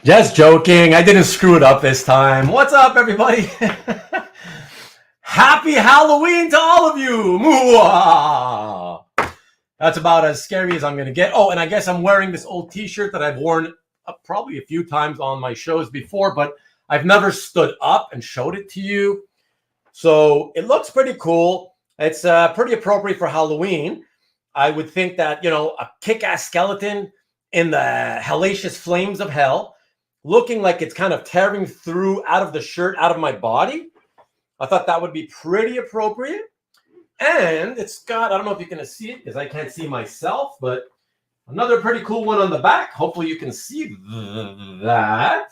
Just joking. I didn't screw it up this time. What's up, everybody? Happy Halloween to all of you. Mwah! That's about as scary as I'm going to get. Oh, and I guess I'm wearing this old t-shirt that I've worn probably a few times on my shows before, but I've never stood up and showed it to you. So it looks pretty cool. It's pretty appropriate for Halloween. I would think that, a kick-ass skeleton in the hellacious flames of hell, looking like it's kind of tearing through out of the shirt, out of my body. I thought that would be pretty appropriate. And it's got, I don't know if you can see it because I can't see myself, but another pretty cool one on the back. Hopefully you can see that.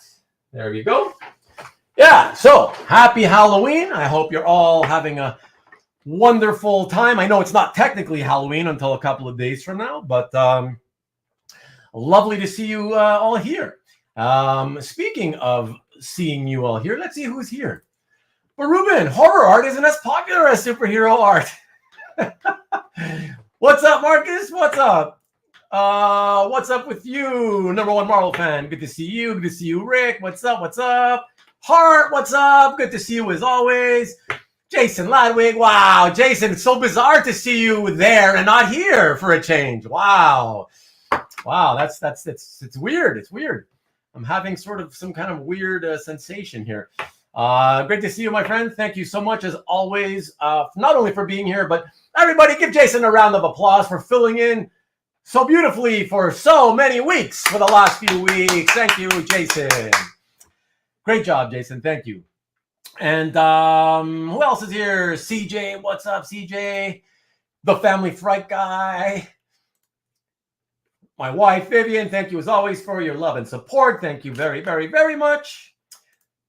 There we go. Yeah, so happy Halloween. I hope you're all having a wonderful time. I know it's not technically Halloween until a couple of days from now, but lovely to see you all here. Speaking of seeing you all here, let's see who's here. But Ruben, horror art isn't as popular as superhero art. What's up, Marcus? What's up? What's up with you, number one Marvel fan? Good to see you. Good to see you, Rick. What's up? What's up? Hart, what's up? Good to see you as always. Jason Ladwig. Wow, Jason, it's so bizarre to see you there and not here for a change. Wow. Wow, it's weird. It's weird. I'm having sort of some kind of weird sensation here. Great to see you, my friend. Thank you so much, as always, not only for being here, but everybody give Jason a round of applause for filling in so beautifully for so many weeks for the last few weeks. Thank you, Jason. Great job, Jason. Thank you. And who else is here? CJ, what's up, CJ? The Family Fright guy. My wife, Vivian, thank you as always for your love and support. Thank you very, very, very much.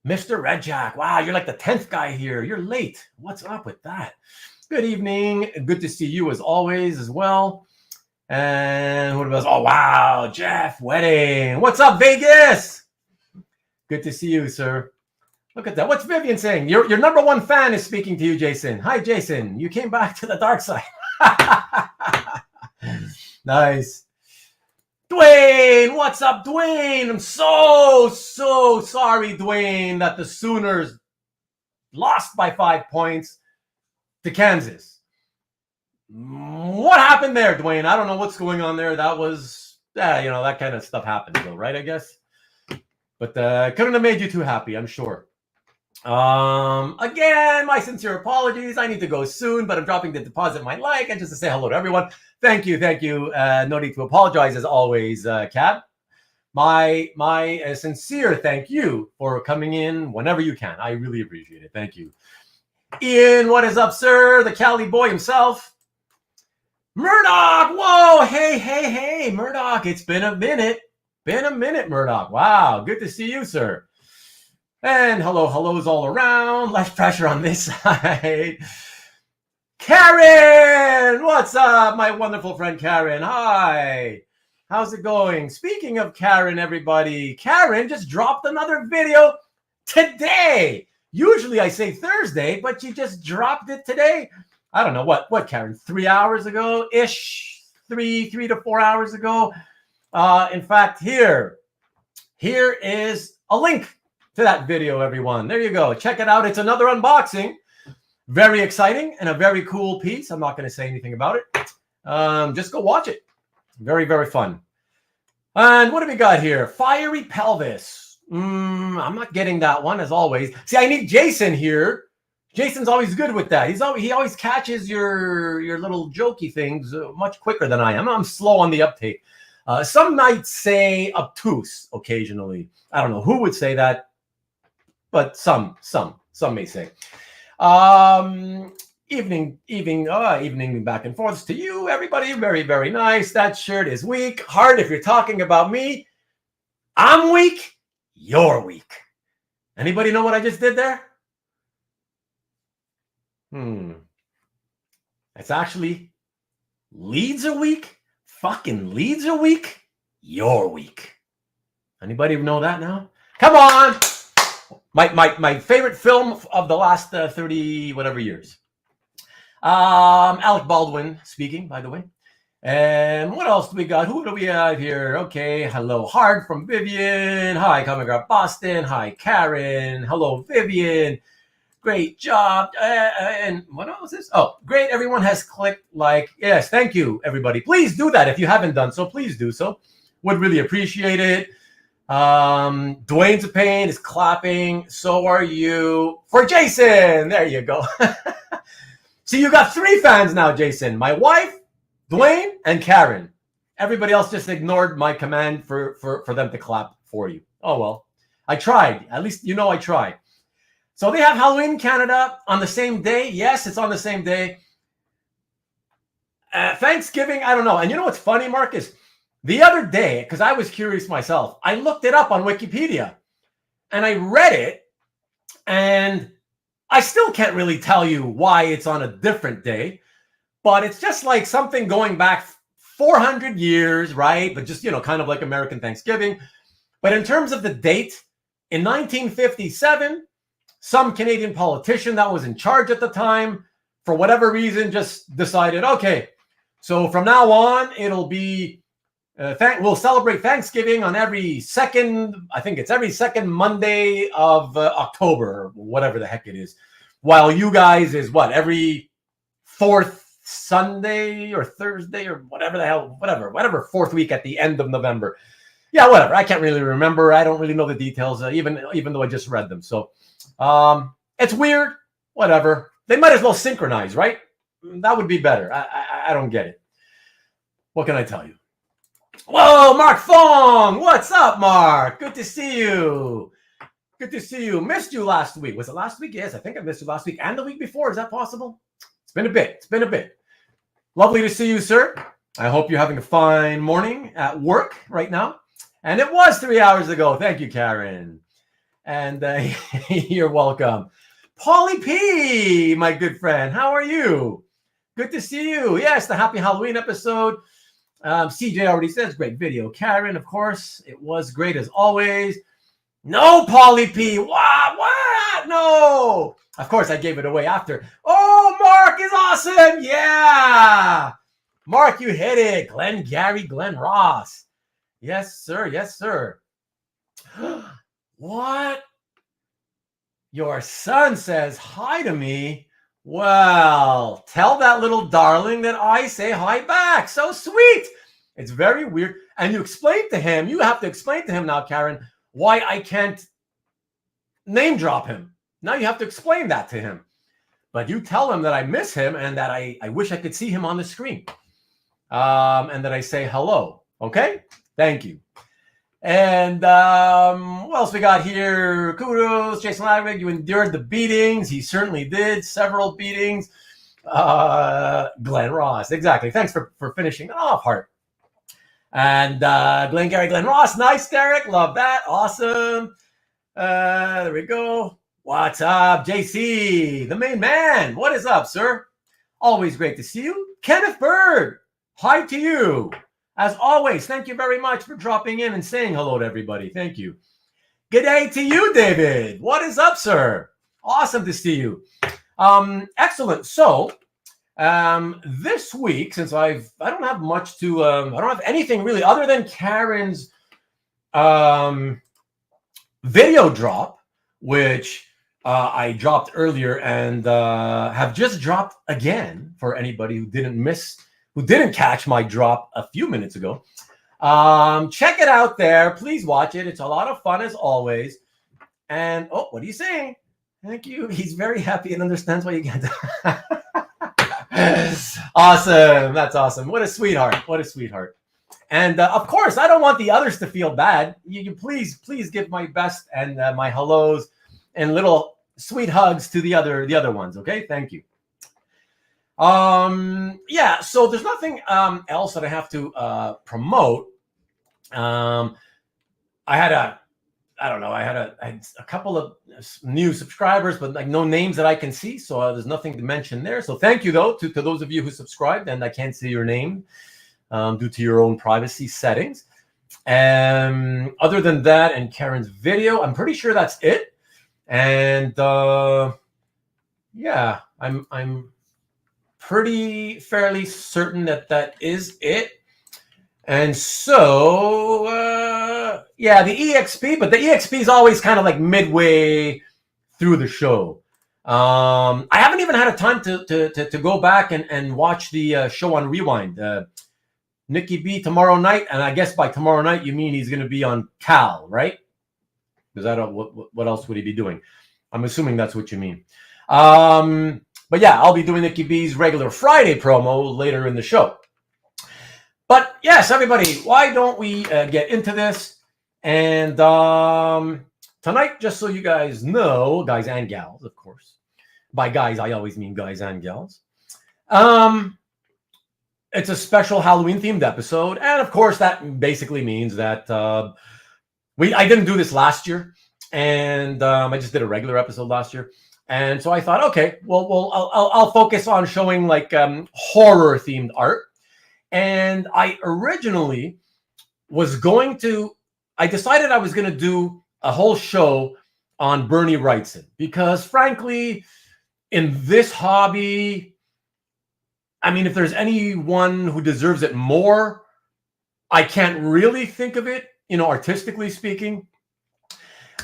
Mr. Red Jack, wow, you're like the 10th guy here. You're late. What's up with that? Good evening. Good to see you as always as well. And what else? Oh, wow, Jeff Wedding. What's up, Vegas? Good to see you, sir. Look at that. What's Vivian saying? Your number one fan is speaking to you, Jason. Hi, Jason. You came back to the dark side. Nice. Dwayne, what's up, Dwayne? I'm so sorry, Dwayne, that the Sooners lost by 5 points to Kansas. What happened there, Dwayne? I don't know what's going on there. That was, that kind of stuff happens, though, right, I guess? But couldn't have made you too happy, I'm sure. Again, my sincere apologies. I need to go soon, but I'm dropping the deposit my like and just to say hello to everyone. Thank you. No need to apologize as always, Kat. My sincere thank you for coming in whenever you can. I really appreciate it. Thank you. Ian, what is up, sir? The Cali boy himself. Murdoch, whoa, hey, Murdoch. It's been a minute. Murdoch. Wow, good to see you, sir. And hellos all around. Less pressure on this side. Karen, what's up, my wonderful friend Karen? Hi. How's it going? Speaking of Karen, everybody, Karen just dropped another video today. Usually I say Thursday, but she just dropped it today. I don't know what Karen, 3 hours ago-ish, three to 4 hours ago. In fact, here is a link to that video, everyone. There you go. Check it out. It's another unboxing. Very exciting and a very cool piece. I'm not going to say anything about it. Just go watch it. Very, very fun. And what do we got here? Fiery Pelvis. I'm not getting that one, as always. See, I need Jason here. Jason's always good with that. He always catches your little jokey things much quicker than I am. I'm slow on the uptake. Some might say obtuse occasionally. I don't know who would say that, but some may say. Evening back and forth to you, everybody. Very, very nice. That shirt is weak. Hard, if you're talking about me, I'm weak, you're weak. Anybody know what I just did there? It's actually Leeds are weak. Fucking Leeds are weak. You're weak. Anybody know that now? Come on. My favorite film of the last 30 whatever years. Alec Baldwin speaking, by the way. And what else do we got? Who do we have here? Okay, hello, Hart from Vivian. Hi, Comic Graph Boston. Hi, Karen. Hello, Vivian. Great job. And what was this? Oh, great. Everyone has clicked like. Yes, thank you, everybody. Please do that if you haven't done so. Please do so. Would really appreciate it. Dwayne's a pain is clapping. So are you. For Jason. There you go. See, you got 3 fans now, Jason. My wife, Dwayne, and Karen. Everybody else just ignored my command for them to clap for you. Oh, well. I tried. At least you know I tried. So they have Halloween in Canada on the same day. Yes, it's on the same day. Thanksgiving, I don't know. And you know what's funny, Marcus? The other day, because I was curious myself, I looked it up on Wikipedia. And I read it. And I still can't really tell you why it's on a different day. But it's just like something going back 400 years, right? But just, kind of like American Thanksgiving. But in terms of the date, in 1957, some Canadian politician that was in charge at the time, for whatever reason, just decided, okay, so from now on, it'll be, we'll celebrate Thanksgiving on every second Monday of October, or whatever the heck it is. While you guys is what, every 4th Sunday or Thursday or whatever the hell, whatever 4th week at the end of November. Yeah, whatever. I can't really remember. I don't really know the details, even though I just read them. So it's weird. Whatever. They might as well synchronize, right? That would be better. I don't get it. What can I tell you? Whoa, Mark Fong. What's up, Mark? Good to see you. Good to see you. Missed you last week. Was it last week? Yes, I think I missed you last week and the week before. Is that possible? It's been a bit. Lovely to see you, sir. I hope you're having a fine morning at work right now. And it was 3 hours ago. Thank you, Karen. And you're welcome. Paulie P, my good friend. How are you? Good to see you. Yes, the Happy Halloween episode. CJ already says, great video. Karen, of course, it was great as always. No, Paulie P. What? No. Of course, I gave it away after. Oh, Mark is awesome. Yeah. Mark, you hit it. Glenn Ross. Yes, sir. Yes, sir. What? Your son says hi to me. Well, tell that little darling that I say hi back. So sweet. It's very weird. And you have to explain to him now, Karen, why I can't name drop him. Now you have to explain that to him. But you tell him that I miss him and that I wish I could see him on the screen. And that I say hello. Okay? Thank you. And what else we got here? Kudos, Jason Ladwig. You endured the beatings. He certainly did. Several beatings. Glenn Ross. Exactly. Thanks for finishing it off, Hart. And Glenn Ross. Nice, Derek. Love that. Awesome. There we go. What's up, JC? The main man. What is up, sir? Always great to see you. Kenneth Bird. Hi to you. As always, thank you very much for dropping in and saying hello to everybody. Thank you. Good day to you, David. What is up, sir? Awesome to see you. Excellent. So, this week, since I don't have much to, I don't have anything really other than Karen's video drop, which I dropped earlier and have just dropped again for anybody who didn't catch my drop a few minutes ago. Check it out there. Please watch it. It's a lot of fun as always. And, what are you saying? Thank you. He's very happy and understands why you get Awesome. That's awesome. What a sweetheart. What a sweetheart. And, of course, I don't want the others to feel bad. You please give my best and my hellos and little sweet hugs to the other ones. Okay. Thank you. Yeah, so there's nothing else that I have to promote. I had a couple of new subscribers, but like no names that I can see, so there's nothing to mention there. So thank you though to those of you who subscribed, and I can't see your name due to your own privacy settings. Other than that, and Karen's video, I'm pretty sure that's it. And yeah, I'm pretty fairly certain that is it. And so, yeah, the EXP, but the EXP is always kind of like midway through the show. I haven't even had a time to go back and watch the show on Rewind. Nikki B tomorrow night, and I guess by tomorrow night you mean he's going to be on Cal, right? Because I don't. What else would he be doing? I'm assuming that's what you mean. But yeah, I'll be doing Nikki B's regular Friday promo later in the show. But yes, everybody, why don't we get into this? And tonight, just so you guys know, guys and gals, of course. By guys, I always mean guys and gals. It's a special Halloween-themed episode. And of course, that basically means that I didn't do this last year. And I just did a regular episode last year. And so I thought, okay, well, I'll focus on showing like horror-themed art. And I originally I decided I was going to do a whole show on Bernie Wrightson because, frankly, in this hobby, I mean, if there's anyone who deserves it more, I can't really think of it, artistically speaking.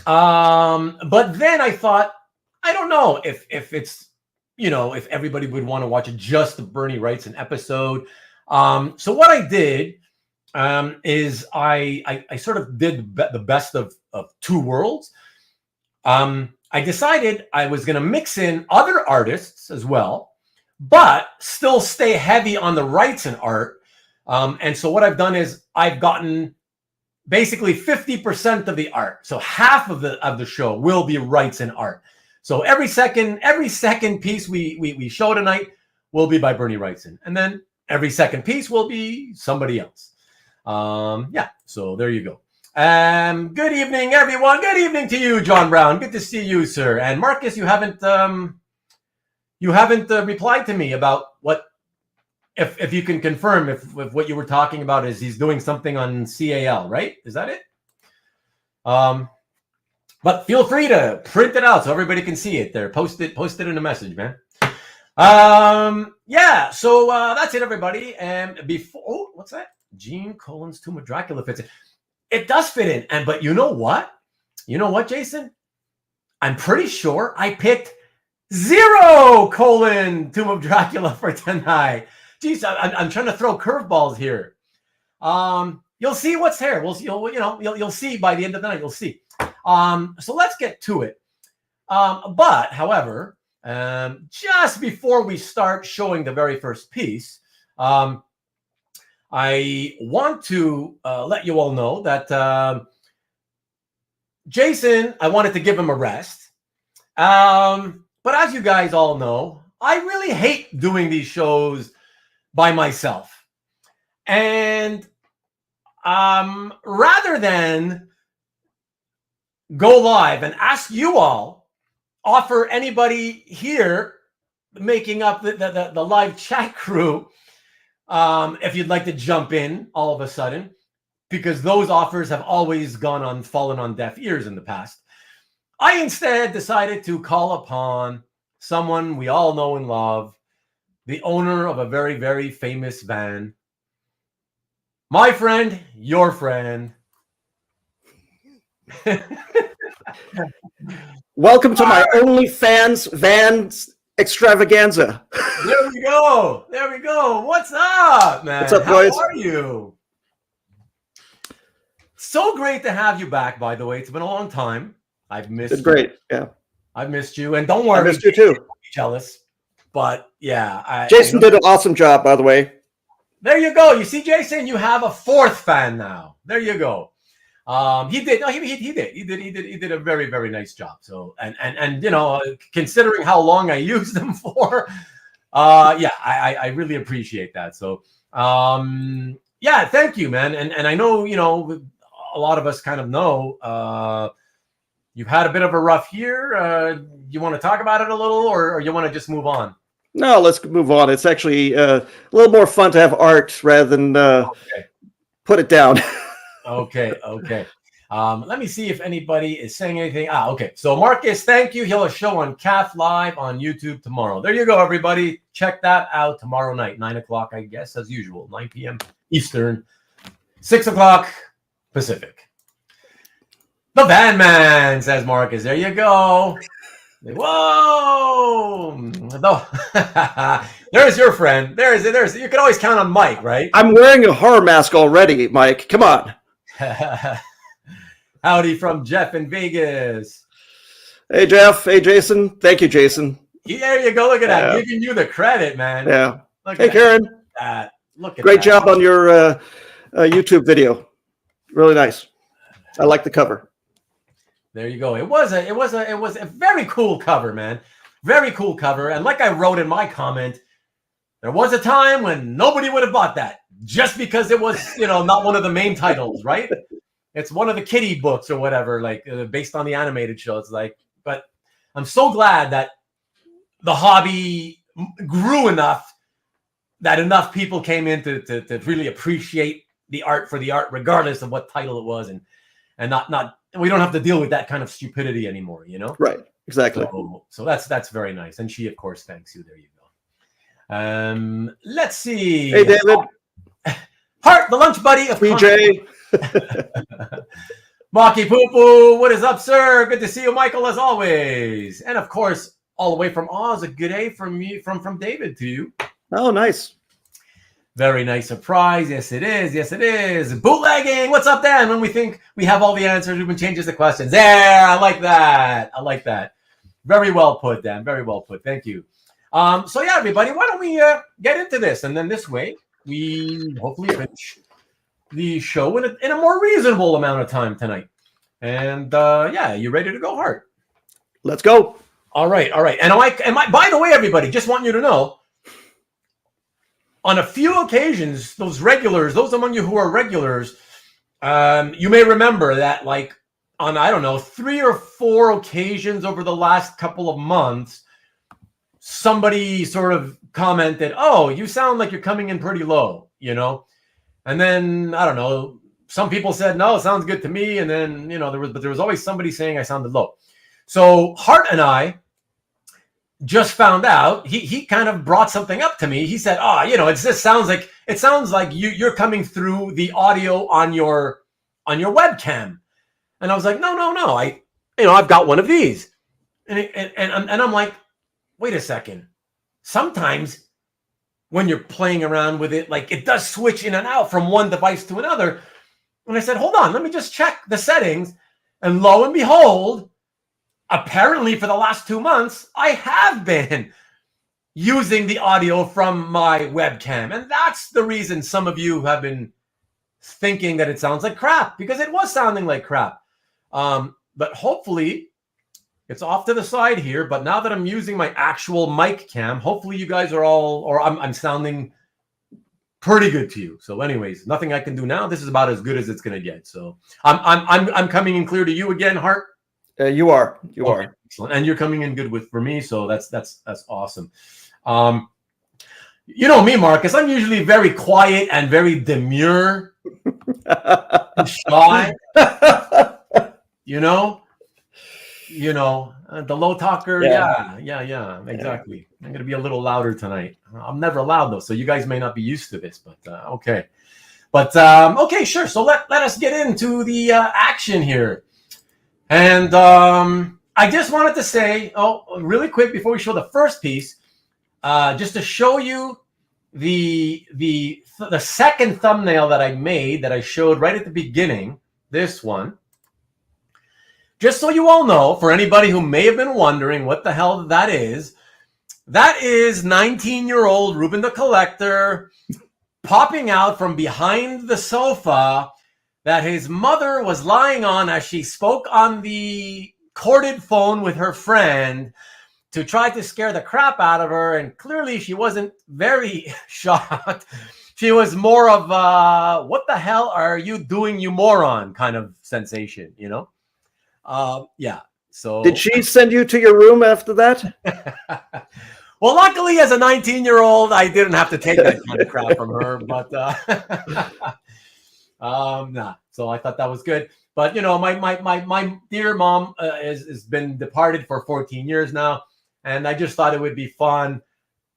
But then I thought, I don't know if it's, if everybody would want to watch just the Bernie Wrightson episode. So what I did is I sort of did the best of two worlds. I decided I was going to mix in other artists as well, but still stay heavy on the Wrightson art. And so what I've done is I've gotten basically 50% of the art. So half of the show will be Wrightson art. So every second piece we show tonight will be by Bernie Wrightson. And then every second piece will be somebody else. Yeah, so there you go. Good evening, everyone. Good evening to you, John Brown. Good to see you, sir. And Marcus, you haven't replied to me about what, if you can confirm if what you were talking about is he's doing something on CAL, right? Is that it? But feel free to print it out so everybody can see it there. Post it in a message, man. Yeah, so that's it, everybody. And before, what's that? Gene Colan's Tomb of Dracula fits in. It does fit in. But you know what? You know what, Jason? I'm pretty sure I picked 0 Tomb of Dracula for tonight. Jeez, I'm trying to throw curveballs here. You'll see what's there. You'll see by the end of the night. You'll see. So let's get to it. But however, just before we start showing the very first piece, I want to let you all know that Jason, I wanted to give him a rest. But as you guys all know, I really hate doing these shows by myself. And rather than go live and ask you all, offer anybody here making up the live chat crew, if you'd like to jump in all of a sudden, because those offers have always fallen on deaf ears in the past. I instead decided to call upon someone we all know and love, the owner of a very, very famous van. My friend, your friend. Welcome to my OnlyFans van extravaganza. There we go. There we go. What's up, man? What's up, How boys? are you? So great to have you back, by the way. It's been a long time. I've missed It's great. Yeah. I've missed you. And don't worry. I missed you too. Jealous. But yeah. Jason did an awesome job, by the way. There you go. You see, Jason, you have a 4th fan now. There you go. He did a very, very nice job. So, and considering how long I used them for, yeah, I really appreciate that. So, yeah, thank you, man. And I know, a lot of us kind of know, you've had a bit of a rough year. You want to talk about it a little, or you want to just move on? No, let's move on. It's actually a little more fun to have art rather than put it down. Okay. Let me see if anybody is saying anything. Okay. So Marcus, thank you. He'll have a show on CAF Live on YouTube tomorrow. There you go, everybody. Check that out tomorrow night, 9 o'clock, I guess, as usual, 9 p.m. Eastern, 6 o'clock Pacific. The Van Man, says Marcus. There you go. Whoa! There's your friend. There's. You can always count on Mike, right? I'm wearing a horror mask already, Mike. Come on. Howdy from Jeff in Vegas. Hey, Jeff. Hey, Jason. Thank you, Jason. There you go. Look at that. Giving you the credit, man. Yeah. Look hey, Karen. that. Look at Great that. job on your YouTube video. Really nice. I like the cover. There you go. It was a very cool cover, man. Very cool cover. And like I wrote in my comment, there was a time when nobody would have bought that just because it was, not one of the main titles, right? It's one of the kiddie books or whatever, like based on the animated show. It's like, but I'm so glad that the hobby grew enough that enough people came in to really appreciate the art for the art, regardless of what title it was, and not we don't have to deal with that kind of stupidity anymore, Right, exactly. So that's very nice. And she, of course, thanks you. There you go. Let's see. Hey, David. Hart, the lunch buddy of PJ. Maki Poo Poo, what is up, sir? Good to see you, Michael, as always. And of course, all the way from Oz, a good day from me, from David to you. Oh, nice. Very nice surprise. Yes, it is. Yes, it is. Bootlegging. What's up, Dan? When we think we have all the answers, we've been changes the questions. There. I like that. Very well put, Dan. Very well put. Thank you. So yeah, everybody, why don't we get into this? And then this way, we hopefully finish the show in a more reasonable amount of time tonight. And you ready to go, Hart? Let's go. All right. And by the way, everybody, just want you to know, on a few occasions, those among you who are regulars, you may remember that, like, on, 3 or 4 occasions over the last couple of months, somebody sort of commented, "Oh, you sound like you're coming in pretty low," And then, some people said, "No, it sounds good to me." And then, there was always somebody saying I sounded low. So Hart and I just found out, he kind of brought something up to me. He said, it sounds like you're coming through the audio on your webcam. And I was like, no. I've got one of these. And I'm like, wait a second. Sometimes when you're playing around with it, like, it does switch in and out from one device to another. And I said, hold on, let me just check the settings. And lo and behold, apparently for the last 2 months, I have been using the audio from my webcam. And that's the reason some of you have been thinking that it sounds like crap, because it was sounding like crap. But hopefully it's off to the side here. But now that I'm using my actual mic cam, hopefully you guys are I'm sounding pretty good to you. So anyways, nothing I can do now. This is about as good as it's going to get. So I'm coming in clear to you again, Hart. You are. Excellent. And you're coming in good for me, so that's awesome. You know me, Marcus. I'm usually very quiet and very demure, and shy. The low talker. Yeah, exactly. I'm gonna be a little louder tonight. I'm never loud though, so you guys may not be used to this, but okay. But okay, sure. So let us get into the action here. And I just wanted to say, really quick before we show the first piece, just to show you the second thumbnail that I made that I showed right at the beginning, this one. Just so you all know, for anybody who may have been wondering what the hell that is 19-year-old Ruben the Collector popping out from behind the sofa that his mother was lying on as she spoke on the corded phone with her friend to try to scare the crap out of her. And clearly she wasn't very shocked. She was more of what the hell are you doing, you moron kind of sensation, Yeah. So did she send you to your room after that? Well, luckily as a 19-year-old, I didn't have to take that kind of crap from her, but nah. So I thought that was good. But my dear mom has been departed for 14 years now, and I just thought it would be fun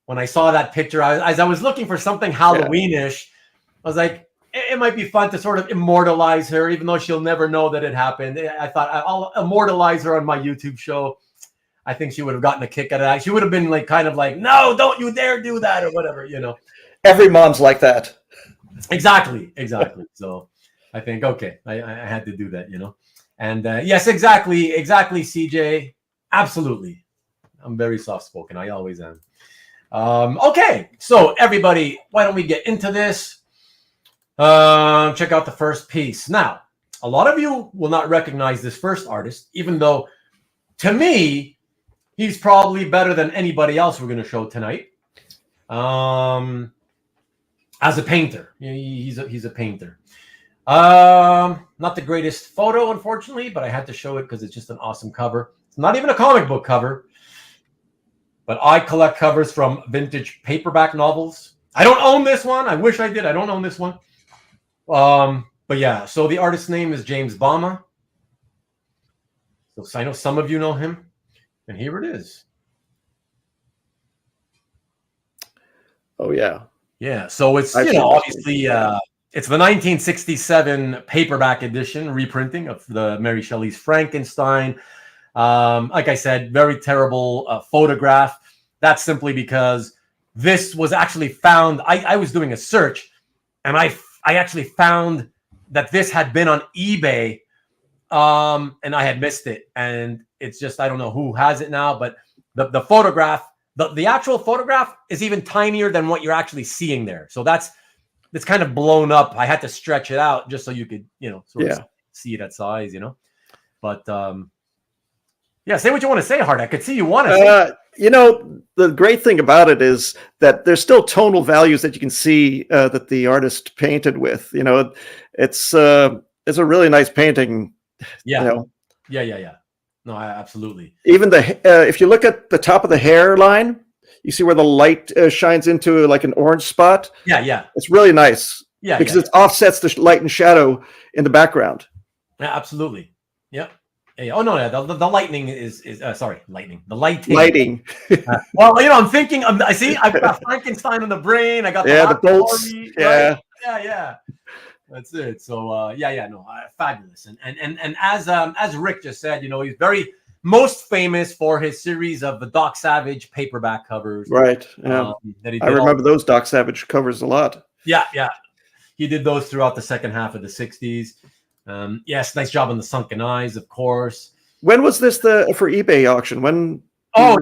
when I saw that picture. As I was looking for something Halloweenish, I was like, it might be fun to sort of immortalize her, even though she'll never know that it happened. I thought I'll immortalize her on my YouTube show. I think she would have gotten a kick out of that. She would have been like, kind of like, no, don't you dare do that, or whatever, Every mom's like that. Exactly. So I think, okay, I had to do that, And yes, exactly, CJ. Absolutely. I'm very soft-spoken. I always am. Okay, so everybody, why don't we get into this? Check out the first piece. Now, a lot of you will not recognize this first artist, even though, to me, he's probably better than anybody else we're going to show tonight. As a painter, he's a painter. Not the greatest photo, unfortunately, but I had to show it because it's just an awesome cover. It's not even a comic book cover, but I collect covers from vintage paperback novels. I don't own this one. I wish I did. I don't own this one. But yeah, so the artist's name is James Bama. So I know some of you know him, and here it is. Oh yeah. Yeah, so it's obviously it's the 1967 paperback edition reprinting of the Mary Shelley's Frankenstein. Like I said, very terrible photograph. That's simply because this was actually found. I was doing a search, and I actually found that this had been on eBay, and I had missed it. And it's just, I don't know who has it now, but the photograph. The actual photograph is even tinier than what you're actually seeing there. So it's kind of blown up. I had to stretch it out just so you could, sort of see it at size, But say what you want to say, Hart. I could see you want to say. The great thing about it is that there's still tonal values that you can see that the artist painted with. It's a really nice painting. Yeah. Yeah. No, absolutely. Even if you look at the top of the hairline, you see where the light shines into like an orange spot. Yeah. It's really nice. Yeah, because it offsets the light and shadow in the background. Yeah, absolutely. Yep. Yeah. Oh no, the lightning is sorry, lightning. The lighting. Well, I'm thinking. I see. I've got Frankenstein on the brain. I got the bolts. Right? Yeah. That's it. So fabulous. And as Rick just said, he's very most famous for his series of the Doc Savage paperback covers. Right. Yeah. I remember those Doc Savage covers a lot. Yeah. He did those throughout the second half of the 60s. Yes, nice job on the Sunken Eyes, of course. When was this for eBay auction? When? No,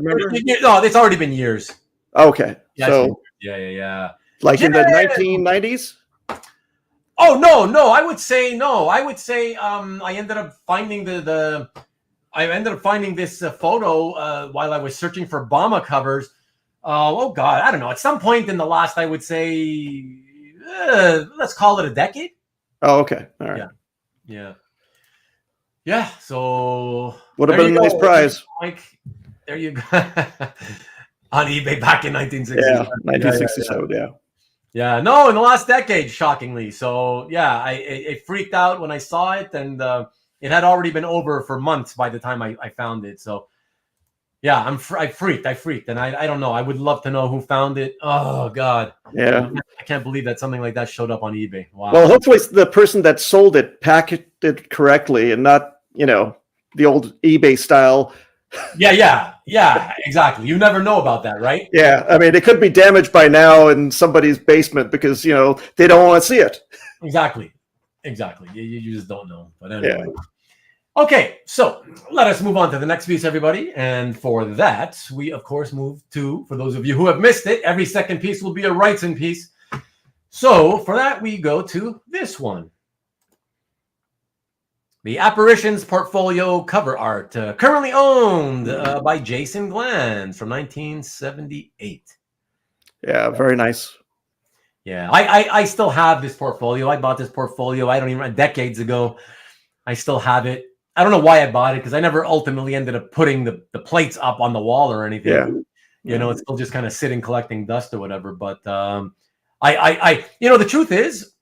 it's already been years. Okay. Yeah, so yeah. Like in the 1990s? Oh no! I would say no. I would say I ended up finding this photo while I was searching for Bama covers. Oh God, I don't know. At some point in the last, I would say, let's call it a decade. Oh, okay, all right. Yeah. So would have been a nice prize. Mike, there you go. On eBay back in 1960. Yeah, 1967. Yeah. Yeah, no, in the last decade, shockingly. So, yeah, I freaked out when I saw it, and it had already been over for months by the time I found it. So, yeah, I freaked, and I don't know. I would love to know who found it. Oh, God. Yeah. I can't believe that something like that showed up on eBay. Wow. Well, hopefully the person that sold it packaged it correctly and not, the old eBay style. Yeah, exactly. You never know about that, right? Yeah, I mean, it could be damaged by now in somebody's basement because, they don't want to see it. Exactly. You just don't know. But anyway. Yeah. Okay, so let us move on to the next piece, everybody. And for that, we, of course, move to, for those of you who have missed it, every second piece will be a Wrightson piece. So for that, we go to this one. The Apparitions portfolio cover art, currently owned by Jason Glanz from 1978. Yeah, very nice. Yeah, I still have this portfolio. I bought this portfolio, decades ago. I still have it. I don't know why I bought it because I never ultimately ended up putting the plates up on the wall or anything. Yeah. It's still just kind of sitting collecting dust or whatever. But the truth is,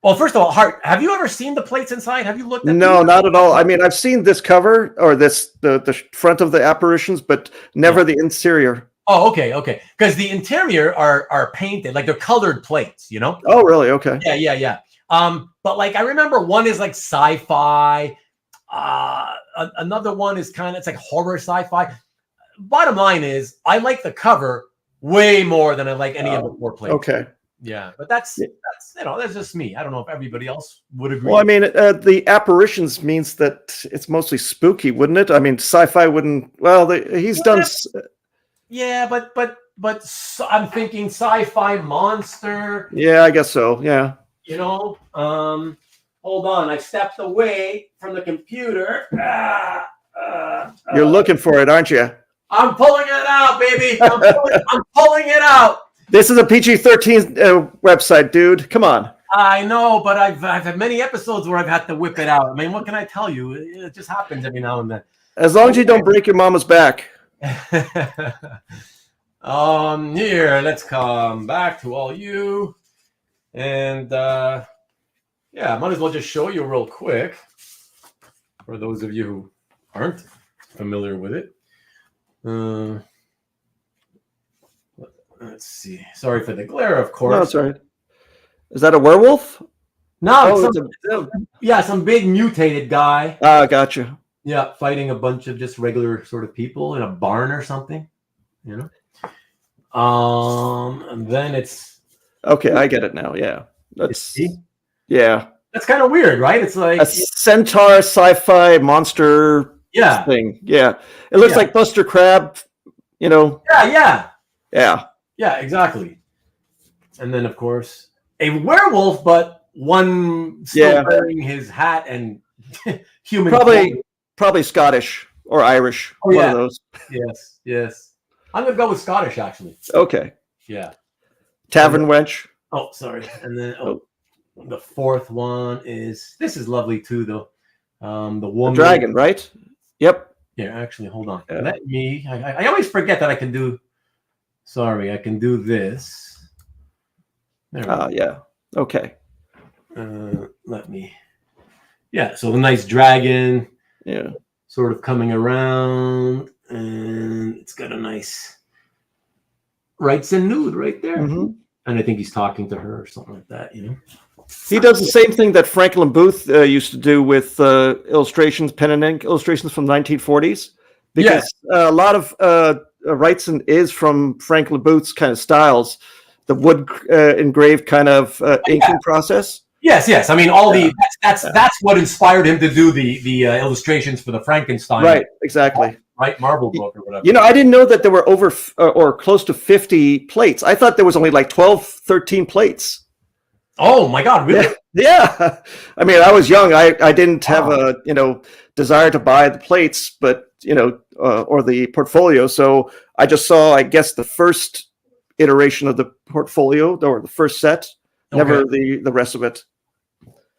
Well, first of all, Hart, have you ever seen the plates inside? Have you looked at No, not at all. I mean, I've seen this cover or the front of the apparitions, but never the interior. Oh, okay. Because the interior are painted, like they're colored plates, you know? Oh, really? Okay. Yeah. But like I remember one is like sci-fi. Another one is it's like horror sci-fi. Bottom line is I like the cover way more than I like any of the 4 plates. Okay. Yeah, but that's that's just me. I don't know if everybody else would agree. Well, I mean, the apparitions means that it's mostly spooky, wouldn't it? I mean, sci-fi wouldn't. Well, he's done. Yeah, but I'm thinking sci-fi monster. Yeah, I guess so. Yeah. You know, hold on. I stepped away from the computer. You're looking for it, aren't you? I'm pulling it out, baby. I'm pulling it out. This is a PG-13 website, dude. Come on. I know, but I've had many episodes where I've had to whip it out. I mean, what can I tell you? It just happens every now and then. As long as you don't break your mama's back. Here, let's come back to all you. And yeah, I might as well just show you real quick for those of you who aren't familiar with it. Let's see. Sorry for the glare, of course. No, that's all right. Is that a werewolf? No, some big mutated guy. Ah, gotcha. Yeah, fighting a bunch of just regular sort of people in a barn or something, you know. And then it's okay. I get it now. Yeah, that's That's kind of weird, right? It's like a centaur sci-fi monster. Thing. Yeah, it looks like Buster Crab. You know. Yeah, exactly. And then, of course, a werewolf, but one still wearing his hat and human. Probably Scottish or Irish. One of those. Yes. I'm gonna go with Scottish, actually. Okay. Yeah. Tavern wench. Oh, sorry. And then the 4th one is lovely too, though. The woman, the dragon, right? Yep. Yeah, actually, hold on. Yeah. Let me. I always forget that I can do. Sorry, I can do this. Yeah. Okay. Let me. Yeah, so the nice dragon. Yeah. Sort of coming around, and it's got a nice Wrightson nude right there. Mm-hmm. And I think he's talking to her or something like that, you know. He does the same thing that Franklin Booth used to do with illustrations, pen and ink illustrations from the 1940s. Because a lot of Wrightson is from Franklin Booth's kind of styles, the wood engraved kind of inking process. Yes. I mean, that's what inspired him to do the illustrations for the Frankenstein. Right, exactly. Right, Marble book or whatever. You know, I didn't know that there were over or close to 50 plates. I thought there was only like 12, 13 plates. Oh my God, really? Yeah. I mean, I was young. I didn't have a desire to buy the plates, but or the portfolio. So I just saw, I guess, the first iteration of the portfolio or the first set, never the rest of it.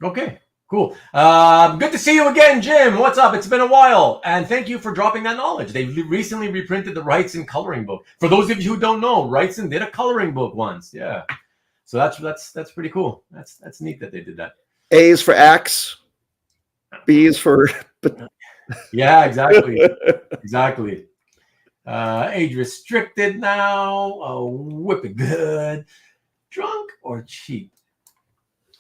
Okay, cool. Good to see you again, Jim. What's up? It's been a while, and thank you for dropping that knowledge. They recently reprinted the Wrightson coloring book. For those of you who don't know, Wrightson did a coloring book once. Yeah, so that's pretty cool. That's neat that they did that. A is for axe, B is for. Yeah, exactly. Age restricted now. Whip it good. Drunk or cheap?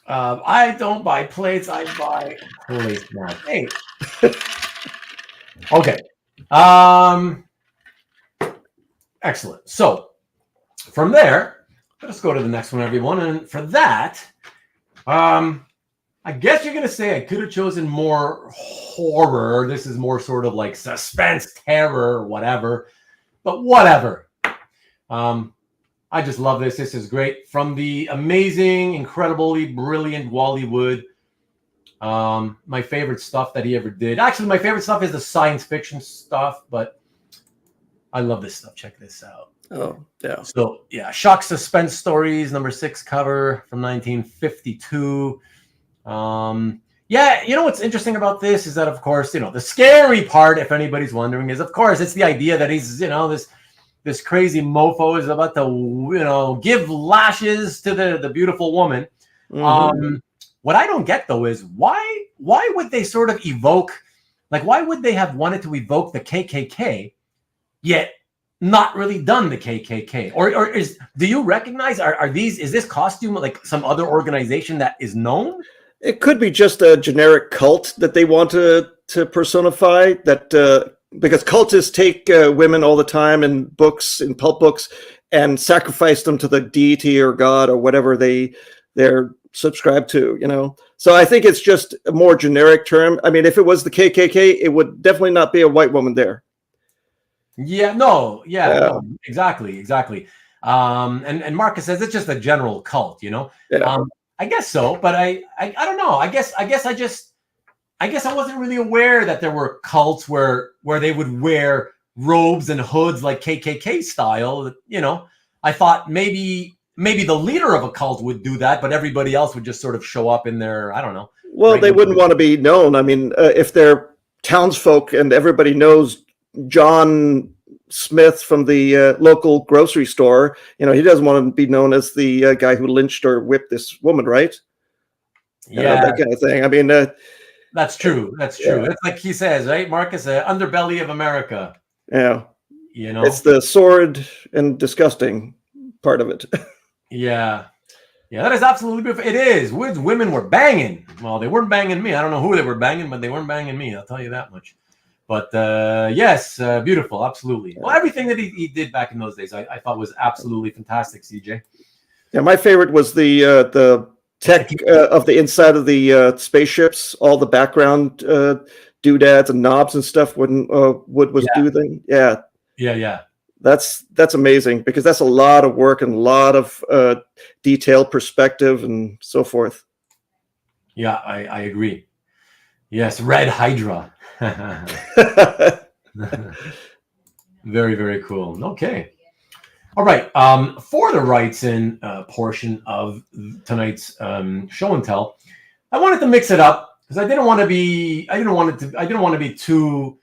I don't buy plates. I buy plates now. Hey. Okay. Excellent. So from there, let's go to the next one, everyone. And for that, I guess you're gonna say I could have chosen more horror. This is more sort of like suspense, terror, whatever. But whatever. I just love this. This is great. From the amazing, incredibly brilliant Wally Wood. My favorite stuff that he ever did. Actually, my favorite stuff is the science fiction stuff, but I love this stuff. Check this out. Oh, yeah. So, yeah, Shock Suspense Stories, #6 cover from 1952. Yeah, what's interesting about this is that, of course, the scary part, if anybody's wondering, is, of course, it's the idea that he's, this crazy mofo is about to, give lashes to the beautiful woman. Mm-hmm. what I don't get though is why would they sort of evoke, like why would they have wanted to evoke the KKK, yet not really done the KKK? Or do you recognize is this costume like some other organization that is known? It could be just a generic cult that they want to personify, that because cultists take women all the time in books, in pulp books, and sacrifice them to the deity or god or whatever they're subscribed to, you know. So I think it's just a more generic term. I mean, if it was the KKK, it would definitely not be a white woman there. Yeah, no, no, exactly. And Marcus says it's just a general cult, you know. Yeah. I guess so, but I don't know. I guess I wasn't really aware that there were cults where they would wear robes and hoods like KKK style. You know, I thought maybe the leader of a cult would do that, but everybody else would just sort of show up in their, I don't know. Well, they wouldn't want to be known. I mean, if they're townsfolk and everybody knows John Smith from the local grocery store, you know, he doesn't want to be known as the guy who lynched or whipped this woman, right? Yeah, that kind of thing. I mean, that's true. That's true. It's like he says, right, Marcus, underbelly of America. Yeah, you know, it's the sordid and disgusting part of it. Yeah, that is absolutely beautiful. It is. Women were banging. Well, they weren't banging me. I don't know who they were banging, but they weren't banging me. I'll tell you that much. But yes, beautiful, absolutely. Well, everything that he did back in those days, I thought was absolutely fantastic, CJ. Yeah, my favorite was the tech of the inside of the spaceships, all the background doodads and knobs and stuff when Wood was doing. Yeah. That's amazing, because that's a lot of work and a lot of detailed perspective and so forth. Yeah, I agree. Yes, Red Hydra. Very, very cool. Okay. All right. For the Wrightson portion of tonight's show and tell, I wanted to mix it up because I didn't want to be too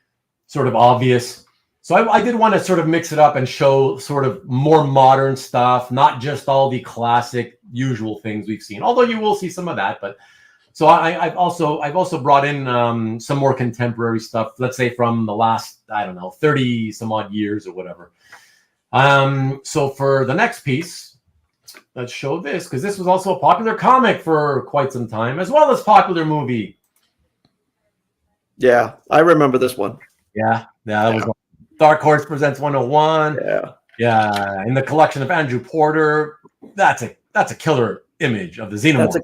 sort of obvious. So I did want to sort of mix it up and show sort of more modern stuff, not just all the classic usual things we've seen, although you will see some of that. But so I've also brought in some more contemporary stuff, let's say from the last, I don't know, 30 some odd years or whatever. So for the next piece, let's show this, because this was also a popular comic for quite some time, as well as popular movie. Yeah, I remember this one. Yeah, that was Dark Horse Presents 101. Yeah, in the collection of Andrew Porter. That's a killer image of the Xenomorph.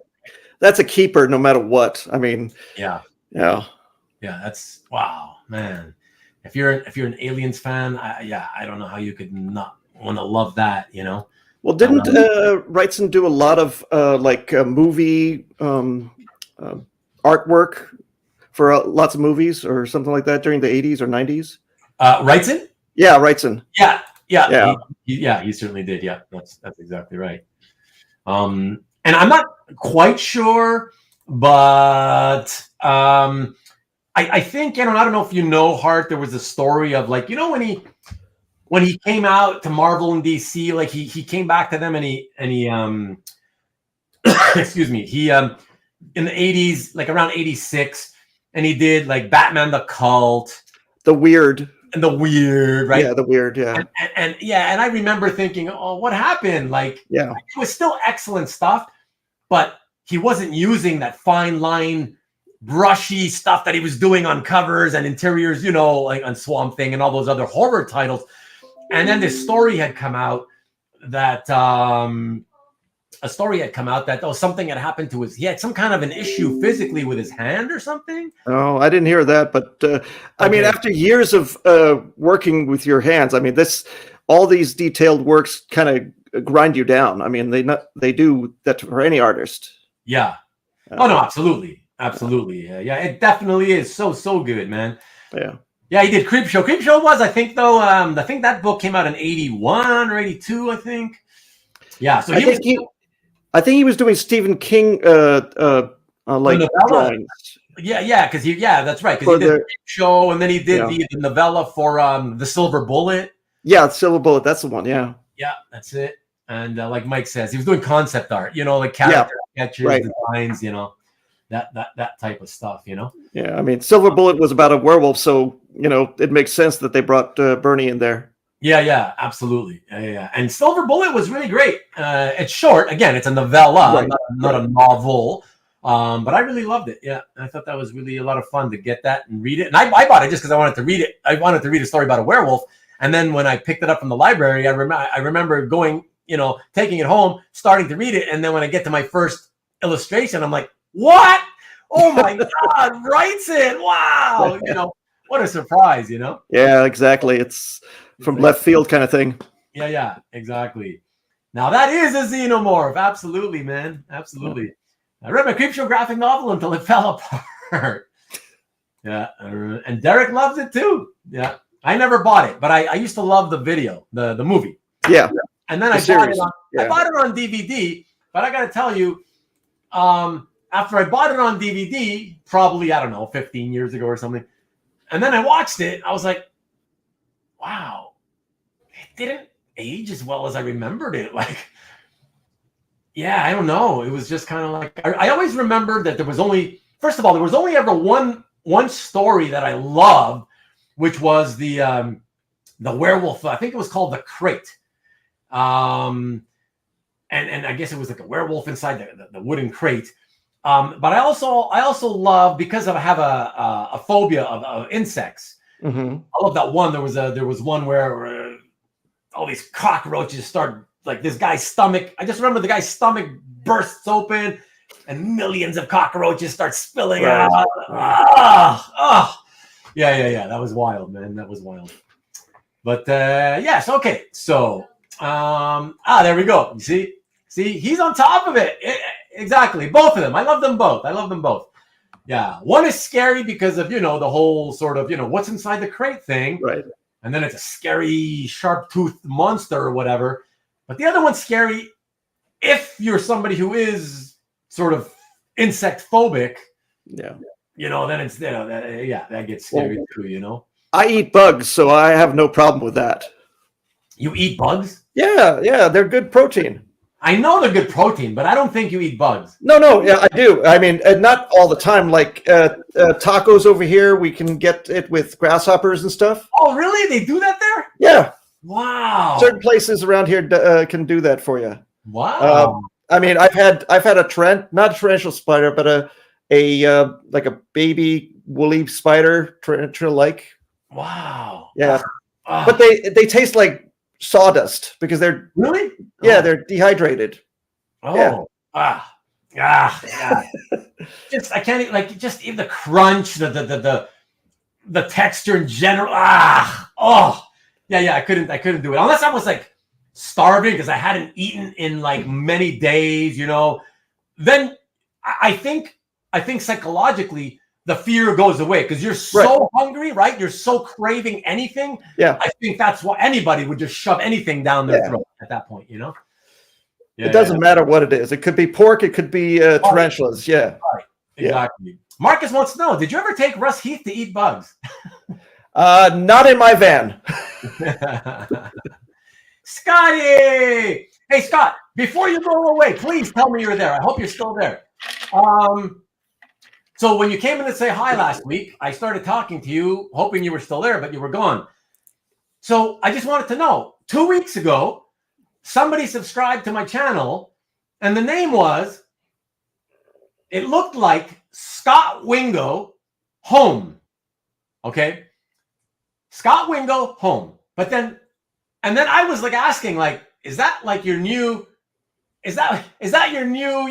That's a keeper, no matter what. I mean, yeah. That's wow, man. If you're an Aliens fan, I don't know how you could not want to love that. You know. Well, didn't Wrightson do a lot of movie artwork for lots of movies or something like that during the 80s or 90s? Wrightson? Yeah, Wrightson. Yeah. He certainly did. Yeah, that's exactly right. And I'm not quite sure, but I think, I don't know if you know, Hart, there was a story of, like, you know, when he came out to Marvel and DC, like he came back to them and he excuse me, he in the 80s, like around 86, and he did like Batman the Cult, the Weird, right? Yeah, the Weird, yeah. And I remember thinking, oh, what happened? Like, yeah, it was still excellent stuff, but he wasn't using that fine line, brushy stuff that he was doing on covers and interiors, you know, like on Swamp Thing and all those other horror titles. And then this story had come out that something had happened to he had some kind of an issue physically with his hand or something. Oh, I didn't hear that, but I mean, after years of working with your hands, I mean, all these detailed works kind of grind you down. I mean, they do that for any artist. Yeah. Oh no, absolutely. Yeah, it definitely is so good, man. Yeah, he did Creepshow. Creepshow was, I think, though, I think that book came out in 81 or 82, I think. Yeah, so I think he was doing Stephen King like drawings. Yeah, because that's right. Because he did Creepshow, and then he did the novella for The Silver Bullet. Yeah, Silver Bullet, that's the one, yeah. Yeah, that's it. And like Mike says, he was doing concept art, you know, like character sketches, designs, you know. that type of stuff, you know? Yeah, I mean, Silver Bullet was about a werewolf, so, it makes sense that they brought Bernie in there. Yeah, absolutely. Yeah. And Silver Bullet was really great. It's short. Again, it's a novella, Right. not a novel. But I really loved it. Yeah, I thought that was really a lot of fun to get that and read it. And I bought it just because I wanted to read it. I wanted to read a story about a werewolf. And then when I picked it up from the library, I remember going, taking it home, starting to read it. And then when I get to my first illustration, I'm like, what? Oh my God, Wrightson. Wow. What a surprise, Yeah, exactly. It's from left field kind of thing. Yeah, exactly. Now that is a Xenomorph. Absolutely, man. Absolutely. I read my Creepshow graphic novel until it fell apart. Yeah, and Derek loves it too. Yeah, I never bought it, but I used to love the video, the movie. Yeah, and then I bought it on DVD. But I got to tell you, after I bought it on DVD, probably 15 years ago or something, and then I watched it, I was like, wow, it didn't age as well as I remembered it. Like. Yeah, I don't know. It was just kind of like I always remembered that there was only ever one story that I loved, which was the werewolf. I think it was called The Crate, and I guess it was like a werewolf inside the wooden crate. But I also love, because I have a phobia of insects. Mm-hmm. I love that one. There was one where all these cockroaches start. Like this guy's stomach. I just remember the guy's stomach bursts open and millions of cockroaches start spilling out. Yeah. That was wild, man. That was wild. But yes, okay. So there we go. You see, he's on top of it. Exactly. Both of them. I love them both. Yeah. One is scary because of, the whole sort of, what's inside the crate thing. Right. And then it's a scary sharp-toothed monster or whatever. But the other one's scary if you're somebody who is sort of insect phobic. Yeah. Then it's that gets scary too. I eat bugs, so I have no problem with that. You eat bugs? Yeah, they're good protein. I know they're good protein, but I don't think you eat bugs. No, yeah, I do. I mean, not all the time. Like tacos over here, we can get it with grasshoppers and stuff. Oh, really? They do that there? Yeah. Wow. Certain places around here can do that for you. Wow. I mean, I've had not a tarantula spider, but a like a baby woolly spider, tarantula-like. Wow. Yeah. But they taste like sawdust because they're really they're dehydrated. Oh. Yeah. Just I can't just even the crunch, the texture in general. Yeah, I couldn't do it unless I was like starving because I hadn't eaten in like many days, Then I think psychologically the fear goes away because you're so hungry, right? You're so craving anything. Yeah, I think that's why anybody would just shove anything down their throat at that point, Yeah, it doesn't matter what it is. It could be pork. It could be tarantulas. Yeah, right. Exactly. Yeah. Marcus wants to know: did you ever take Russ Heath to eat bugs? Not in my van. Scotty! Hey, Scott, before you go away, please tell me you're there. I hope you're still there. So when you came in to say hi last week, I started talking to you, hoping you were still there, but you were gone. So I just wanted to know, 2 weeks ago, somebody subscribed to my channel, and the name was, it looked like Scott Wingo Home. Okay? Scott Wingo Home. But then I was like asking, like, is that like your new, is that your new,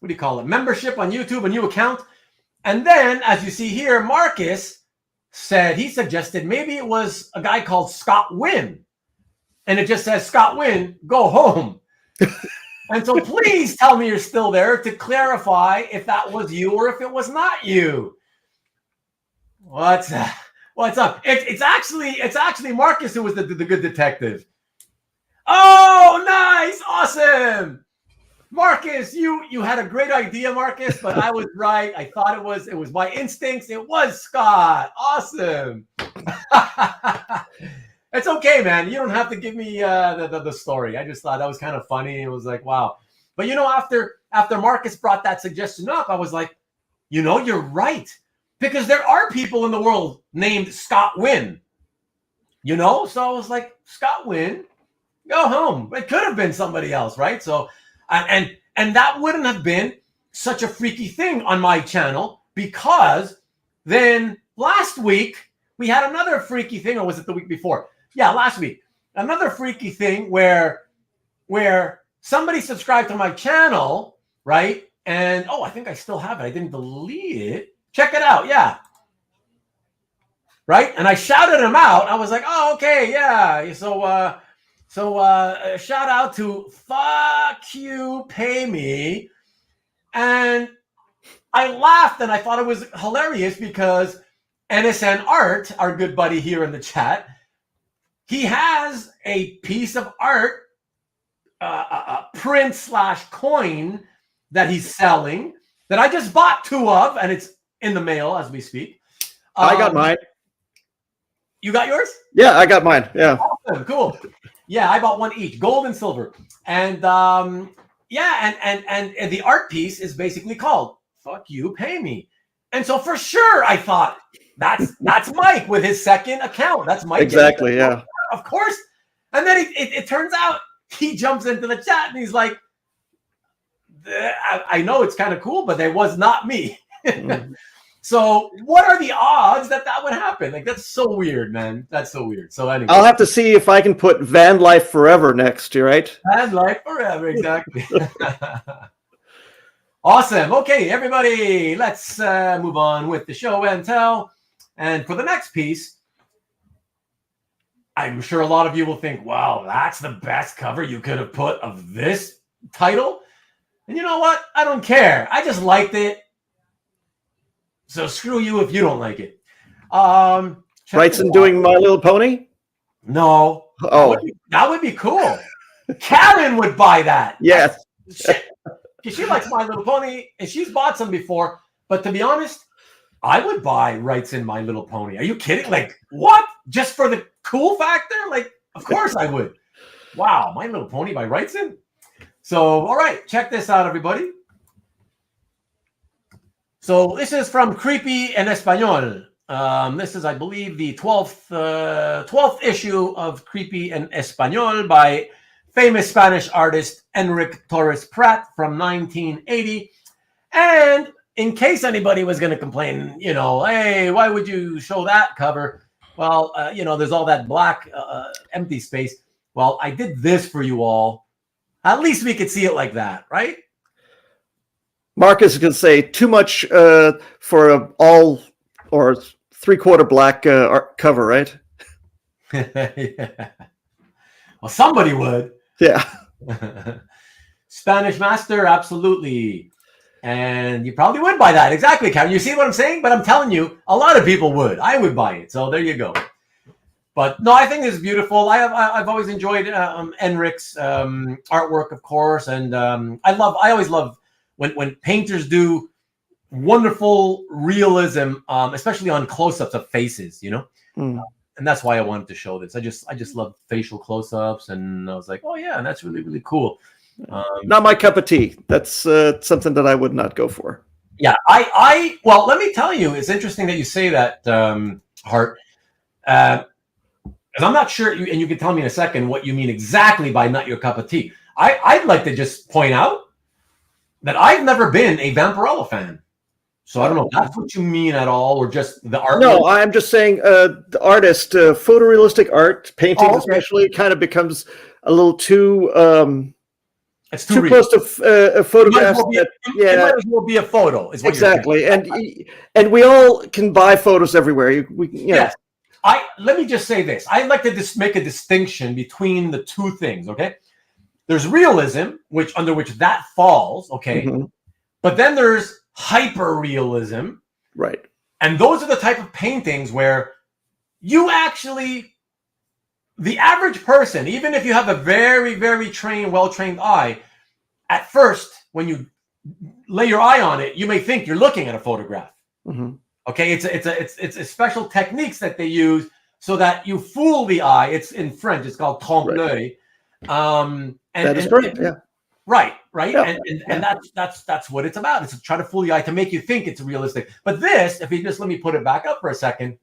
what do you call it? Membership on YouTube, a new account? And then, as you see here, Marcus suggested maybe it was a guy called Scott Wynn. And it just says, Scott Wynn, go home. And so please tell me you're still there to clarify if that was you or if it was not you. What's up? It's actually Marcus who was the good detective. Oh, nice. Awesome. Marcus, you had a great idea, Marcus, but I was right. I thought it was my instincts. It was Scott. Awesome. It's okay, man. You don't have to give me the story. I just thought that was kind of funny. It was like, wow. But after Marcus brought that suggestion up, I was like, you know, you're right. Because there are people in the world named Scott Wynn. You know? So I was like, Scott Wynn, go home. It could have been somebody else, right? So, and that wouldn't have been such a freaky thing on my channel, because then last week we had another freaky thing, or was it the week before? Yeah, last week. Another freaky thing where somebody subscribed to my channel, right? And I think I still have it. I didn't delete it. Check it out. Yeah. Right? And I shouted him out. I was like, oh, okay, yeah. So shout out to Fuck You Pay Me. And I laughed and I thought it was hilarious because NSN Art, our good buddy here in the chat, he has a piece of art, a print / coin that he's selling that I just bought 2 of, and it's in the mail as we speak. I got mine. You got yours? Yeah, I got mine. Yeah. Awesome. Cool. Yeah, I bought 1 each, gold and silver. And yeah, and the art piece is basically called Fuck You Pay Me. And so for sure I thought that's Mike with his second account. That's Mike. Exactly, yeah. Of course. And then it turns out he jumps into the chat and he's like, I know it's kind of cool, but it was not me. Mm-hmm. So what are the odds that would happen? Like, that's so weird, man. That's so weird. So anyway, I'll have to see if I can put Van Life Forever next, right? Van Life Forever, exactly. Awesome. Okay, everybody, let's move on with the show and tell. And for the next piece, I'm sure a lot of you will think, wow, that's the best cover you could have put of this title. And you know what? I don't care. I just liked it. So screw you if you don't like it. Wrightson doing My Little Pony? No. Oh. That would be cool. Karen would buy that. Yes. She likes My Little Pony, and she's bought some before. But to be honest, I would buy Wrightson My Little Pony. Are you kidding? Like, what? Just for the cool factor? Like, of course I would. Wow, My Little Pony by Wrightson? So, all right, check this out, everybody. So this is from Creepy en Español. This is, I believe, the 12th issue of Creepy en Español by famous Spanish artist Enric Torres-Prat from 1980. And in case anybody was going to complain, you know, hey, why would you show that cover? Well, you know, there's all that black empty space. Well, I did this for you all. At least we could see it like that, right? Marcus is going to say too much for a all or 3/4 black art cover, right? Yeah. Well, somebody would. Yeah. Spanish Master, absolutely. And you probably would buy that. Exactly, Karen. You see what I'm saying? But I'm telling you, a lot of people would. I would buy it. So there you go. But no, I think it's beautiful. I've always enjoyed Enric's artwork, of course. And I always love when painters do wonderful realism, especially on close-ups of faces, you know? And that's why I wanted to show this. I just love facial close-ups, and I was like, oh yeah, and that's really, really cool. Not my cup of tea. That's something that I would not go for. Yeah, well, let me tell you, it's interesting that you say that, Hart. Because I'm not sure, and you can tell me in a second what you mean exactly by not your cup of tea. I'd like to just point out that I've never been a Vampirella fan. So I don't know if that's what you mean at all, or just the art. No, I'm just saying the artist, photorealistic art, paintings especially, kind of becomes a little too... it's too close to photographs. It might as well be a photo. Is what exactly. And we all can buy photos everywhere. Yes. Let me just say this. I'd like to just make a distinction between the two things, okay? There's realism, under which that falls, okay? Mm-hmm. But then there's hyper-realism. Right. And those are the type of paintings where you actually, the average person, even if you have a very, very well-trained eye, at first, when you lay your eye on it, you may think you're looking at a photograph. Mm-hmm. Okay, it's special techniques that they use so that you fool the eye. It's in French. It's called trompe l'œil. That is correct. Yeah. Right. Yeah. And that's what it's about. It's to try to fool the eye, to make you think it's realistic. But this, if you just let me put it back up for a second,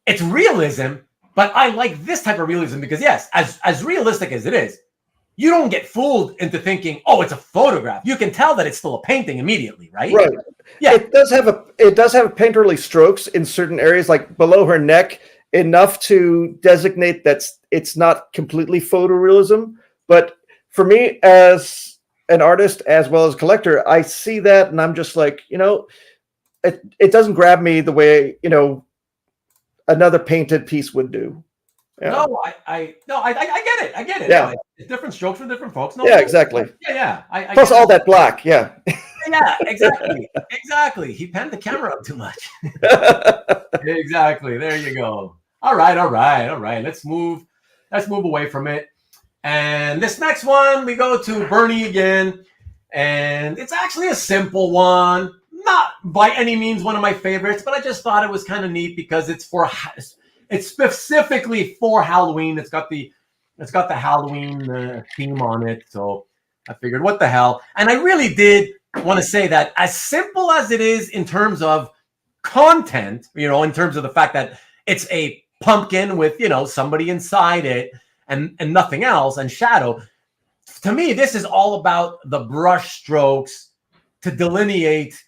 it's realism, but I like this type of realism because, yes, as realistic as it is, you don't get fooled into thinking, oh, it's a photograph. You can tell that it's still a painting immediately, right? Right. Yeah. It does have painterly strokes in certain areas, like below her neck, enough to designate that it's not completely photorealism. But for me, as an artist as well as a collector, I see that and I'm just like, it doesn't grab me the way, another painted piece would do. Yeah. No, I get it. I get it. Yeah. It's different strokes for different folks. No, Yeah, exactly. Yeah. I Plus all that black. Yeah. Yeah, exactly. Exactly. He panned the camera up too much. Exactly. There you go. All right. Let's move away from it. And this next one, we go to Bernie again. And it's actually a simple one. Not by any means one of my favorites, but I just thought it was kind of neat because it's specifically for Halloween. It's got the Halloween theme on it. So I figured, what the hell? And I really did want to say that as simple as it is in terms of content, in terms of the fact that it's a pumpkin with, somebody inside it and nothing else and shadow. To me, this is all about the brush strokes to delineate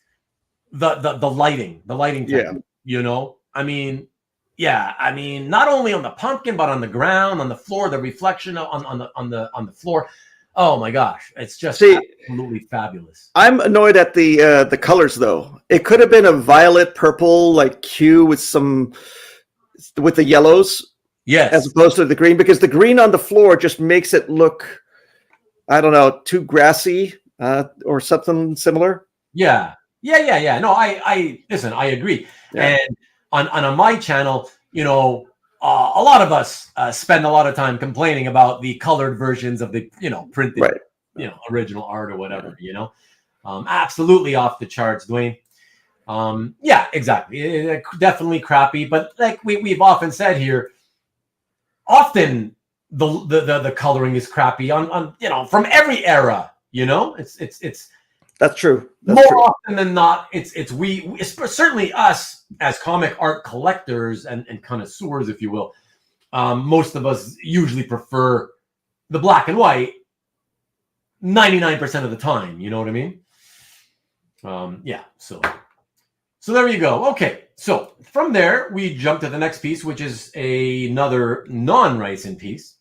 the lighting technique, I mean, not only on the pumpkin, but on the ground, on the floor, the reflection on the floor. Oh my gosh, it's just absolutely fabulous. I'm annoyed at the colors though. It could have been a violet purple like hue with the yellows, yes, as opposed to the green, because the green on the floor just makes it look, I don't know, too grassy or something similar. Yeah. No, I listen. I agree. Yeah. And on my channel, a lot of us spend a lot of time complaining about the colored versions of the, printed, right. Original art or whatever, absolutely off the charts, Dwayne. Yeah, exactly. Definitely crappy. But like we've often said here, often the coloring is crappy on from every era. It's that's true. More often than not, it's certainly us as comic art collectors and connoisseurs, if you will. Most of us usually prefer the black and white 99% of the time. You know what I mean? Yeah. So there you go. Okay. So from there, we jump to the next piece, which is another non-Wrightson piece.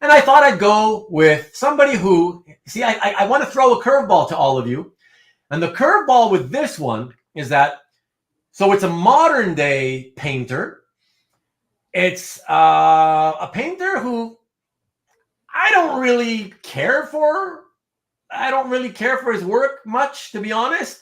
And I thought I'd go with somebody who, I want to throw a curveball to all of you. And the curveball with this one is that, so it's a modern day painter. It's a painter who I don't really care for. I don't really care for his work much, to be honest.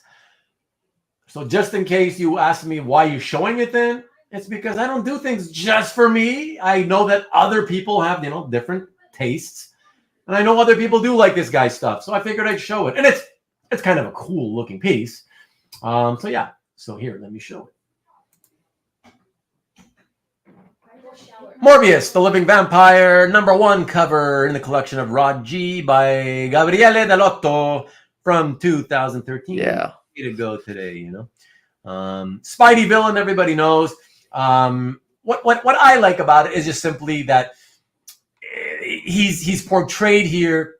So just in case you ask me why you're showing it then, it's because I don't do things just for me. I know that other people have, different tastes. And I know other people do like this guy's stuff. So I figured I'd show it. And it's kind of a cool looking piece. So yeah. So here, let me show it. Morbius, the Living Vampire, #1 cover in the collection of Rod G by Gabriele Dell'Otto from 2013. Yeah. Way to go today, Spidey villain, everybody knows. What I like about it is just simply that he's portrayed here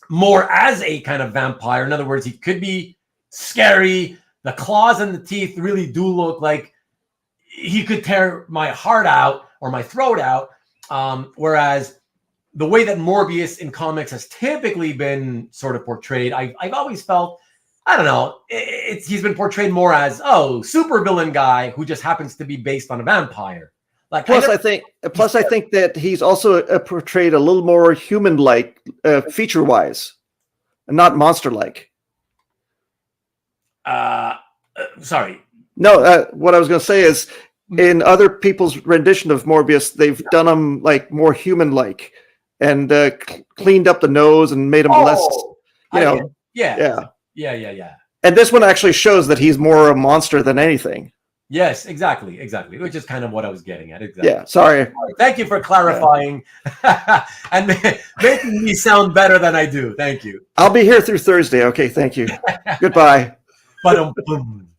more as a kind of vampire. In other words, he could be scary. The claws and the teeth really do look like he could tear my heart out or my throat out. Whereas the way that Morbius in comics has typically been sort of portrayed, I've always felt, I don't know, he's been portrayed more as, super villain guy who just happens to be based on a vampire. Like, I think that he's also portrayed a little more human-like, feature-wise, and not monster-like. Sorry. No, what I was going to say is, in other people's rendition of Morbius, they've done him like more human-like, and cleaned up the nose and made him less, Yeah. And this one actually shows that he's more a monster than anything. Yes, exactly. Which is kind of what I was getting at. Exactly. Yeah, sorry. Thank you for clarifying and making me sound better than I do. Thank you. I'll be here through Thursday. Okay, thank you. Goodbye. But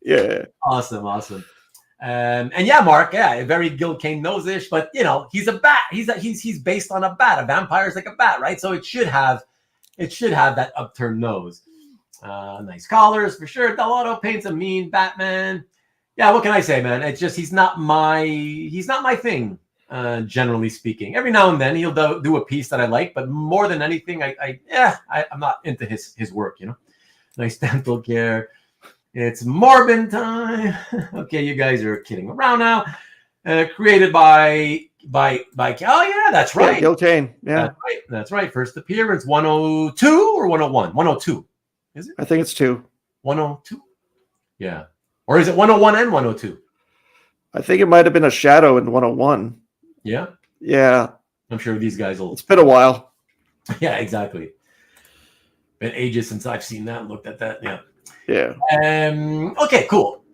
Yeah. Awesome. And yeah, Mark, yeah, very Gil Kane nose-ish, but you know, he's a bat. He's based on a bat. A vampire's like a bat, right? So it should have that upturned nose. Nice collars for sure. Dell'Otto paints a mean Batman. Yeah, what can I say, man? It's just he's not my thing. Generally speaking, every now and then he'll do a piece that I like, but more than anything, I'm not into his work. You know, nice dental care. It's Morbin time. Okay, you guys are kidding around now. Created by oh yeah, that's right. Gil Kane. Yeah, that's right. First appearance 102 or 101? 102. Is it? I think it's 2. 102. Yeah. Or is it 101 and 102? I think it might have been a shadow in 101. Yeah? Yeah. I'm sure these guys will... It's been a while. Yeah, exactly. Been ages since I've seen that and looked at that. Yeah. Yeah. Okay, cool.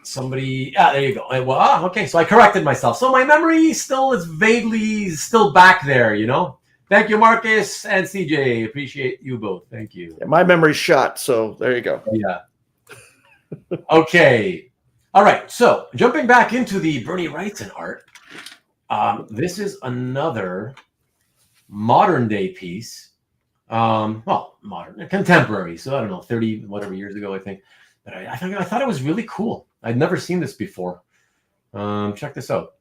Somebody... there you go. Well, okay, so I corrected myself. So my memory still is vaguely still back there, you know? Thank you, Marcus and CJ. Appreciate you both. Thank you. Yeah, my memory's shot, so there you go. Yeah. Okay. All right. So jumping back into the Bernie Wrightson art, this is another modern day piece. Well, modern, contemporary. So I don't know, 30 whatever years ago, I think. But I thought it was really cool. I'd never seen this before. Check this out.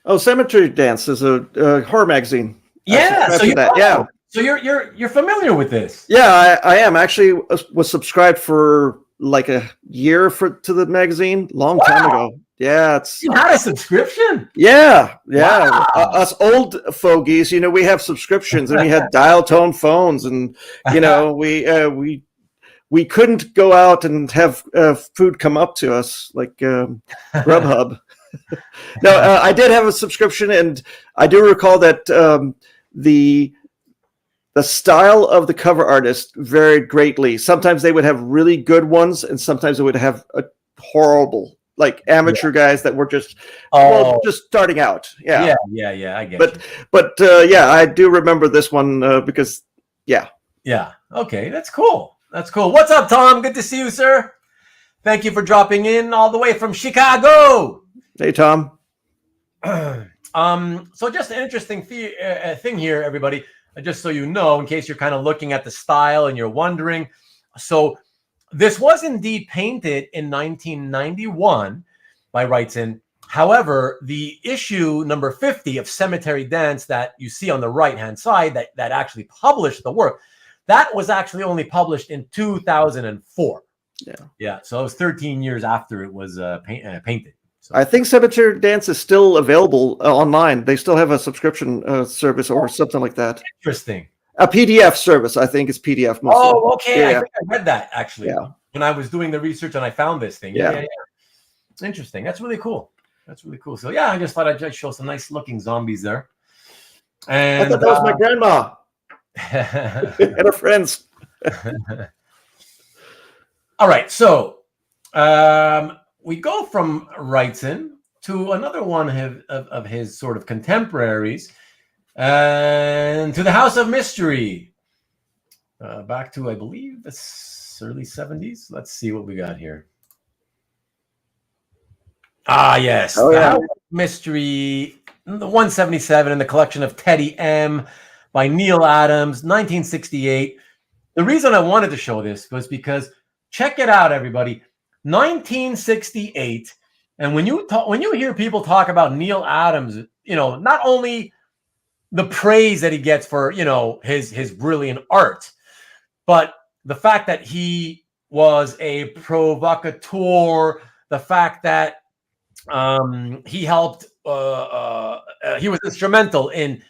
Oh, Cemetery Dance is a horror magazine. Yeah. Yeah. So you're familiar with this? Yeah, I am. Actually was subscribed for like a year to the magazine, long time ago. Yeah, you had a subscription. Yeah. Wow. Us old fogies, you know, we have subscriptions, and we had dial tone phones, and you know, we couldn't go out and have food come up to us like Grubhub. No, I did have a subscription, and I do recall that the style of the cover artist varied greatly. Sometimes they would have really good ones, and sometimes they would have a horrible, like amateur guys that were just just starting out. Yeah. I get it. But yeah, I do remember this one because yeah. Okay, that's cool. What's up, Tom? Good to see you, sir. Thank you for dropping in all the way from Chicago. Hey, Tom. So just an interesting thing here, everybody. Just so you know, in case you're kind of looking at the style and you're wondering. So this was indeed painted in 1991 by Wrightson. However, the issue number 50 of Cemetery Dance that you see on the right-hand side that actually published the work, that was actually only published in 2004. Yeah. So it was 13 years after it was painted. So. I think Cemetery Dance is still available online. They still have a subscription service or something like that. Interesting. A PDF service, I think it's PDF mostly. Oh, okay. Yeah. I think I read that actually when I was doing the research and I found this thing. Yeah. Interesting. That's really cool. So yeah, I just thought I'd just show some nice looking zombies there. And I thought that was my grandma and her friends. All right, so we go from Wrightson to another one of his sort of contemporaries, and to the House of Mystery. Back to, I believe, the early 70s. Let's see what we got here. Yes. Oh, yeah. House of Mystery, the 177 in the collection of Teddy M by Neal Adams, 1968. The reason I wanted to show this was because, check it out, everybody. 1968, and when you hear people talk about Neal Adams, you know, not only the praise that he gets for, you know, his brilliant art, but the fact that he was a provocateur, the fact that he helped, he was instrumental in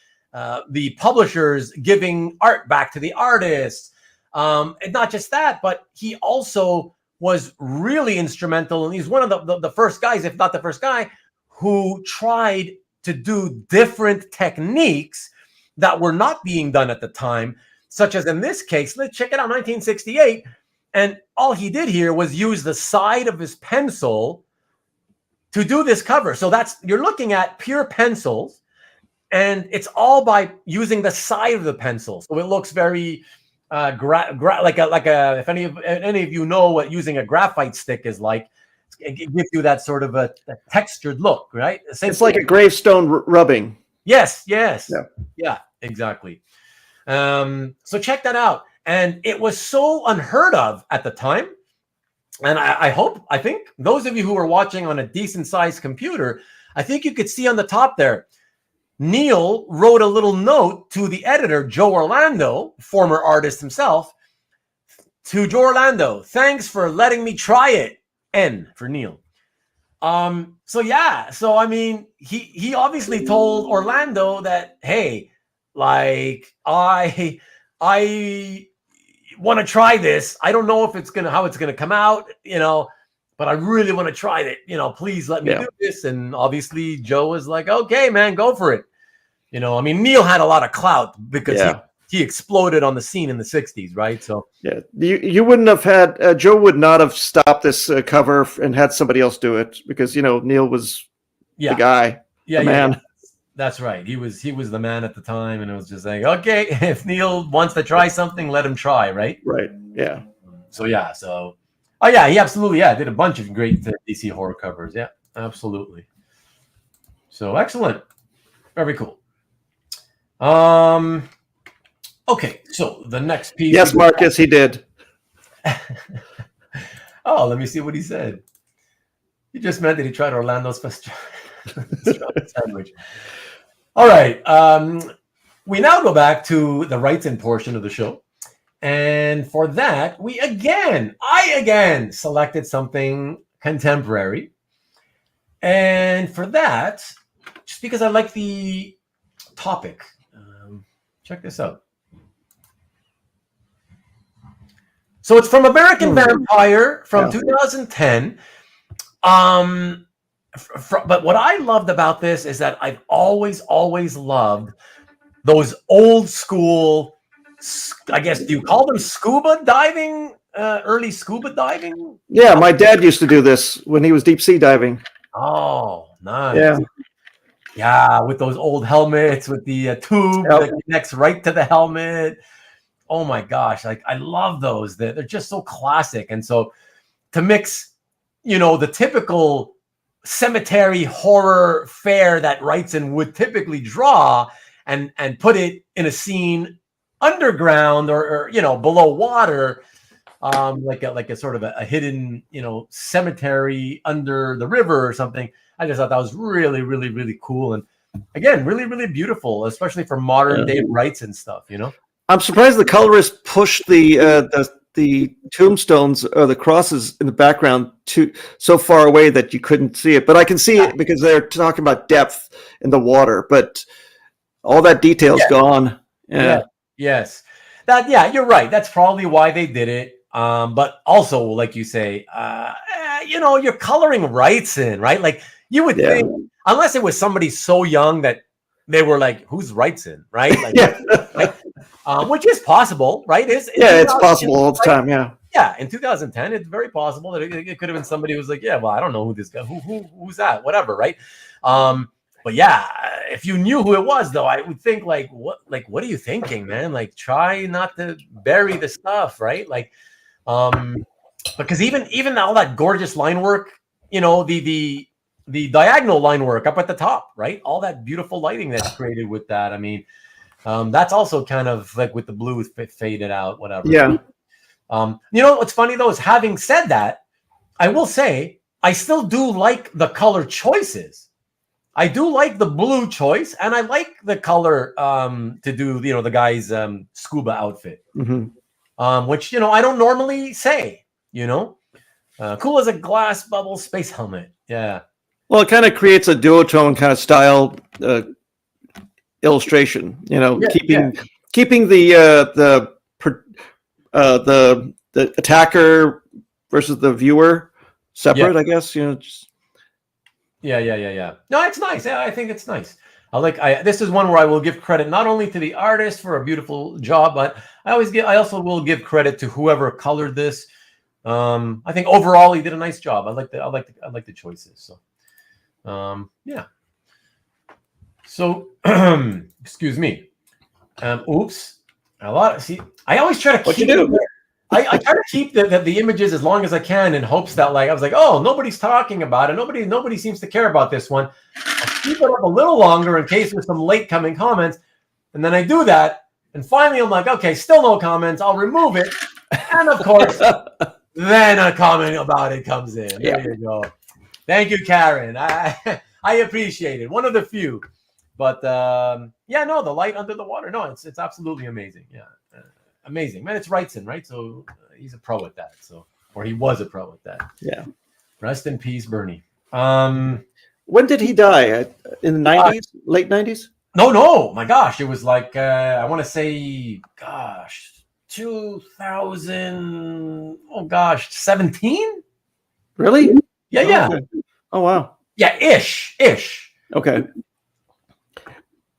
the publishers giving art back to the artists, and not just that, but he also was really instrumental, and he's one of the first guys, if not the first guy, who tried to do different techniques that were not being done at the time, such as in this case, let's check it out, 1968, And all he did here was use the side of his pencil to do this cover. So you're looking at pure pencils, and it's all by using the side of the pencil. So it looks very like a if any of you know what using a graphite stick is like, it gives you that sort of a textured look, right? It's like a gravestone rubbing. Yes. Yeah, exactly. So check that out. And it was so unheard of at the time. And I think those of you who are watching on a decent sized computer, I think you could see on the top there, Neal wrote a little note to the editor, Joe Orlando, former artist himself, to Joe Orlando, thanks for letting me try it. N for Neal. So I mean, he obviously told Orlando that, hey, like I want to try this. I don't know if how it's gonna come out, but I really want to try it. Please let me do this. And obviously Joe was like, okay, man, go for it. I mean, Neal had a lot of clout because he exploded on the scene in the 60s, right? So you wouldn't have had Joe would not have stopped this cover and had somebody else do it because Neal was the guy, the man. Yeah. That's right. He was the man at the time, and it was just like, okay, if Neal wants to try something, let him try, right? Right. Yeah. So he absolutely did a bunch of great DC horror covers. Yeah, absolutely. So excellent. Very cool. Okay, so the next piece. Yes, Marcus, he did. Oh, let me see what he said. He just meant that he tried Orlando's sandwich. All right. We now go back to the Wrightson portion of the show. And for that, I again selected something contemporary. And for that, just because I like the topic, check this out. So it's from American Vampire from 2010. But what I loved about this is that I've always loved those old school, I guess, do you call them scuba diving, early scuba diving? Yeah, my dad used to do this when he was deep sea diving. Oh, nice. Yeah, with those old helmets, with the tube that connects right to the helmet. Oh my gosh, like I love those. They're just so classic. And so to mix, the typical cemetery horror fare that Wrightson would typically draw and put it in a scene underground or below water, like a sort of a hidden cemetery under the river or something. I just thought that was really, really, really cool, and again, really, really beautiful, especially for modern day Wrightson stuff. I'm surprised the colorist pushed the tombstones or the crosses in the background so far away that you couldn't see it. But I can see it because they're talking about depth in the water, but all that detail's gone. Yeah. Yes. You're right. That's probably why they did it. But also, like you say, you're coloring Wrightson, right? Like you would think, unless it was somebody so young that they were like, "Who's Wrightson?" Right? Like, which is possible, right? It's possible all the time. Yeah, in 2010, it's very possible that it could have been somebody who was like, "Yeah, well, I don't know who this guy, who's that, whatever," right? But if you knew who it was, though, I would think what are you thinking, man? Like, try not to bury the stuff, right? Like, because even all that gorgeous line work, the diagonal line work up at the top, right? All that beautiful lighting that's created with that. I mean, that's also kind of like with the blue faded out, whatever. Yeah. What's funny though is, having said that, I will say I still do like the color choices. I do like the blue choice, and I like the color to do the guy's scuba outfit, which I don't normally say. Cool as a glass bubble space helmet. Yeah. Well, it kind of creates a duotone kind of style illustration. Keeping the attacker versus the viewer separate. I guess just... Yeah. No, it's nice. Yeah, I think it's nice. This is one where I will give credit not only to the artist for a beautiful job, but I also will give credit to whoever colored this. I think overall he did a nice job. I like the choices. So, yeah. So, excuse me. Oops. I always try to What keep. you do? I try to keep the images as long as I can in hopes that, like, I was like, oh, nobody's talking about it. Nobody seems to care about this one. I'll keep it up a little longer in case there's some late coming comments. And then I do that. And finally, I'm like, okay, still no comments. I'll remove it. And of course, then a comment about it comes in. There you go. Thank you, Karen. I appreciate it. One of the few. But yeah, no, the light under the water. No, it's absolutely amazing. Yeah. Amazing, man. It's Wrightson, right? So he's a pro at that. So, or he was a pro at that. Yeah. Rest in peace, Bernie. When did he die? In the 90s, late 90s? No. My gosh, it was like I want to say, 2000. Oh gosh, 17. Really? Yeah. Okay. Oh wow. Yeah, ish. Okay.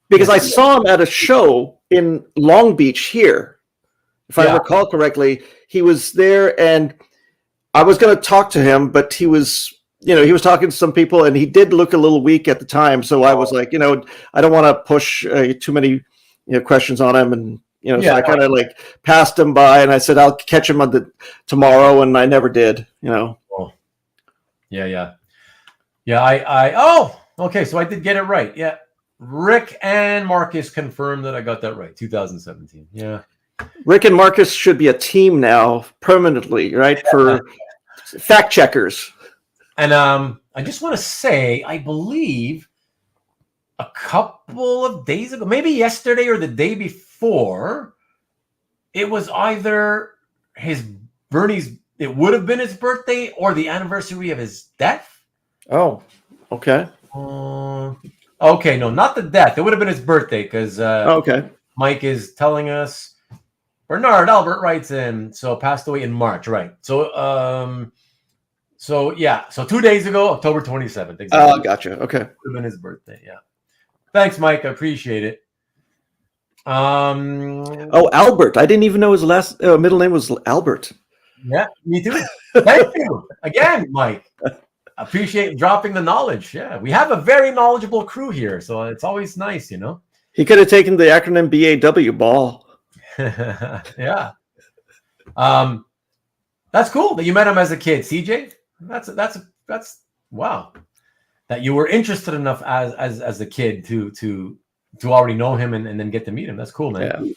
Because I saw him at a show in Long Beach here. If I recall correctly, he was there, and I was going to talk to him, but he was talking to some people, and he did look a little weak at the time. So I was like, I don't want to push too many questions on him, and so I kind of like passed him by, and I said I'll catch him on tomorrow, and I never did. Oh. Yeah. Okay, so I did get it right. Yeah, Rick and Marcus confirmed that I got that right. 2017. Yeah. Rick and Marcus should be a team now permanently, right? For fact checkers. And I just want to say, I believe a couple of days ago, maybe yesterday or the day before, it was either Bernie's, it would have been his birthday or the anniversary of his death. Oh, okay. Okay, no, not the death. It would have been his birthday because okay. Mike is telling us Bernard Albert Wrightson, so passed away in March, right? So, so 2 days ago, October 27th. Exactly. Oh, gotcha. Okay. Would have been his birthday. Yeah. Thanks, Mike. I appreciate it. Albert. I didn't even know his last middle name was Albert. Yeah, me too. Thank you again, Mike. Appreciate dropping the knowledge. Yeah, we have a very knowledgeable crew here, so it's always nice, He could have taken the acronym BAW, ball. Yeah. That's cool that you met him as a kid, CJ. That's wow. That you were interested enough as a kid to already know him and then get to meet him. That's cool, man.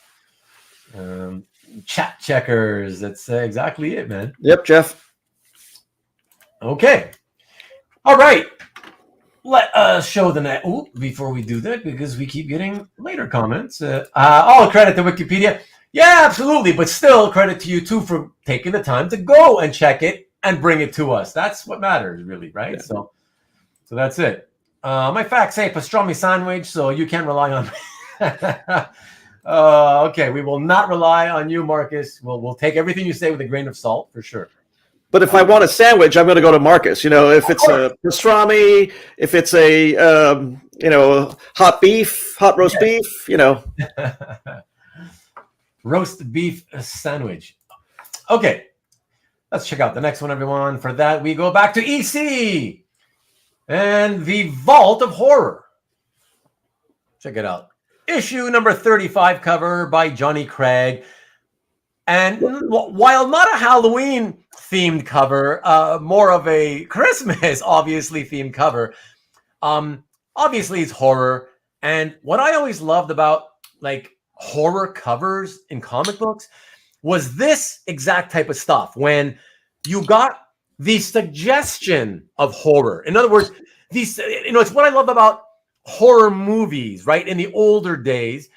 Yeah. Chat checkers. That's exactly it, man. Yep, Jeff. Okay. All right. Let us show the net. Before we do that, because we keep getting later comments. All credit to Wikipedia. Yeah, absolutely. But still, credit to you too for taking the time to go and check it and bring it to us. That's what matters, really, right? Yeah. So that's it. My facts say pastrami sandwich, so you can't rely on me. Okay, we will not rely on you, Marcus. We'll take everything you say with a grain of salt for sure. But if I want a sandwich, I'm going to go to Marcus. If it's a pastrami, if it's a hot roast beef, roast beef sandwich. Okay, let's check out the next one, everyone. For that, we go back to EC and the Vault of Horror. Check it out. Issue number 35 cover by Johnny Craig. And while not a Halloween themed cover, more of a Christmas obviously themed cover. Obviously it's horror. And what I always loved about like horror covers in comic books was this exact type of stuff. When you got the suggestion of horror. In other words, it's what I love about horror movies, right? In the older days,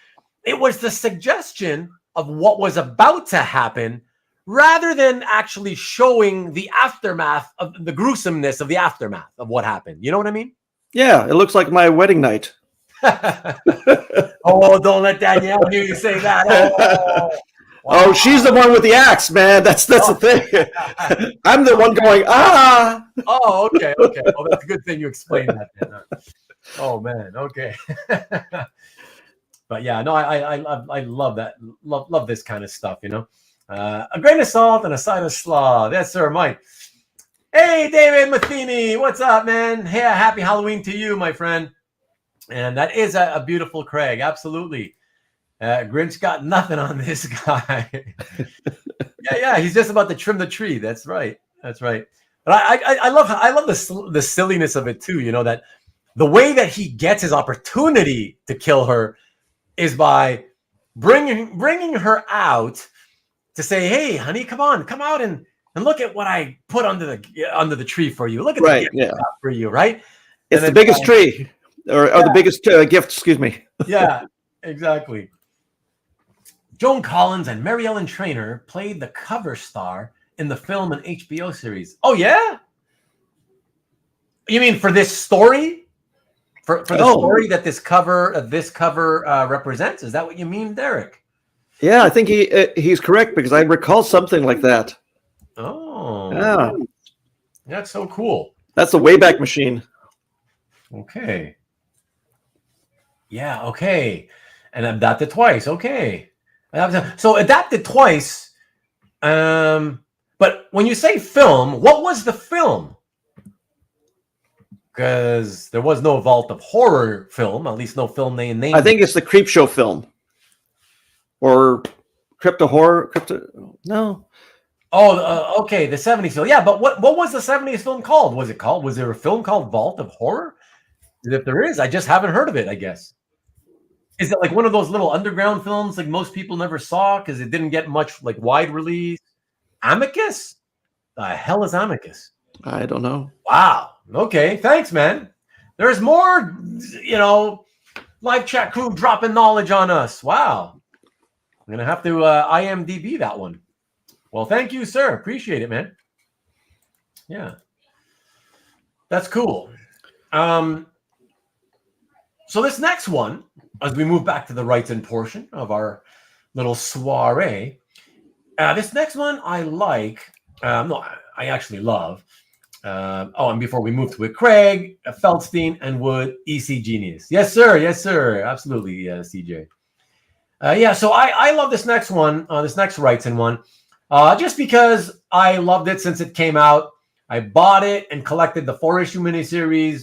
it was the suggestion of what was about to happen rather than actually showing the aftermath of the gruesomeness of the aftermath of what happened. You know what I mean? Yeah, it looks like my wedding night. Oh, don't let Danielle hear you say that. Oh, wow. Oh, she's the one with the axe, man. That's the thing. I'm the one going, ah. Oh, okay. Well, that's a good thing you explained that. Then. Oh, man. Okay. But yeah, no, I love that. Love this kind of stuff, A grain of salt and a side of slaw. Yes, sir, Mike. Hey, David Matheny, what's up, man? Hey, happy Halloween to you, my friend. And that is a beautiful Craig, absolutely. Grinch got nothing on this guy. yeah, he's just about to trim the tree. That's right. But I love the silliness of it too. You know, that the way that he gets his opportunity to kill her is by bringing her out to say, "Hey, honey, come out and look at what I put under the tree for you. Look at the gift I got for you, right? It's the biggest tree, or the biggest gift. Excuse me." Yeah, exactly. Joan Collins and Mary Ellen Trainor played the cover star in the film and HBO series. Oh yeah, you mean for this story? For the story that this cover represents? Is that what you mean, Derek? Yeah, I think he's correct because I recall something like that. Oh, yeah, that's so cool. That's the Wayback Machine. Okay. Yeah. Okay. And adapted twice. Okay. So adapted twice. But when you say film, what was the film? Because there was no Vault of Horror film, at least no film they named. I think it's the Creepshow film. Or Crypto Horror. No. Oh, okay. The 70s film. Yeah, but what was the 70s film called? Was there a film called Vault of Horror? If there is, I just haven't heard of it, I guess. Is it like one of those little underground films like most people never saw because it didn't get much like wide release? Amicus? The hell is Amicus? I don't know. Wow. Okay. Thanks, man. There's more, live chat crew dropping knowledge on us. Wow. I'm going to have to IMDb that one. Well, thank you, sir. Appreciate it, man. Yeah. That's cool. So this next one, as we move back to the Wrightson portion of our little soiree, this next one I like. I actually love. And before we move to it, Craig, Feldstein, and Wood, EC Genius. Yes, sir. Absolutely, CJ. So I love this next one, this next Wrightson one, just because I loved it since it came out. I bought it and collected the 4-issue miniseries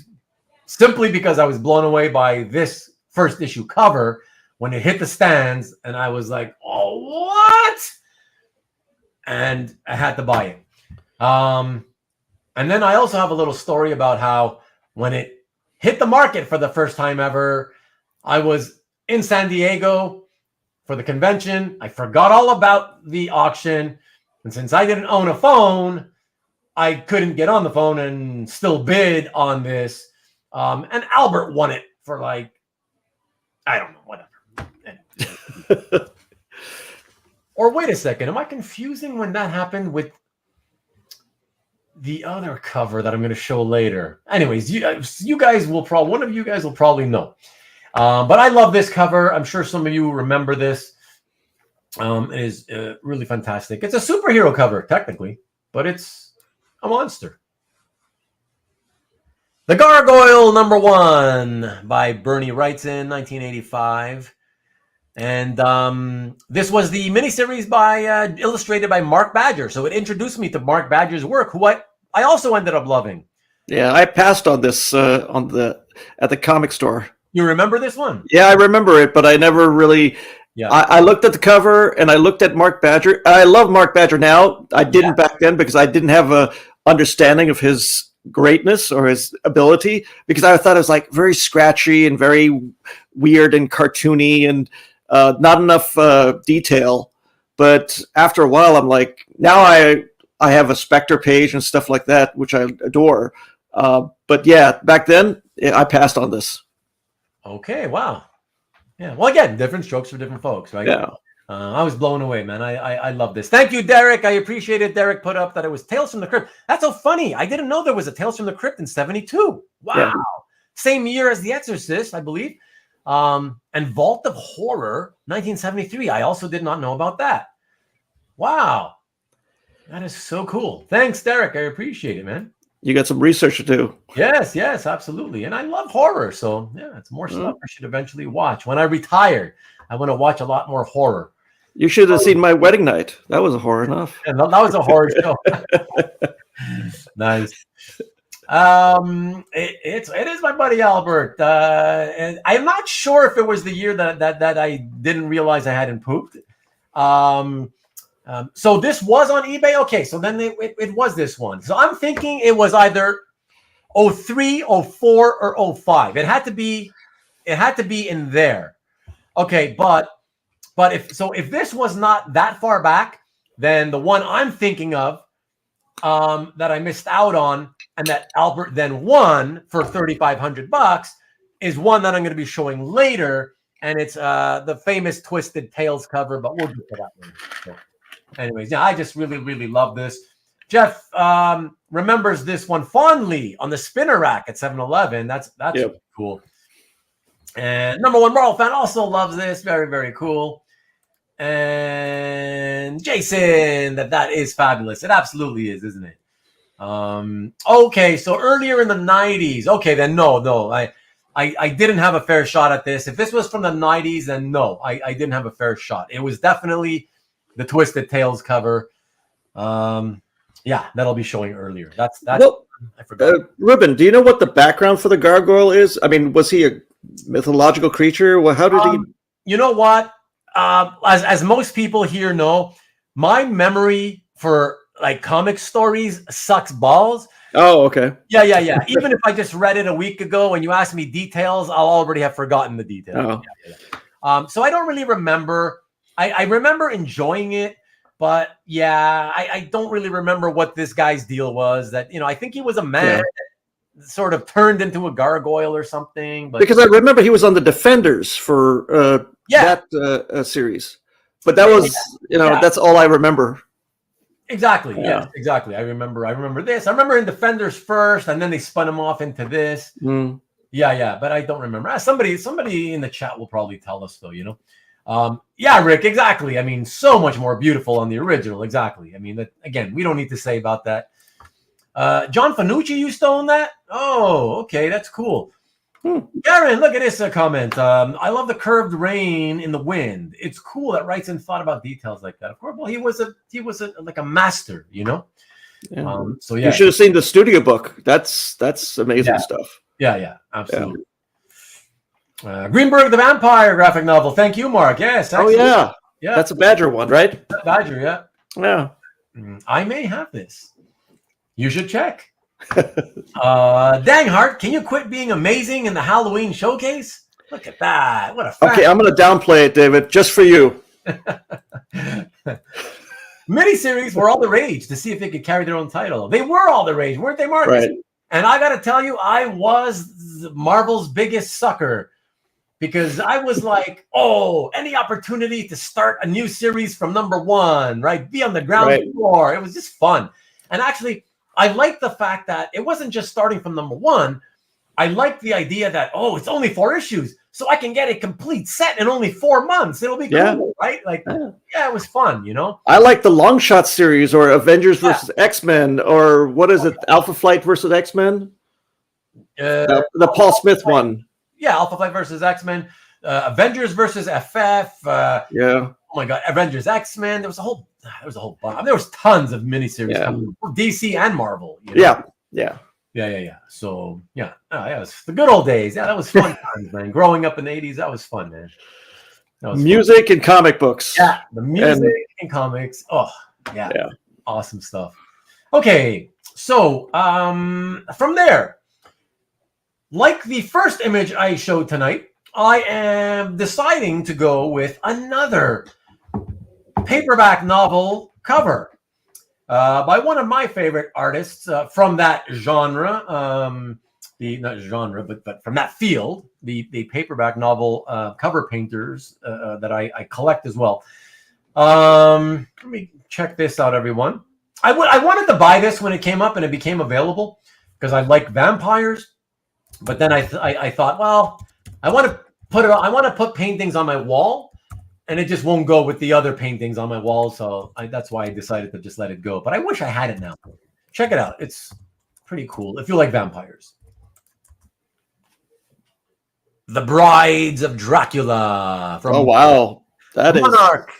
simply because I was blown away by this first issue cover when it hit the stands, and I was like, "Oh, what?" And I had to buy it. And then I also have a little story about how when it hit the market for the first time ever, I was in San Diego for the convention. I forgot all about the auction. And since I didn't own a phone, I couldn't get on the phone and still bid on this. And Albert won it for like, I don't know, whatever. Or wait a second, am I confusing when that happened with the other cover that I'm going to show later? Anyways, you guys will probably, one of you guys will probably know. But I love this cover. I'm sure some of you remember this. It is really fantastic. It's a superhero cover, technically, but it's a monster. The Gargoyle #1 by Bernie Wrightson, 1985. And this was the miniseries by illustrated by Mark Badger. So it introduced me to Mark Badger's work, who I also ended up loving. Yeah, I passed on this at the comic store. You remember this one? Yeah, I remember it, but I never really. Yeah, I looked at the cover and I looked at Mark Badger. I love Mark Badger now. I didn't back then because I didn't have a understanding of his greatness or his ability, because I thought it was like very scratchy and very weird and cartoony and not enough detail. But after a while, I'm like, now I have a Spectre page and stuff like that, which I adore. But yeah, back then I passed on this. Okay, wow. Yeah, well, again, different strokes for different folks, right? Yeah. I was blown away, man. I love this. Thank you, Derek. I appreciate it. Derek put up that it was Tales from the Crypt. That's so funny. I didn't know there was a Tales from the Crypt in 72. Wow. Yeah. Same year as The Exorcist, I believe. And Vault of Horror, 1973. I also did not know about that. Wow. That is so cool. Thanks, Derek. I appreciate it, man. You got some research to do. Yes, absolutely. And I love horror. So, yeah, it's more stuff I should eventually watch. When I retire, I want to watch a lot more horror. You should have seen my wedding night. That was horror enough. And that was a horror show. Nice. It is my buddy Albert, and I'm not sure if it was the year that I didn't realize I hadn't pooped. So this was on eBay. Okay, so then it was this one. So I'm thinking it was either 03, 04, or 05. It had to be in there. Okay, but if this was not that far back, then the one I'm thinking of that I missed out on and that Albert then won for $3,500 is one that I'm going to be showing later, and it's the famous Twisted Tales cover, but we'll get to that one. So, anyways, yeah, I just really, really love this. Jeff remembers this one fondly on the spinner rack at 7-Eleven. That's yep. Cool. And number one Marvel fan also loves this. Very, very cool. And Jason, that is fabulous. It absolutely is, isn't it? Okay, so earlier in the 90s. Okay, then no. I didn't have a fair shot at this. If this was from the 90s, then no, I didn't have a fair shot. It was definitely the Twisted Tales cover. Yeah, that'll be showing earlier. That's well, I forgot. Ruben, do you know what the background for the gargoyle is? I mean, was he a mythological creature? Well, how did he? You know what? As most people here know, my memory for like comic stories sucks balls. Oh, okay. Yeah. Even if I just read it a week ago and you ask me details, I'll already have forgotten the details. Oh. Yeah. So I don't really remember. I remember enjoying it, but yeah, I don't really remember what this guy's deal was. That, I think he was a man that sort of turned into a gargoyle or something. But because I remember he was on the Defenders for that series, but that was that's all I remember. Exactly. Yeah. Exactly. I remember this. I remember in Defenders first, and then they spun him off into this. Mm. Yeah. But I don't remember. Somebody in the chat will probably tell us though. Yeah, Rick. Exactly. I mean, so much more beautiful on the original. Exactly. I mean, again, we don't need to say about that. John Fanucci used to own that. Oh, okay, that's cool. Garen, look at this comment. I love the curved rain in the wind. It's cool that Wrightson thought about details like that. Of course, well, he was like a master, Yeah. So yeah, you should have seen the studio book. That's amazing stuff. Yeah, absolutely. Yeah. Greenberg the Vampire graphic novel. Thank you, Mark. Yes. Excellent. Oh yeah. That's a Badger one, right? Badger, yeah. Yeah. I may have this. You should check. Dang, Hart, can you quit being amazing in the Halloween showcase? Look at that. What a fact. Okay, I'm going to downplay it, David, just for you. Miniseries were all the rage to see if they could carry their own title. They were all the rage, weren't they, Marcus? Right. And I got to tell you, I was Marvel's biggest sucker because I was like, any opportunity to start a new series from number one, right? Be on the ground floor. It was just fun. And actually, I like the fact that it wasn't just starting from number one. I like the idea that, it's only 4 issues, so I can get a complete set in only 4 months. It'll be cool, right? Like, it was fun, I like the Long Shot series or Avengers versus X-Men, or what is it, Alpha Flight versus X-Men? The Paul Smith one. Yeah, Alpha Flight versus X-Men. Avengers versus FF. Oh my God, Avengers X-Men. There was a whole bunch. I mean, there was tons of miniseries coming from DC and Marvel. Yeah. So it was the good old days. Yeah, that was fun times, man. Growing up in the 80s, that was fun, man. That was music and comic books. Yeah, the music and comics. Oh, yeah. Awesome stuff. Okay, so from there, like the first image I showed tonight, I am deciding to go with another paperback novel cover by one of my favorite artists from that genre, not genre, but from that field, the paperback novel cover painters that I collect as well. Let me check this out, everyone. I wanted to buy this when it came up and it became available because I like vampires, but then I thought, well, I want to put paintings on my wall, and it just won't go with the other paintings on my wall. So that's why I decided to just let it go. But I wish I had it now. Check it out. It's pretty cool if you like vampires. The Brides of Dracula. From wow. That Monarch.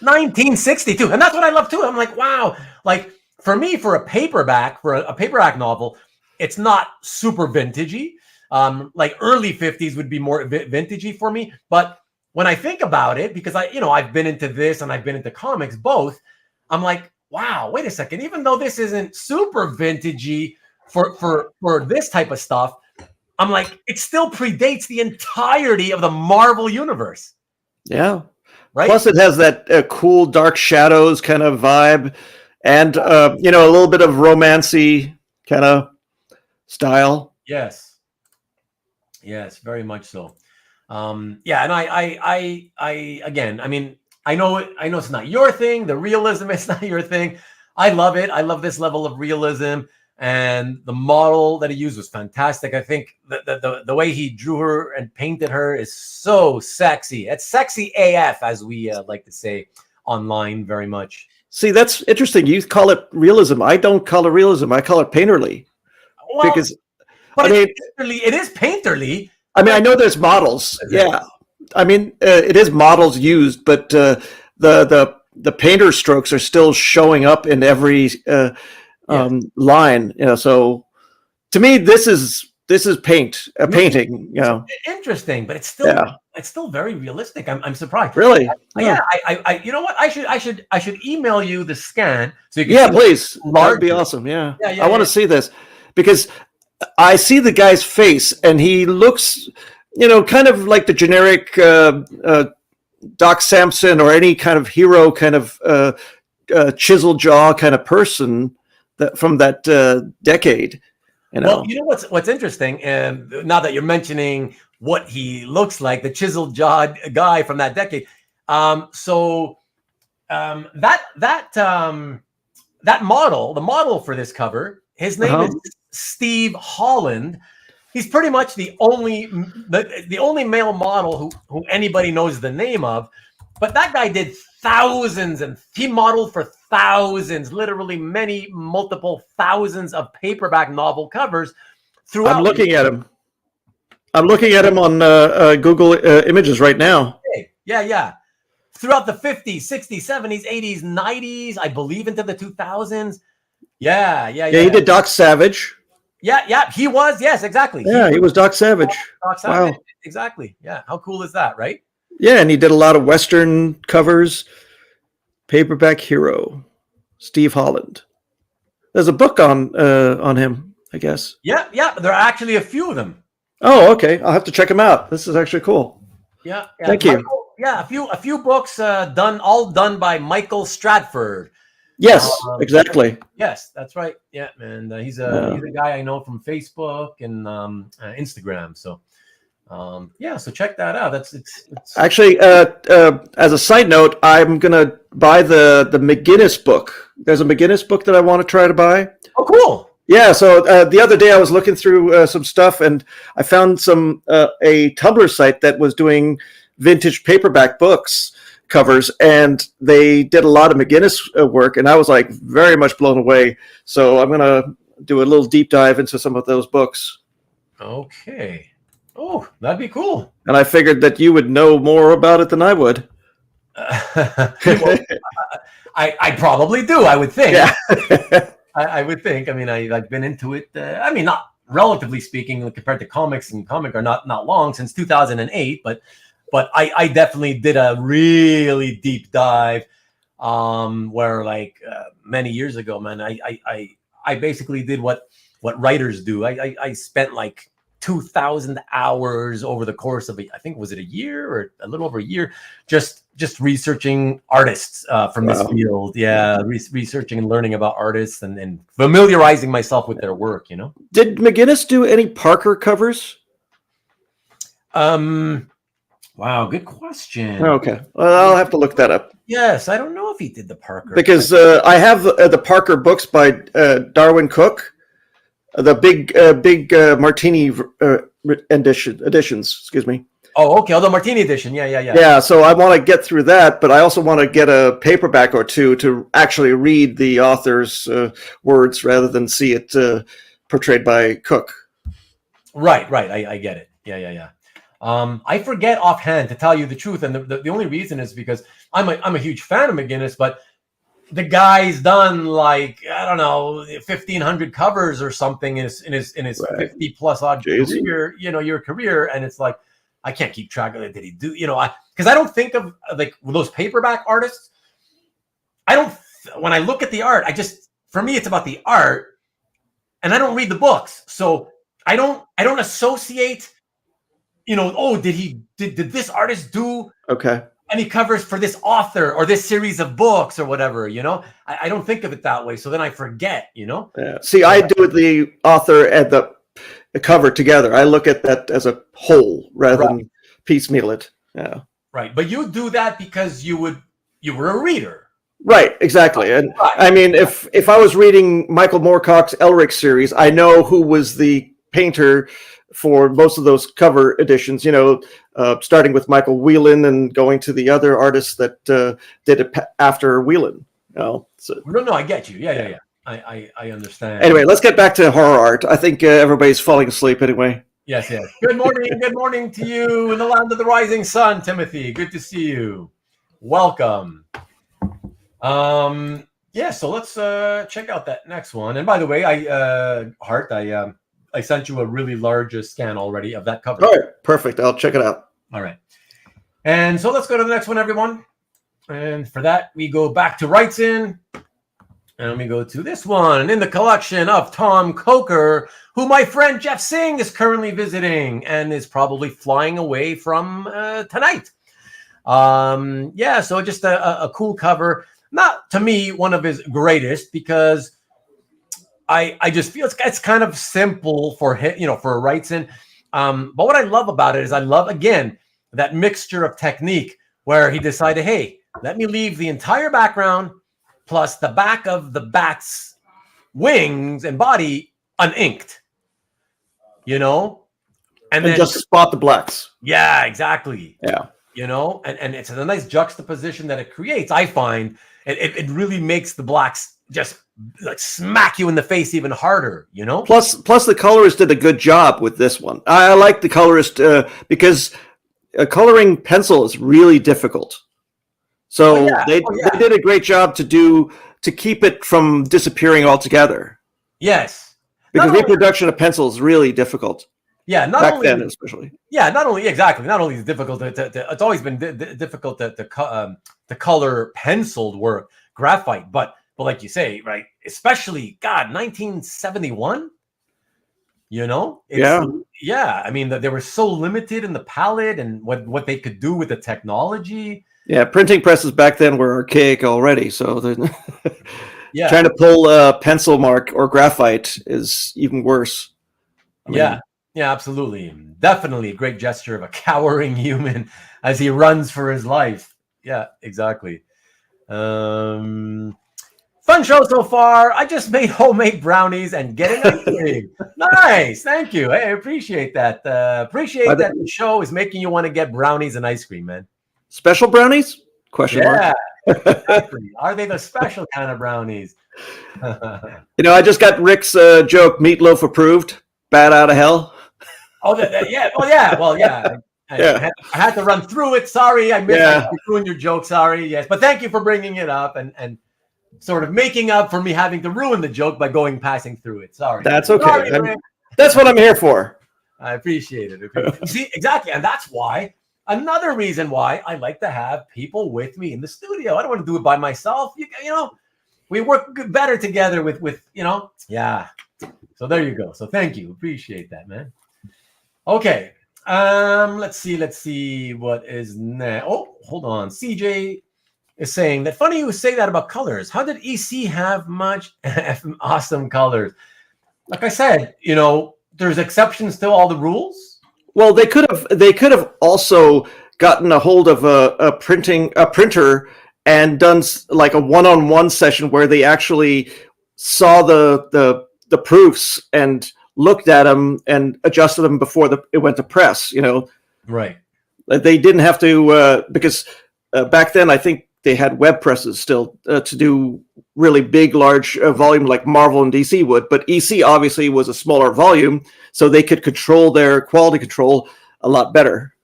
1962, and that's what I love too. I'm like, wow. Like for me, for a paperback novel, it's not super vintagey. Like early 50s would be more vintagey for me. But when I think about it, because I've been into this and I've been into comics both, I'm like, wow, wait a second. Even though this isn't super vintagey for this type of stuff, I'm like, it still predates the entirety of the Marvel universe. Yeah. Right. Plus, it has that cool dark shadows kind of vibe, and a little bit of romancy kind of style. Yes, very much so. Yeah, and I again, I mean, I know it's not your thing. The realism is not your thing. I love it. I love this level of realism, and the model that he used was fantastic. I think the way he drew her and painted her is so sexy. It's sexy AF, as we like to say online, very much. See, that's interesting. You call it realism. I don't call it realism. I call it painterly. Well, because it is painterly. I mean, I know there's models. Yeah, I mean, it is models used, but the painter strokes are still showing up in every line. So to me, this is painting. Interesting, but it's still very realistic. I'm surprised. Really? I you know what? I should email you the scan so you can. Yeah, please. That'd be awesome. Yeah. I want to see this because I see the guy's face, and he looks, kind of like the generic Doc Samson or any kind of hero, kind of chisel jaw kind of person from that decade. Well, what's interesting, and now that you're mentioning what he looks like, the chisel jawed guy from that decade. That model, the model for this cover, his name is Steve Holland. He's pretty much the only male model who anybody knows the name of. But that guy did thousands, and he modeled for thousands, literally multiple thousands of paperback novel covers throughout. I'm looking at him. I'm looking at him on Google Images right now. Yeah. Throughout the 50s, 60s, 70s, 80s, 90s, I believe into the 2000s. Yeah. He did Doc Savage. Yeah, he was. Yes, exactly. Yeah, he was Doc Savage. Doc Savage. Wow. Exactly. Yeah. How cool is that, right? Yeah, and he did a lot of Western covers. Paperback hero, Steve Holland. There's a book on him, I guess. Yeah. There are actually a few of them. Oh, okay. I'll have to check him out. This is actually cool. Yeah. Thank you. Yeah, a few books done by Michael Stratford. Yes, exactly. Yes, that's right. Yeah, and he's a guy I know from Facebook and Instagram. So, so check that out. It's actually as a side note, I'm gonna buy the McGinnis book. There's a McGinnis book that I want to try to buy. Oh, cool. Yeah. So the other day I was looking through some stuff, and I found a Tumblr site that was doing vintage paperback books covers, and they did a lot of McGinnis work, and I was like very much blown away. So I'm gonna do a little deep dive into some of those books. Okay. Oh, that'd be cool. And I figured that you would know more about it than I would. I probably do. I would think. Yeah. I would think. I mean, I've been into it. I mean, not relatively speaking, compared to comics and comic are not long, since 2008, but I definitely did a really deep dive where many years ago, man, I basically did what writers do. I spent like 2,000 hours over the course of I think, was it a year or a little over a year, just researching artists from this field. Yeah, researching and learning about artists and familiarizing myself with their work. Did McGinnis do any Parker covers? Wow, good question. Okay, well, I'll have to look that up. Yes, I don't know if he did the Parker, because I have the Parker books by Darwin Cook, the big Martini editions. Excuse me. Oh, okay. Oh, the Martini edition. Yeah. Yeah. So I want to get through that, but I also want to get a paperback or two to actually read the author's words rather than see it portrayed by Cook. Right. I get it. Yeah. I forget offhand, to tell you the truth, and the only reason is because I'm a huge fan of McGinnis, but the guy's done like, I don't know, 1,500 covers or something in his 50 plus odd career, your career, and it's like I can't keep track of it. Did he do, because I don't think of like those paperback artists. When I look at the art, for me it's about the art, and I don't read the books, so I don't associate. Did this artist do any covers for this author or this series of books or whatever? I don't think of it that way. So then I forget. Yeah. See, I do the author and the cover together. I look at that as a whole rather than piecemeal it. Yeah. Right, but you do that because you were a reader. Right, exactly. And I mean, if I was reading Michael Moorcock's Elric series, I know who was the painter for most of those cover editions, starting with Michael Whelan and going to the other artists that did it after Whelan. No, I get you. Yeah. I understand. Anyway, let's get back to horror art. I think everybody's falling asleep anyway. Yes. Good morning to you in the land of the rising sun, Timothy. Good to see you. Welcome. So let's check out that next one. And by the way, Hart, I sent you a really large scan already of that cover. All right, perfect. I'll check it out. All right. And so let's go to the next one, everyone. And for that, we go back to Wrightson. And we go to this one in the collection of Tom Coker, who my friend Jeff Singh is currently visiting and is probably flying away from tonight. So just a cool cover. Not, to me, one of his greatest, because I just feel it's kind of simple for him, for Wrightson. But what I love about it is I love, again, that mixture of technique where he decided, hey, let me leave the entire background plus the back of the bat's wings and body uninked, and then just spot the blacks. Yeah, exactly. Yeah. And it's a nice juxtaposition that it creates. I find it really makes the blacks just like smack you in the face even harder, Plus the colorist did a good job with this one. I like the colorist because coloring pencil is really difficult. So they did a great job to keep it from disappearing altogether. Yes. Because reproduction of pencil is really difficult. Yeah, back then especially. Yeah, not only is it difficult it's always been difficult to color penciled work, graphite, but like you say, right, especially 1971. Yeah. I mean, they were so limited in the palette and what they could do with the technology. Yeah, printing presses back then were archaic already, so trying to pull pencil mark or graphite is even worse. Yeah, absolutely. Definitely a great gesture of a cowering human as he runs for his life. Yeah, exactly. Fun show so far. I just made homemade brownies and getting ice cream. Nice. Thank you. I appreciate that. Appreciate that the show is making you want to get brownies and ice cream, man. Special brownies? Question mark. Exactly. Are they the special kind of brownies? I just got Rick's joke, meatloaf approved, bat out of hell. Oh, yeah. Well, yeah. I had to run through it. Sorry, I missed it. You ruined your joke. Sorry. Yes. But thank you for bringing it up and sort of making up for me having to ruin the joke by passing through it. Sorry. That's okay. Sorry, that's what I'm here for. I appreciate it. See, exactly. And that's why, another reason why I like to have people with me in the studio. I don't want to do it by myself. We work better together with. Yeah. So there you go. So thank you. Appreciate that, man. Okay. Let's see what is next. Oh, hold on. CJ is saying that funny you say that about colors. How did EC have much awesome colors? Like I said, there's exceptions to all the rules. Well, they could have also gotten a hold of a printer and done like a one-on-one session where they actually saw the proofs and looked at them and adjusted them before it went to press. Right. They didn't have to because back then I think they had web presses still to do really big, large volume like Marvel and DC would. But EC obviously was a smaller volume, so they could control their quality control a lot better.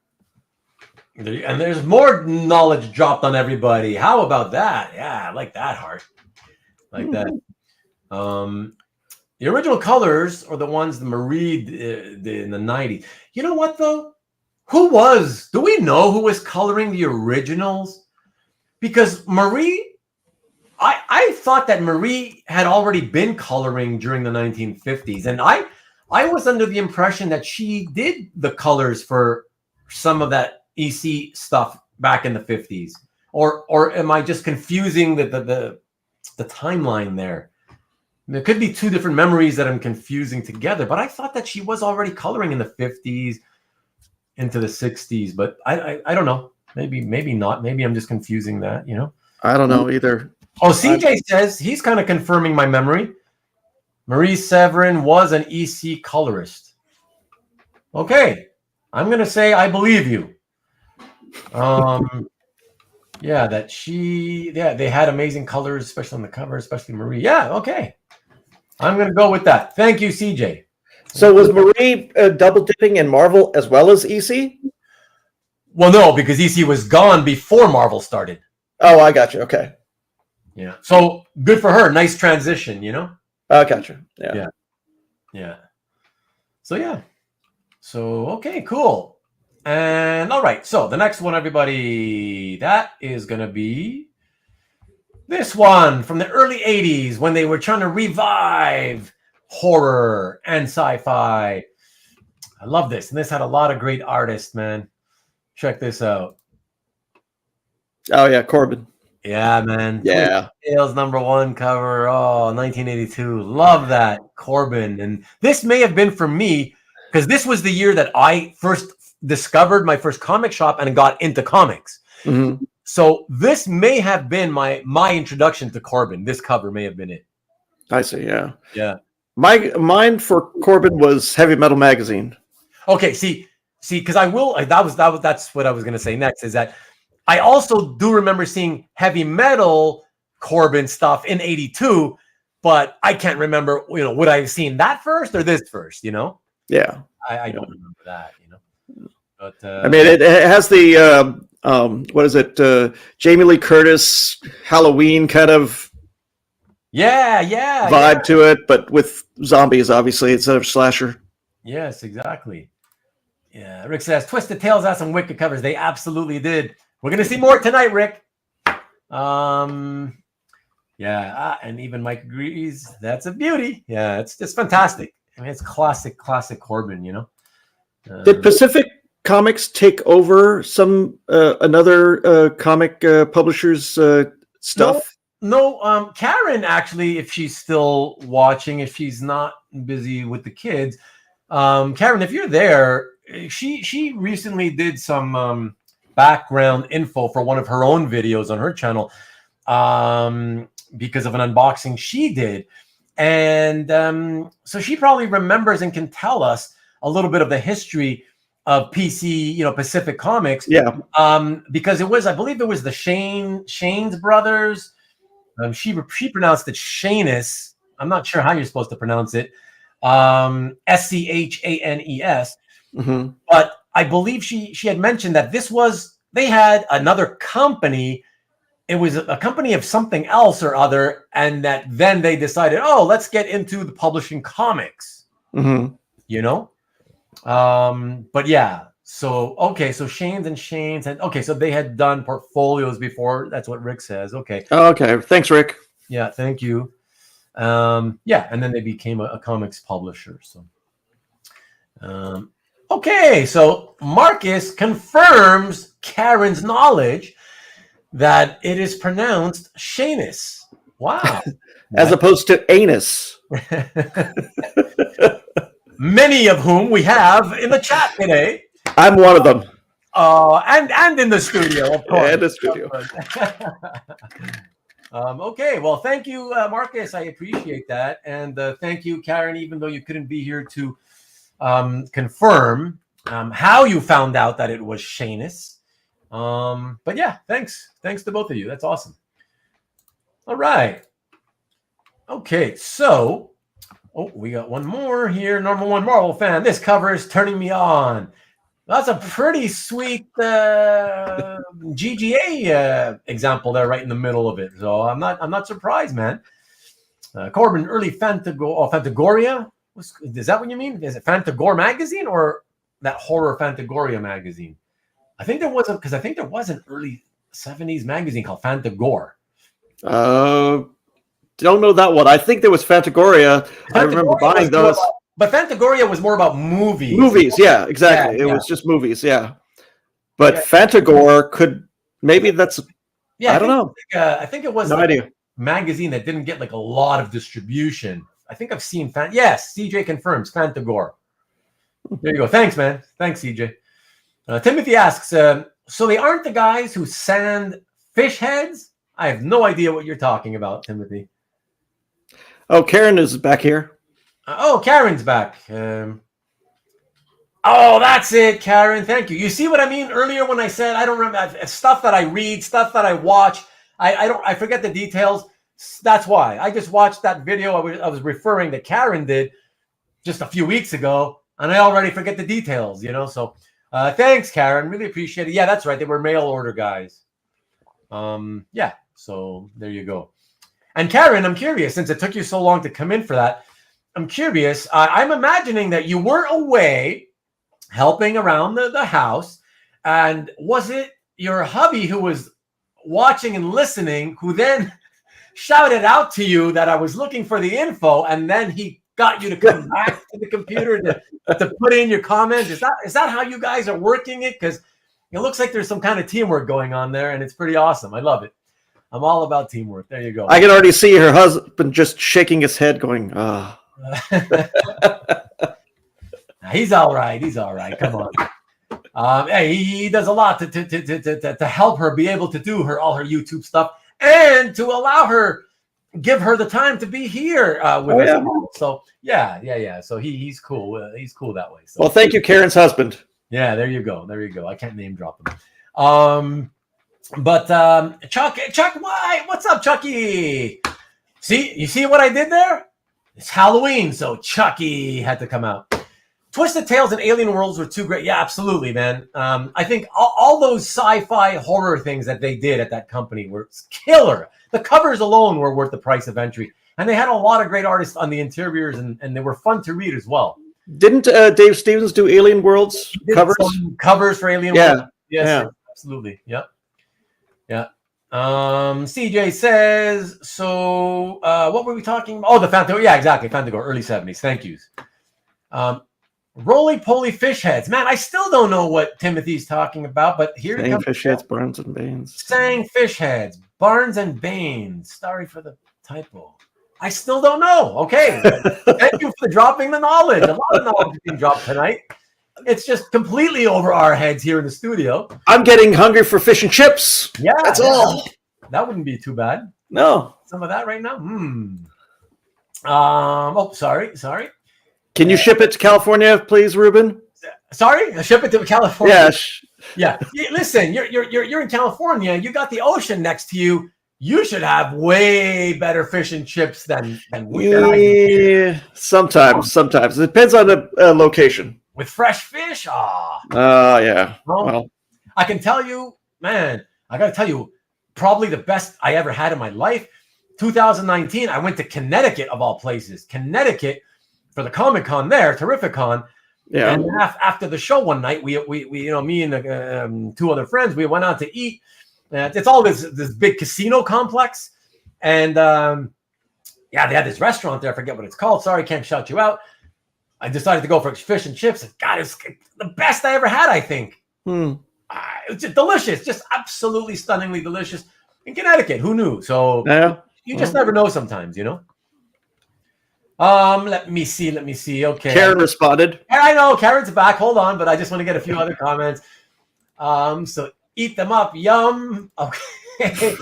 And there's more knowledge dropped on everybody. How about that? Yeah, I like that, Hart. Like that. The original colors are the ones that Marie did in the 90s. You know what, though? Do we know who was coloring the originals? Because Marie, I thought that Marie had already been coloring during the 1950s. And I was under the impression that she did the colors for some of that EC stuff back in the 50s. Or am I just confusing the timeline there? There could be two different memories that I'm confusing together, but I thought that she was already coloring in the 50s into the 60s, but I don't know. Maybe not. Maybe I'm just confusing that, you know? I don't know either. Oh, CJ says he's kind of confirming my memory. Marie Severin was an EC colorist. Okay. I'm going to say I believe you. Yeah, they had amazing colors, especially on the cover, especially Marie. Yeah, okay. I'm going to go with that. Thank you, CJ. So was Marie double dipping in Marvel as well as EC? Well, no, because EC was gone before Marvel started. Oh, I got you. Okay. Yeah. So good for her. Nice transition, you know? I got you. Yeah. So, yeah. So, okay, cool. And all right. So the next one, everybody, that is going to be this one from the early 80s when they were trying to revive horror and sci-fi. I love this. And this had a lot of great artists, man. Check this out. Oh, yeah. Corben. Yeah, man. Yeah. Tales #1 cover. Oh, 1982. Love that. Corben. And this may have been for me because this was the year that I first discovered my first comic shop and got into comics. Mm-hmm. So this may have been my introduction to Corben. This cover may have been it. I see. Yeah. Yeah. Mine for Corben was Heavy Metal Magazine. Okay. See, because that's what I was going to say next is that I also do remember seeing Heavy Metal Corben stuff in 82, but I can't remember, you know, would I have seen that first or this first, you know? Yeah. I don't remember that, you know. But I mean, it has the what is it? Jamie Lee Curtis Halloween kind of vibe to it, but with zombies, obviously, instead of slasher. Yes, exactly. Yeah, Rick says Twisted Tales had some wicked covers. They absolutely did. We're gonna see more tonight, Rick. And even Mike agrees. That's a beauty. Yeah, it's just fantastic. I mean, it's classic Corben, you know. Did Pacific Comics take over some another comic publisher's stuff? No, Karen actually, if she's still watching, if she's not busy with the kids, Karen, if you're there, she recently did some background info for one of her own videos on her channel because of an unboxing she did. And so she probably remembers and can tell us a little bit of the history of PC, you know, Pacific Comics. Yeah. Because I believe it was the Shane's brothers. She pronounced it Shanes. I'm not sure how you're supposed to pronounce it. Schanes. Mm-hmm. But I believe she had mentioned that they had another company. It was a company of something else or other, and that then they decided, oh, let's get into the publishing comics. Mm-hmm. You know? But yeah, so Shane's and okay, so they had done portfolios before. That's what Rick says. Okay. Oh, okay. Thanks, Rick. Yeah, thank you. And then they became a comics publisher. So okay, so Marcus confirms Karen's knowledge that it is pronounced Shanus. Wow. As opposed to anus. Many of whom we have in the chat today. I'm one of them. And in the studio, of course. Yeah, in the studio. Okay, well, thank you, Marcus. I appreciate that. And thank you, Karen, even though you couldn't be here to confirm how you found out that it was Shanus. But yeah, thanks. Thanks to both of you. That's awesome. All right. Okay, so we got one more here. #1 Marvel fan. This cover is turning me on. That's a pretty sweet GGA example there, right in the middle of it. So I'm not surprised, man. Corben, early Fantagoria. Is that what you mean? Is it Fantagore magazine or that horror Fantagoria magazine? I think there was an early 70s magazine called Fantagore. Don't know that one. I think there was Fantagoria. I remember buying those. But Fantagoria was more about movies. Movies, yeah, exactly. It was just movies, yeah. But Fantagore could maybe that's. I don't know. I think it was no idea. Magazine that didn't get like a lot of distribution. I think I've seen Yes, CJ confirms Fantagore. There you go. Thanks, man. Thanks, CJ. Timothy asks, so they aren't the guys who sand fish heads? I have no idea what you're talking about, Timothy. Oh, Karen is back here. Karen's back. That's it, Karen. Thank you. You see what I mean earlier when I said I don't remember stuff that I read, stuff that I watch. I forget the details. That's why. I just watched that video I was referring that Karen did just a few weeks ago, and I already forget the details, So thanks, Karen. Really appreciate it. Yeah, that's right. They were mail order guys. Yeah, so there you go. And Karen, I'm curious, since it took you so long to come in for that, I'm curious. I'm imagining that you were away helping around the house, and was it your hubby who was watching and listening who then shouted out to you that I was looking for the info, and then he got you to come back to the computer to put in your comment? Is that how you guys are working it? Because it looks like there's some kind of teamwork going on there, and it's pretty awesome. I love it. I'm all about teamwork. There you go. I can already see her husband just shaking his head going, He's all right. He's all right. Come on. Hey, he does a lot to help her be able to do all her YouTube stuff and to allow her, give her the time to be here with us. So yeah. So he's cool. He's cool that way. So. Well, thank you, Karen's husband. Yeah, there you go. I can't name drop him. But Chuck, why? What's up, Chucky? You see what I did there? It's Halloween, so Chucky had to come out. Twisted Tales and Alien Worlds were too great. Yeah, absolutely, man. I think all those sci-fi horror things that they did at that company were killer. The covers alone were worth the price of entry. And they had a lot of great artists on the interiors, and they were fun to read as well. Didn't Dave Stevens do Alien Worlds covers? Covers for Alien Worlds. Yes, absolutely. Yep. Yeah. CJ says, so what were we talking about? Oh, the Fantagore. Yeah, exactly. Fantagore, early 70s. Thank yous. Roly-poly fish heads. Man, I still don't know what Timothy's talking about, but here it comes. Fish heads, Barnes and Baines. Saying fish heads, Barnes and Baines. Sorry for the typo. I still don't know. Okay. Thank you for dropping the knowledge. A lot of knowledge is being dropped tonight. It's just completely over our heads here in the studio. I'm getting hungry for fish and chips. Yeah. That's all. That wouldn't be too bad. No. Some of that right now. Sorry. Can you ship it to California, please, Ruben? Sorry? Ship it to California? Yeah. Listen, you're in California. You got the ocean next to you. You should have way better fish and chips than we do. Yeah, sometimes. It depends on the location. With fresh fish? Yeah. Well, I can tell you, man, I got to tell you, probably the best I ever had in my life. 2019, I went to Connecticut, of all places. Connecticut for the Comic-Con there, Terrificon. Yeah. And after the show one night, we me and two other friends, we went out to eat. It's all this big casino complex. And they had this restaurant there. I forget what it's called. Sorry, can't shout you out. I decided to go for fish and chips. God, it's the best I ever had, I think. It was just delicious. Just absolutely stunningly delicious. In Connecticut, who knew? So you just never know sometimes, Let me see. Okay. Karen responded. I know, Karen's back. Hold on, but I just want to get a few other comments. So eat them up. Yum. Okay.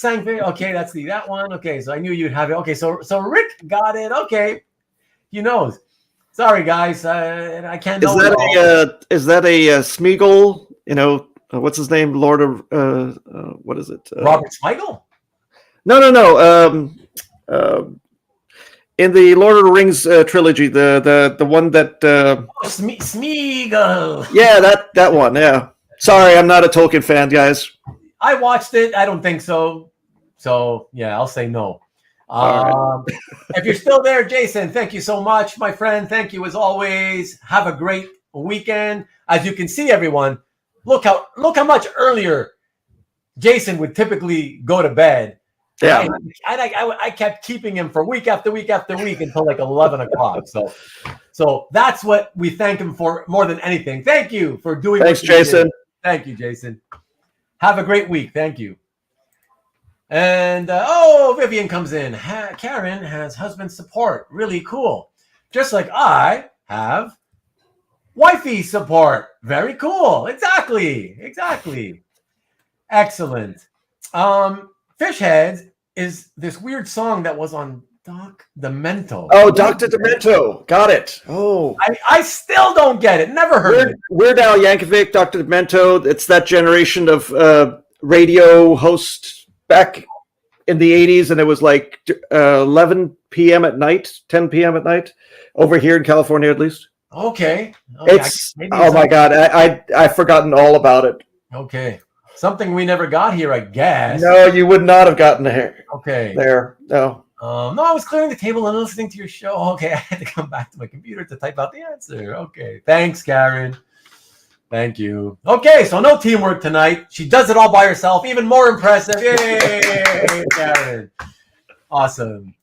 Okay, that's that one. Okay, so I knew you'd have it. Okay, so Rick got it. Okay. He knows. Sorry, guys. I can't know. Is that a Smeagol? What's his name? Lord of what is it? Robert Smigel? No. in the Lord of the Rings trilogy, the one that Smeagol. Yeah, that one. Yeah. Sorry, I'm not a Tolkien fan, guys. I watched it. I don't think so. So yeah, I'll say no. All If you're still there, Jason, thank you so much, my friend. Thank you as always. Have a great weekend. As you can see, everyone, look how much earlier Jason would typically go to bed. Yeah. I kept keeping him for week after week after week until like 11 o'clock. So that's what we thank him for more than anything. Thank you for doing. Thanks, Jason. Thank you, Jason. Have a great week. Thank you. And Vivian comes in. Karen has husband support. Really cool. Just like I have wifey support. Very cool. Exactly. Excellent. Fish Heads is this weird song that was on Doc Demento. Oh, Dr. Demento. Got it. Oh. I still don't get it. Never heard it. Weird Al Yankovic, Dr. Demento. It's that generation of radio hosts back in the 80s, and it was like 11 p.m. at night, 10 p.m. at night, over here in California at least. Okay. Oh my God. I've forgotten all about it. Okay. Something we never got here, I guess. No, you would not have gotten there. Okay. There. No. No, I was clearing the table and listening to your show. Okay, I had to come back to my computer to type out the answer. Okay. Thanks, Karen. Thank you. Okay, so no teamwork tonight. She does it all by herself. Even more impressive. Yay, Karen. Awesome.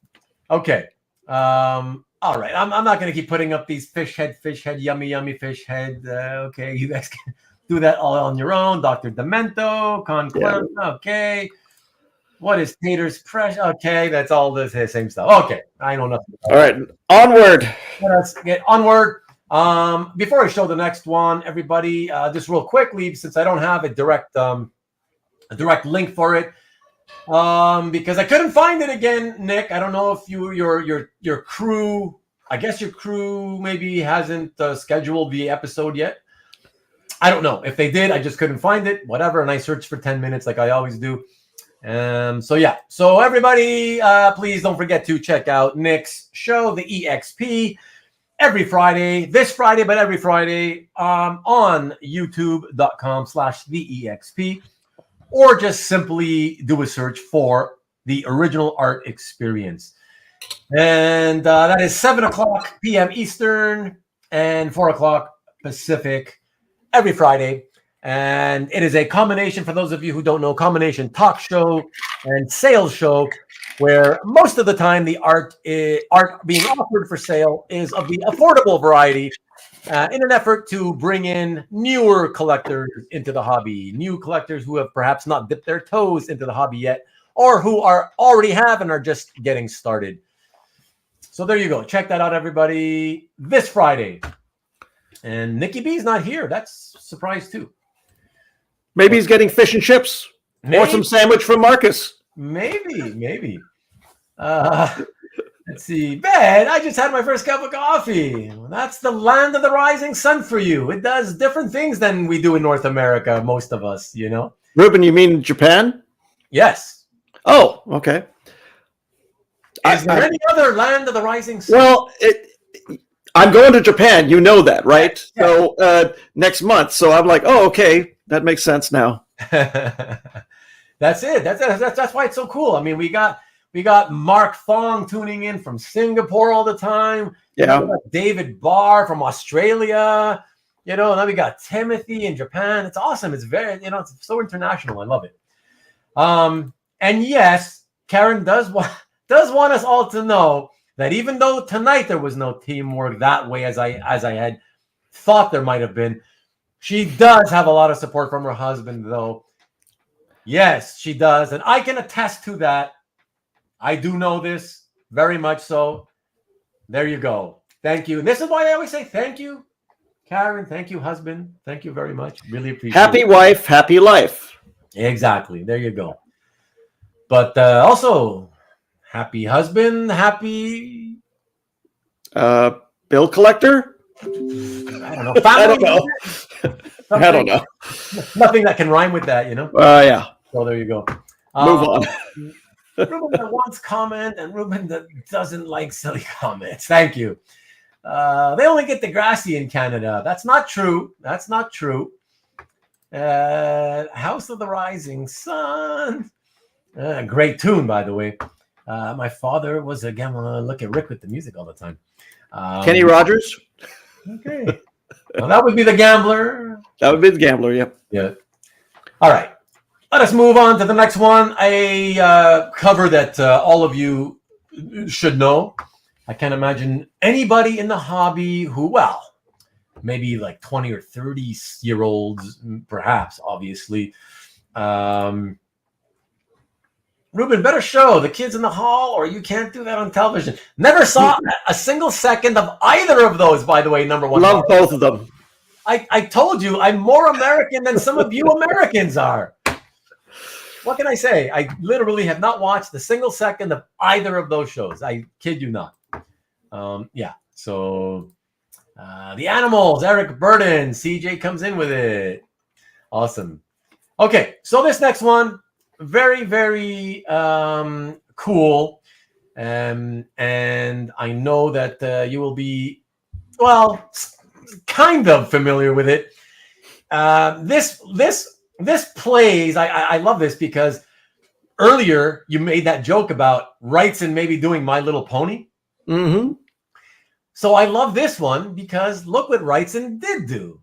Okay. All right. I'm not going to keep putting up these fish head, yummy fish head. Okay, you guys can do that all on your own. Dr. Demento, Conquest. Yeah. Okay. What is Tater's Pressure? Okay, that's all the same stuff. Okay, I know nothing. All right, onward. Let's get onward. Before I show the next one, everybody, just real quickly, since I don't have a direct link for it, because I couldn't find it again, Nick. I don't know if your crew, I guess your crew maybe hasn't scheduled the episode yet. I don't know. If they did, I just couldn't find it. Whatever, and I searched for 10 minutes like I always do. So everybody, please don't forget to check out Nick's show, the EXP, every Friday, this Friday, but every Friday, on youtube.com/theexp, or just simply do a search for the Original Art Experience. And that is 7:00 p.m. Eastern and 4:00 Pacific every Friday. And it is a combination, for those of you who don't know, combination talk show and sales show, where most of the time the art being offered for sale is of the affordable variety, in an effort to bring in newer collectors into the hobby, new collectors who have perhaps not dipped their toes into the hobby yet, or who already have and are just getting started. So there you go. Check that out, everybody, this Friday. And Nikki B's not here. That's a surprise too. Maybe he's getting fish and chips. Maybe. Or some sandwich from Marcus. Maybe. Let's see. Ben, I just had my first cup of coffee. That's the land of the rising sun for you. It does different things than we do in North America, most of us, you know. Ruben, you mean Japan? Yes. Oh, okay. Is there any other land of the rising sun? Well, I'm going to Japan. You know that, right? Yeah. So next month. So I'm like, oh, okay. That makes sense now. That's it. That's why it's so cool. I mean, we got Mark Fong tuning in from Singapore all the time. Yeah. We got David Barr from Australia. You know, now we got Timothy in Japan. It's awesome. It's very, it's so international. I love it. And yes, Karen does want us all to know that even though tonight there was no teamwork that way as I had thought there might have been, she does have a lot of support from her husband, though. Yes, she does. And I can attest to that. I do know this very much so. There you go. Thank you. And this is why I always say thank you, Karen. Thank you, husband. Thank you very much. Really appreciate it. Happy wife, happy life. Exactly. There you go. But also, happy husband, happy... bill collector? I don't know. I don't know. Nothing that can rhyme with that, you know? Yeah. So there you go. Move on. Ruben that wants comment and Ruben that doesn't like silly comments. Thank you. They only get Degrassi in Canada. That's not true. That's not true. House of the Rising Sun. Great tune, by the way. My father was, again, look at Rick with the music all the time. Kenny Rogers? Okay. Well, that would be the Gambler. That would be the Gambler, yep. Yeah. All right. Let us move on to the next one. A cover that all of you should know. I can't imagine anybody in the hobby who, well, maybe like 20 or 30-year-olds, perhaps, obviously. Ruben, better show the kids in the hall, or you can't do that on television. Never saw a single second of either of those, by the way, number one. Love both of them. I told you, I'm more American than some of you Americans are. What can I say? I literally have not watched a single second of either of those shows. I kid you not. Yeah, so the Animals, Eric Burden, CJ comes in with it. Awesome. Okay, so this next one, very, very cool. And I know that you will be, well, kind of familiar with it. This plays, I love this because earlier you made that joke about Wrightson maybe doing My Little Pony. Mm-hmm. So I love this one because look what Wrightson did do.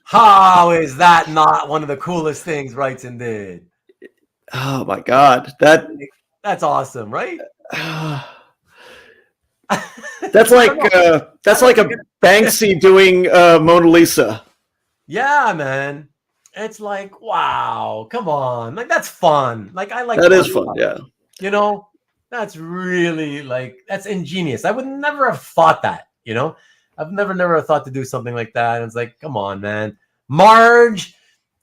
How is that not one of the coolest things Wrightson did? Oh my God, that's awesome, right? That's like a Banksy doing Mona Lisa. Yeah, man. It's like, wow, come on. Like, that's fun. Like, I like that is fun, yeah. You know, that's really that's ingenious. I would never have thought that, you know? I've never thought to do something like that. And it's like, come on, man. Marge,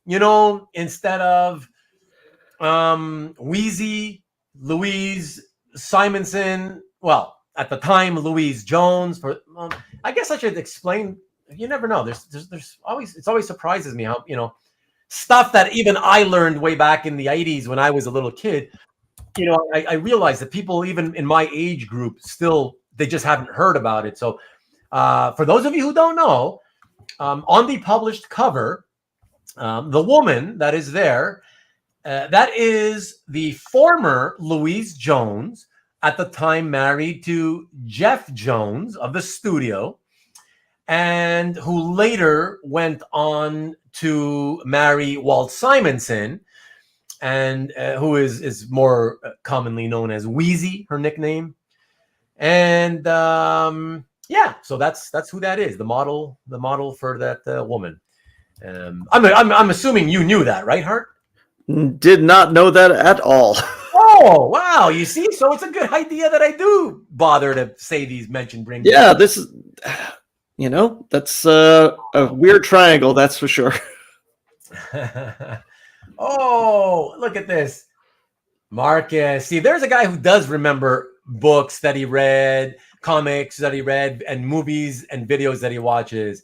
you know, instead of Wheezy, Louise Simonson, well, at the time, Louise Jones. I guess I should explain. You never know. There's always, it always surprises me how, you know, stuff that even I learned way back in the 80s when I was a little kid. You know, I realized that people even in my age group still, they just haven't heard about it. So for those of you who don't know, on the published cover, the woman that is there, that is the former Louise Jones, at the time married to Jeff Jones of the studio, and who later went on to marry Walt Simonson, and who is more commonly known as Wheezy, her nickname. And yeah, so that's who that is, the model for that woman. I'm assuming you knew that, right, Hart? Did not know that at all. Oh, wow. You see? So it's a good idea that I do bother to say these mentioned rings. Yeah, this is, you know, that's a weird triangle, that's for sure. Oh, look at this. Marcus. See, there's a guy who does remember books that he read, comics that he read, and movies and videos that he watches.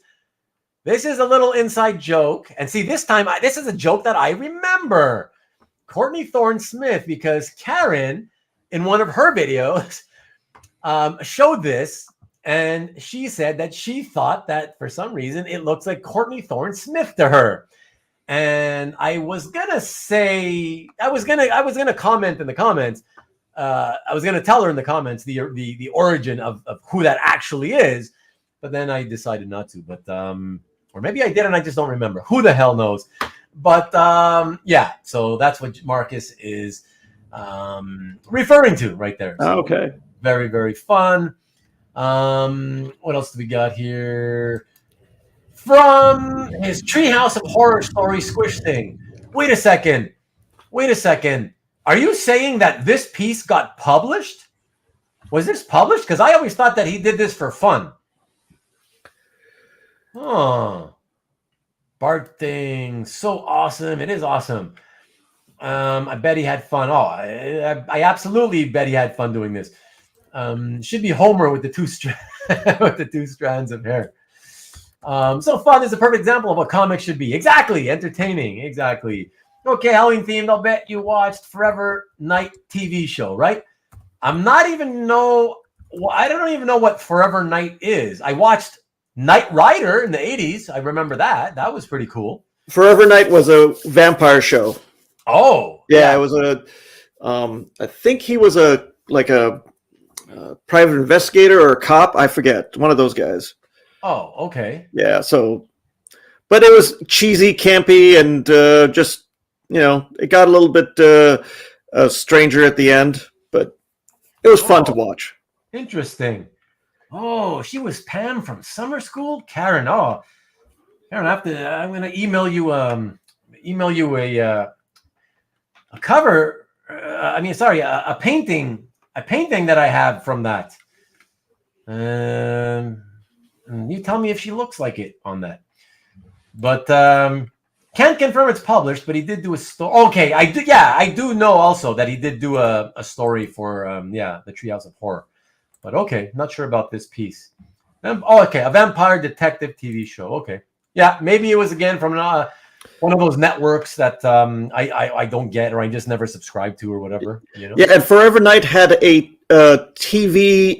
This is a little inside joke. And see, this time, this is a joke that I remember. Courtney Thorne Smith, because Karen, in one of her videos, showed this, and she said that she thought that for some reason it looks like Courtney Thorne Smith to her. And I was gonna say, I was gonna comment in the comments. I was gonna tell her in the comments the origin of who that actually is, but then I decided not to. But or maybe I did and I just don't remember. Who the hell knows? But yeah, so that's what Marcus is referring to right there. So okay. Very, very fun. What else do we got here? From his Treehouse of Horror Story Squish thing. Wait a second. Are you saying that this piece got published? Was this published? Because I always thought that he did this for fun. Oh. Bart thing, so awesome. It is awesome. I bet he had fun. Oh, I absolutely bet he had fun doing this. Should be Homer with the two with the two strands of hair. So fun is a perfect example of what comics should be. Exactly. Entertaining. Exactly. Okay, Halloween themed. I'll bet you watched Forever Night TV show, right? I don't even know what Forever Night is. I watched Knight Rider in the 80s. I remember that. That was pretty cool. Forever Night was a vampire show. Oh. Yeah. It was a, I think he was a private investigator or a cop. I forget. One of those guys. Oh, okay. Yeah. So, but it was cheesy, campy, and just, it got a little bit stranger at the end, but it was fun to watch. Interesting. Oh, she was Pam from summer school? Karen. Oh, Karen, I'm going to email you a cover. A painting that I have from that. You tell me if she looks like it on that. But can't confirm it's published, but he did do a story. Okay, I do know also that he did do a story for the Treehouse of Horror. But okay, not sure about this piece. Okay, a vampire detective TV show. Okay. Yeah, maybe it was again from one of those networks that I don't get or I just never subscribe to or whatever. Yeah, and Forever Night had a TV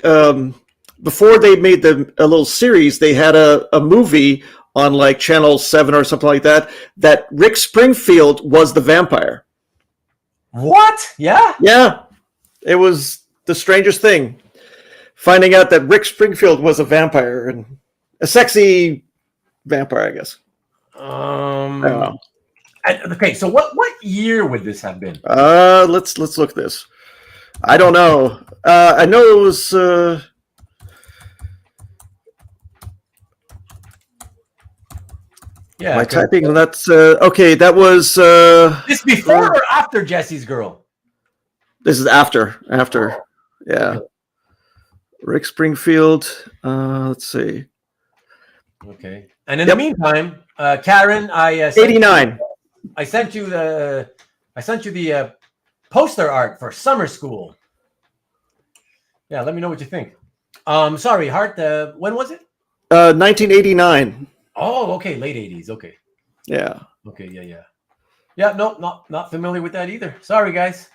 before they made a little series. They had a movie on like Channel 7 or something like that. That Rick Springfield was the vampire. What? Yeah. Yeah, it was the strangest thing. Finding out that Rick Springfield was a vampire and a sexy vampire, I guess. I don't know. Okay, so what year would this have been? Let's look at this. I don't know. I know it was. Yeah. My typing. That's okay. That was. This before or after Jesse's Girl? This is after. After. Yeah. Rick Springfield. Let's see. Okay. And in the meantime, Karen, I 89. I sent you the poster art for Summer School. Yeah, let me know what you think. Sorry, Hart. When was it? 1989. Oh, okay, late 80s. Okay. Yeah. Okay. Yeah. Yeah. No, not familiar with that either. Sorry, guys.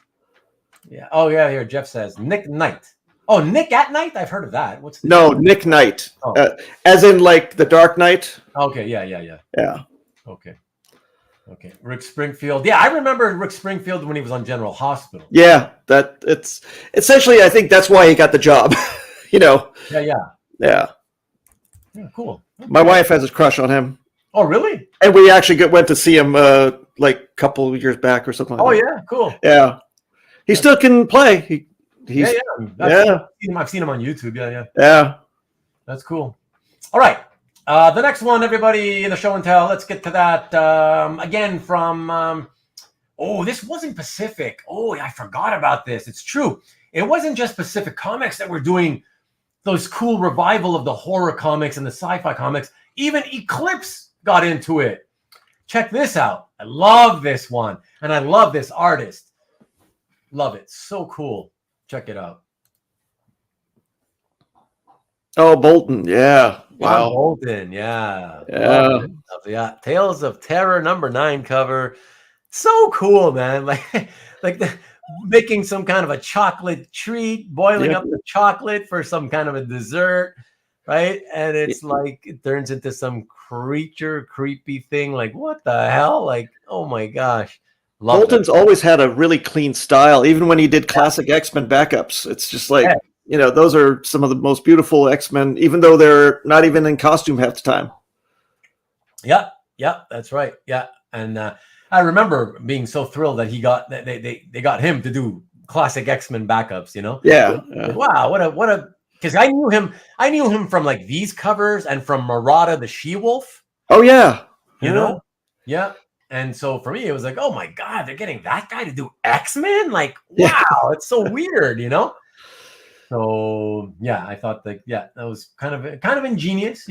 Yeah. Oh, yeah. Here, Jeff says Nick Knight. Oh, Nick at Night? I've heard of that. What's the no, Nick Knight. Oh. As in like the Dark Knight. Okay, yeah. Yeah. Okay. Rick Springfield. Yeah, I remember Rick Springfield when he was on General Hospital. Yeah, that it's essentially I think that's why he got the job. Yeah. Yeah, cool. Okay. My wife has a crush on him. Oh, really? And we actually went to see him like a couple of years back or something like that. Yeah, cool. Yeah. He still can play. He's, I've seen him on YouTube. Yeah. That's cool. All right. The next one, everybody in the show and tell. Let's get to that. Again, from... this wasn't Pacific. Oh, I forgot about this. It's true. It wasn't just Pacific Comics that were doing those cool revival of the horror comics and the sci-fi comics. Even Eclipse got into it. Check this out. I love this one. And I love this artist. Love it. So cool. Check it out. Oh, Bolton. Yeah. Wow. Bolton. Yeah. Yeah. Tales of Terror #9 cover. So cool, man. Like making some kind of a chocolate treat, boiling up the chocolate for some kind of a dessert, right? And it's like it turns into some creepy thing. Like, what the hell? Like, oh my gosh. Bolton's always had a really clean style, even when he did classic X-Men backups. It's just like, those are some of the most beautiful X-Men, even though they're not even in costume half the time. Yeah, that's right. Yeah. And I remember being so thrilled that they got him to do classic X-Men backups, Yeah. Wow, what a because I knew him from like these covers and from Murata the She-Wolf. Oh yeah. You know? Yeah. And so for me, it was like, oh my God, they're getting that guy to do X-Men? Like, wow, it's so weird, So yeah, I thought that was kind of ingenious,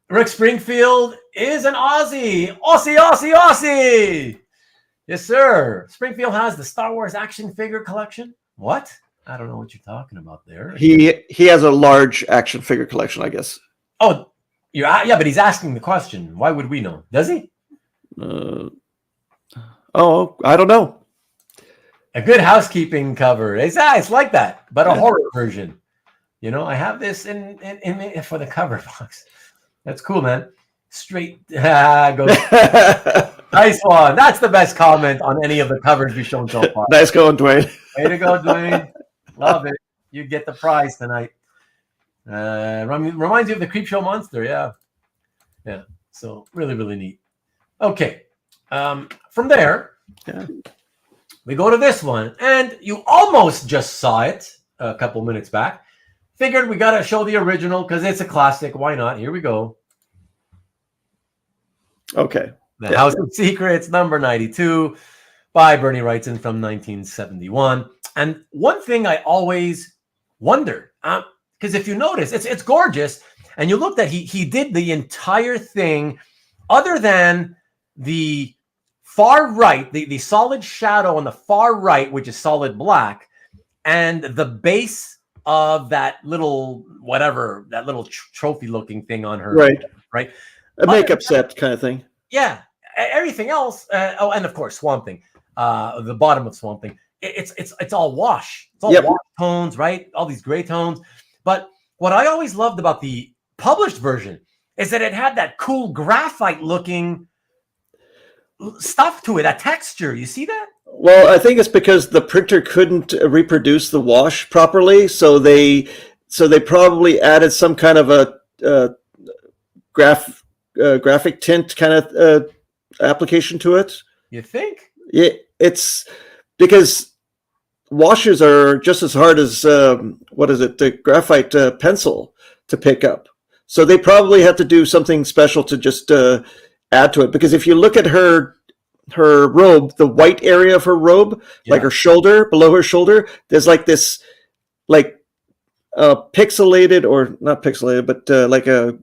Rick Springfield is an Aussie. Aussie. Yes, sir. Springfield has the Star Wars action figure collection. What? I don't know what you're talking about there. He has a large action figure collection, I guess. Oh, yeah, but he's asking the question. Why would we know? Does he? I don't know. A good housekeeping cover. It's like that, but a horror version. You know, I have this in for the cover box. That's cool, man. Straight go. Nice one. That's the best comment on any of the covers we've shown so far. Nice going, Dwayne. Way to go, Dwayne. Love it. You get the prize tonight. Reminds you of the Creepshow monster. Yeah. So really, really neat. Okay. From there, we go to this one, and you almost just saw it a couple minutes back. Figured we got to show the original because it's a classic. Why not? Here we go. Okay. The House of Secrets, number 92, by Bernie Wrightson from 1971. And one thing I always wondered, because if you notice, it's gorgeous, and you look that he did the entire thing, other than the far right, the solid shadow on the far right, which is solid black, and the base of that little whatever, that little trophy looking thing on her, right? A makeup set kind of thing. Yeah. Everything else, and of course, Swamp Thing, the bottom of Swamp Thing, it's all wash. It's all wash tones, right? All these gray tones. But what I always loved about the published version is that it had that cool graphite-looking stuff to it, a texture. You see that? Well, I think it's because the printer couldn't reproduce the wash properly, so they probably added some kind of a graphic tint kind of application to it. You think? Yeah, it's because washes are just as hard as the graphite pencil to pick up. So they probably had to do something special to just add to it. Because if you look at her robe, the white area of her robe, like her shoulder, below her shoulder, there's like this, like pixelated, or not pixelated, but like a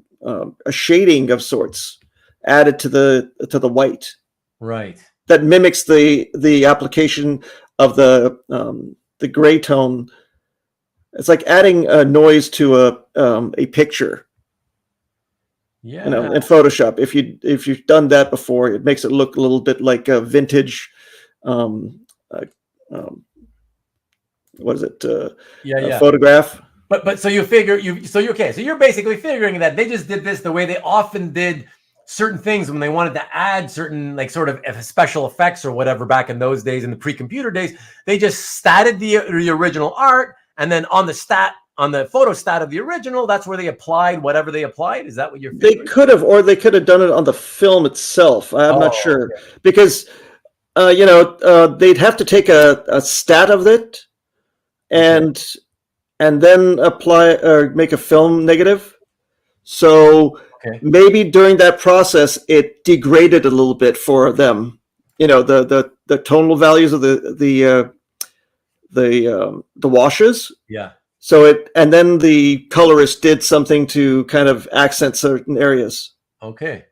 shading of sorts added to the white, right? That mimics the application of the gray tone. It's like adding a noise to a picture. Yeah, in Photoshop. If you've done that before, it makes it look a little bit like a vintage. What is it? Photograph. But so you figure so you're basically figuring that they just did this the way they often did certain things when they wanted to add certain, like, sort of special effects or whatever back in those days, in the pre-computer days. They just statted the original art, and then on the photo stat of the original, that's where they applied whatever they applied. Is that what you're figuring? They could have, or they could have done it on the film itself. I'm not sure, because they'd have to take a stat of it and then apply or make a film negative. So maybe during that process, it degraded a little bit for them. The tonal values of the washes. Yeah. So and then the colorist did something to kind of accent certain areas. Okay.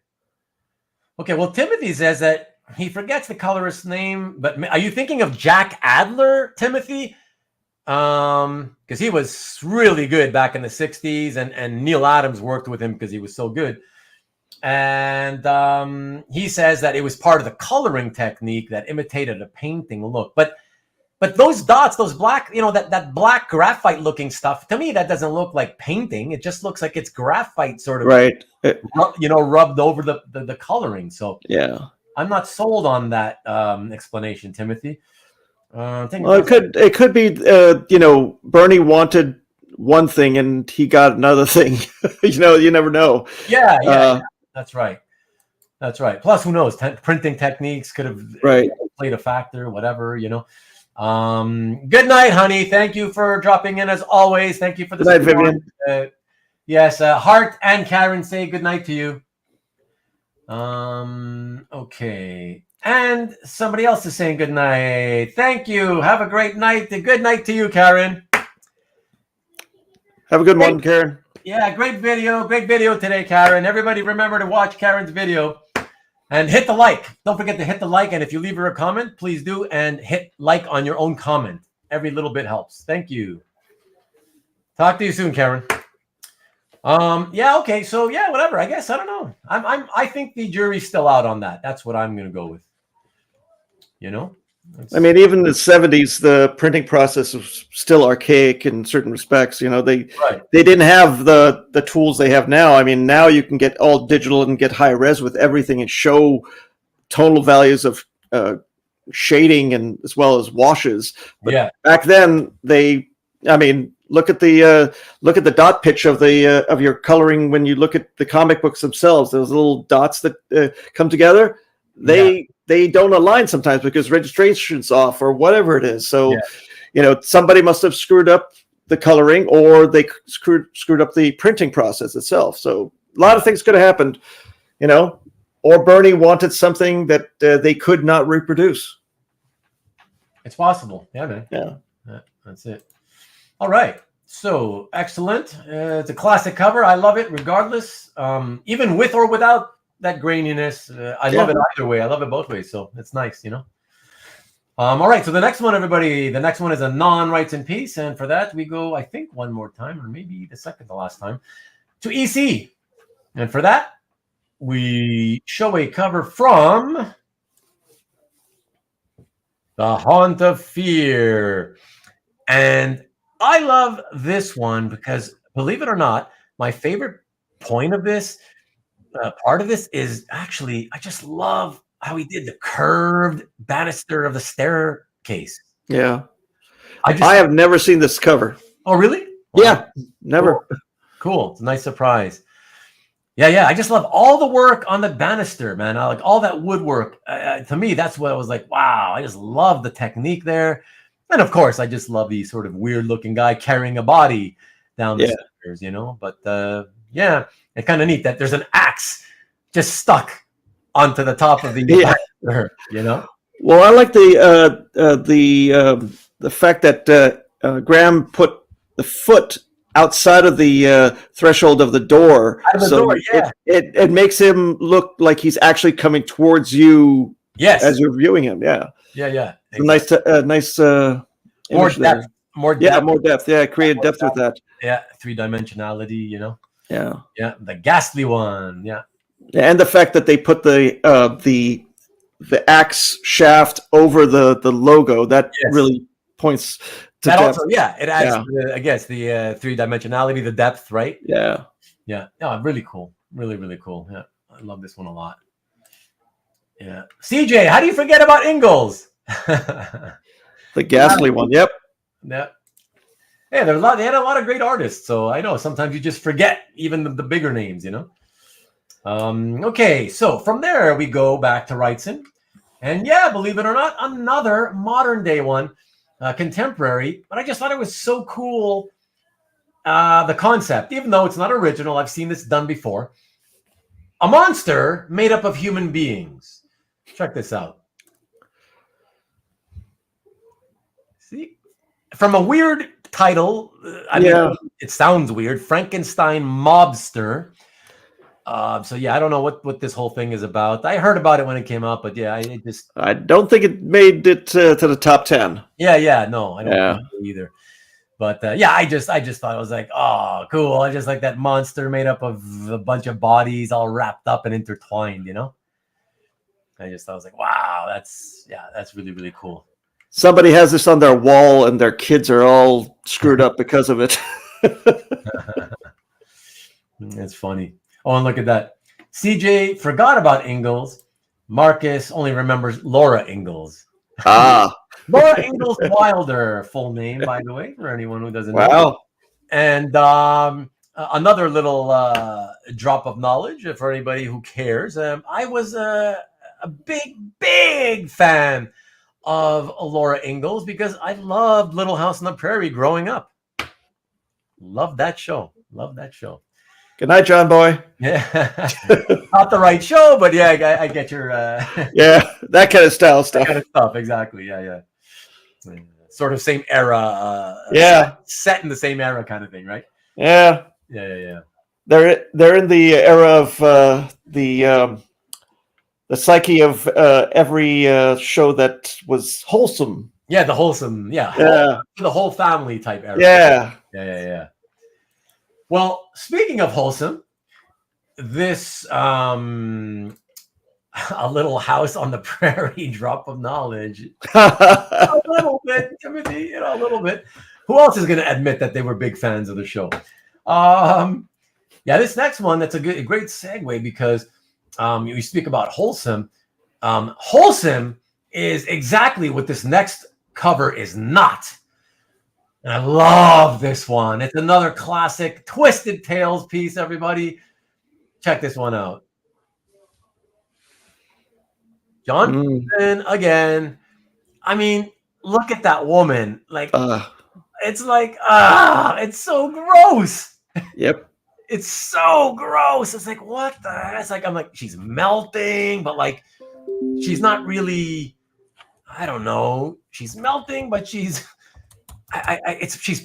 Well, Timothy says that he forgets the colorist's name, but are you thinking of Jack Adler, Timothy? Because he was really good back in the 60s, and Neal Adams worked with him because he was so good. And he says that it was part of the coloring technique that imitated a painting look. But those dots, those black, that black graphite looking stuff, to me, that doesn't look like painting. It just looks like it's graphite sort of, right? Rubbed over the coloring. So yeah, I'm not sold on that explanation, Timothy. It could be, Bernie wanted one thing and he got another thing. You never know. Yeah. That's right. Plus, who knows? Printing techniques could have played a factor, whatever, Good night, honey. Thank you for dropping in as always. Thank you for the good night, Vivian. Yes, Hart and Karen say good night to you. Okay. And somebody else is saying good night. Thank you. Have a great night. Good night to you, Karen. Have a good one, Karen. Yeah, great video today, Karen. Everybody remember to watch Karen's video and hit the like. Don't forget to hit the like. And if you leave her a comment, please do. And hit like on your own comment. Every little bit helps. Thank you. Talk to you soon, Karen. Yeah, okay. So yeah, whatever. I guess I don't know. I think the jury's still out on that. That's what I'm gonna go with. You know? I mean, even in the 70s, the printing process was still archaic in certain respects. You know, they didn't have the tools they have now. I mean, now you can get all digital and get high res with everything and show tonal values of shading and as well as washes. But back then, look at the dot pitch of the of your coloring when you look at the comic books themselves. Those little dots that come together, they don't align sometimes because registration's off or whatever it is. So, somebody must have screwed up the coloring, or they screwed up the printing process itself. So a lot of things could have happened, or Bernie wanted something that they could not reproduce. It's possible. Yeah, man. Yeah. That's it. All right. So excellent. It's a classic cover. I love it regardless. Even with or without that graininess. I love it either way. I love it both ways. So it's nice, all right. So the next one, everybody, the next one is a non-Wrightson piece. And for that, we go, I think, one more time, or maybe the second to last time, to EC. And for that, we show a cover from The Haunt of Fear. And I love this one because, believe it or not, my favorite point of this, part of this is actually, I just love how he did the curved banister of the staircase. Yeah. I have never seen this cover. Oh, really? Wow. Yeah, never. Cool. It's a nice surprise. Yeah. I just love all the work on the banister, man. I like all that woodwork. To me, that's what I was like, wow, I just love the technique there. And of course, I just love the sort of weird looking guy carrying a body down the stairs, But it's kind of neat that there's an axe just stuck onto the top of the banister, Well, I like the fact that Graham put the foot outside of the threshold of the door, it makes him look like he's actually coming towards you. Yes, as you're viewing him. Yeah. It's a nice more depth. More depth. Yeah, created depth with that. Yeah, 3-dimensionality. Yeah, the ghastly one. Yeah, and the fact that they put the axe shaft over the logo, that really points to that depth. Also, it adds I guess the 3-dimensionality, the depth, right? Yeah. Really cool, really cool. Yeah, I love this one a lot. Yeah, CJ, how do you forget about Ingels? The ghastly one. Yep. Yeah. Hey, they had a lot of great artists, so I know sometimes you just forget even the bigger names, Okay, so from there we go back to Wrightson, and believe it or not, another modern day one, contemporary. But I just thought it was so cool, the concept, even though it's not original. I've seen this done before. A monster made up of human beings. Check this out. See, from a weird title, it sounds weird. Frankenstein Mobster. I don't know what this whole thing is about. I heard about it when it came out, but I don't think it made it to the top 10. No, I don't think so either. But I just thought it was like, oh, cool. I just like that monster made up of a bunch of bodies all wrapped up and intertwined. I just thought I was like, wow, that's really, really cool. Somebody has this on their wall and their kids are all screwed up because of it. That's funny. Oh, and look at that. CJ forgot about Ingels. Marcus only remembers Laura Ingels. Ah. Laura Ingels Wilder, full name, by the way, for anyone who doesn't know. Wow. And another little drop of knowledge for anybody who cares. I was a big fan of Laura Ingalls because I loved Little House on the Prairie growing up. Love that show. Good night, John Boy. Yeah, not the right show, but I get your that kind of style stuff. That kind of stuff, exactly. Yeah. Sort of same era. Set in the same era, kind of thing, right? Yeah. They're in the era of the psyche of every show that was wholesome. Yeah, the wholesome. Yeah. The whole family type era. Yeah. Yeah. Well, speaking of wholesome, this a little house on the prairie drop of knowledge. A little bit, Timothy, a little bit. Who else is going to admit that they were big fans of the show? Yeah, this next one, that's a great segue because you speak about wholesome. Wholesome is exactly what this next cover is not. And I love this one. It's another classic Twisted Tales piece, everybody. Check this one out. John again. I mean, look at that woman. Like, it's like, it's so gross. Yep. It's so gross. It's like, what the heck? It's like, I'm like, she's melting, but like, she's not really, I don't know. She's melting, but she's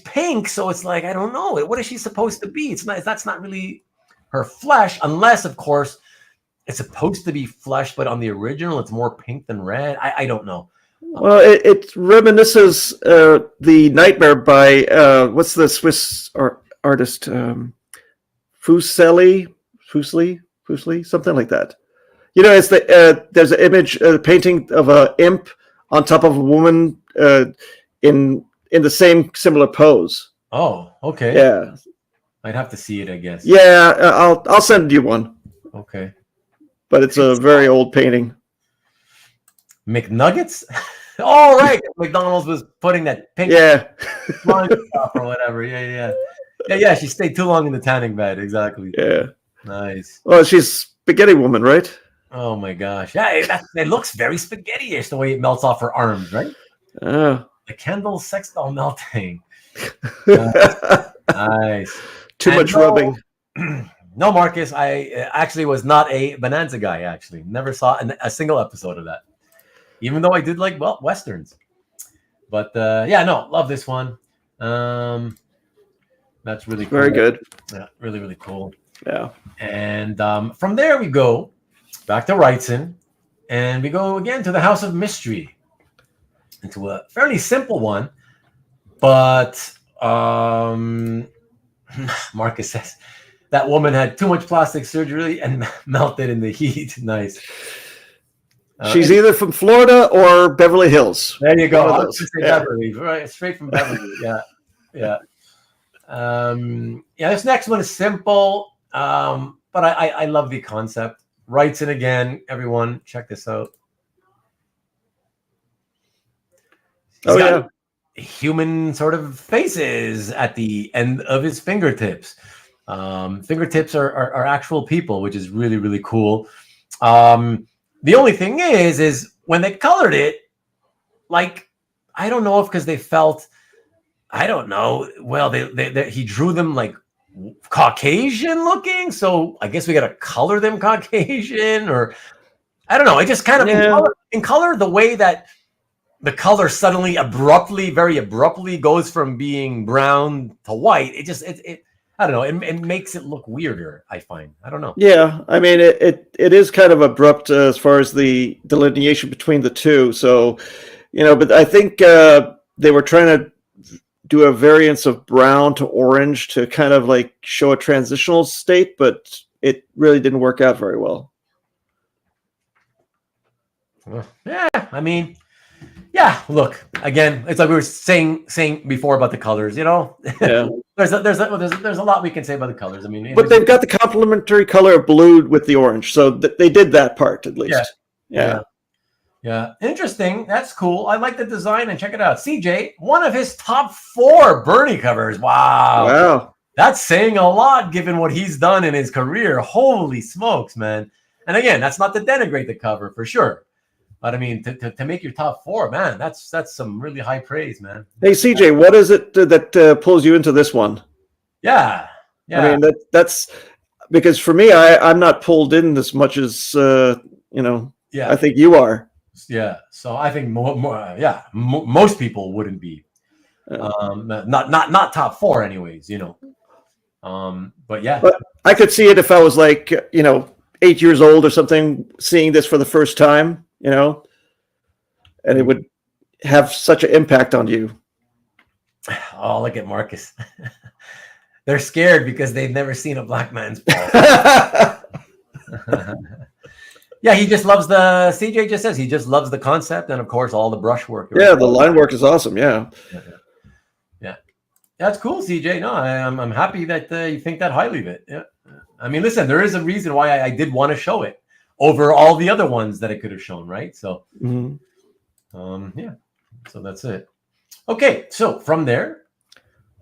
pink. So it's like, I don't know. What is she supposed to be? That's not really her flesh, unless, of course, it's supposed to be flesh, but on the original, it's more pink than red. I don't know. Well, it reminisces the Nightmare by what's the Swiss artist Fuseli, something like that. It's there's an image, a painting of an imp on top of a woman in the same similar pose. Oh, okay. Yeah, I'd have to see it, I guess. Yeah, I'll send you one. Okay. But it's a very old painting. McNuggets? Oh, right. McDonald's was putting that pink stuff or whatever. Yeah. She stayed too long in the tanning bed. Exactly. Yeah. Nice. Well, she's spaghetti woman, right? Oh my gosh. Yeah, it looks very spaghetti-ish the way it melts off her arms, right? The Kendall sex doll melting. Nice. Too much rubbing. No, Marcus, I actually was not a Bonanza guy, actually. Never saw a single episode of that. Even though I did like, Westerns. But, love this one. That's really cool. Very good. Yeah, really, really cool. Yeah. And from there we go back to Wrightson. And we go again to the House of Mystery. Into a fairly simple one. But Marcus says, that woman had too much plastic surgery and melted in the heat. Nice. She's either from Florida or Beverly Hills. There you go. I was going to say Beverly, right? Straight from Beverly. Yeah. This next one is simple, but I love the concept. Wrightson again. Everyone, check this out. He's got human sort of faces at the end of his fingertips. Fingertips are actual people, which is really, really cool. The only thing is when they colored it, like, I don't know if because they felt, I don't know. Well, he drew them like Caucasian looking, so I guess we got to color them Caucasian, or I don't know. It just kind of in color the way that the color suddenly very abruptly goes from being brown to white. It I don't know. It makes it look weirder, I find. I don't know. Yeah, I mean, it is kind of abrupt as far as the delineation between the two. So, but I think they were trying to do a variance of brown to orange to kind of like show a transitional state, but it really didn't work out very well. Yeah, I mean, look, again, it's like we were saying before about the colors, Yeah. there's a lot we can say about the colors. I mean, but they've got the complementary color of blue with the orange, so they did that part at least. Yeah. Interesting. That's cool. I like the design, and check it out. CJ, one of his top 4 Bernie covers. Wow. That's saying a lot given what he's done in his career. Holy smokes, man. And again, that's not to denigrate the cover for sure. But I mean, to make your top 4, man, that's some really high praise, man. Hey, CJ, what is it that pulls you into this one? Yeah. I mean, that's because for me, I'm not pulled in as much as I think you are. Yeah. So I think most people wouldn't be. Not top 4, anyways. But yeah. But I could see it if I was like 8 years old or something, seeing this for the first time. And it would have such an impact on you. Oh, look at Marcus. They're scared because they've never seen a black man's paw. Yeah, he just loves CJ just says he just loves the concept and, of course, all the brushwork. Yeah, the line work is awesome. Yeah. That's cool, CJ. No, I'm happy that you think that highly of it. Yeah. I mean, listen, there is a reason why I did want to show it over all the other ones that I could have shown, right? So, yeah. So that's it. Okay, so from there,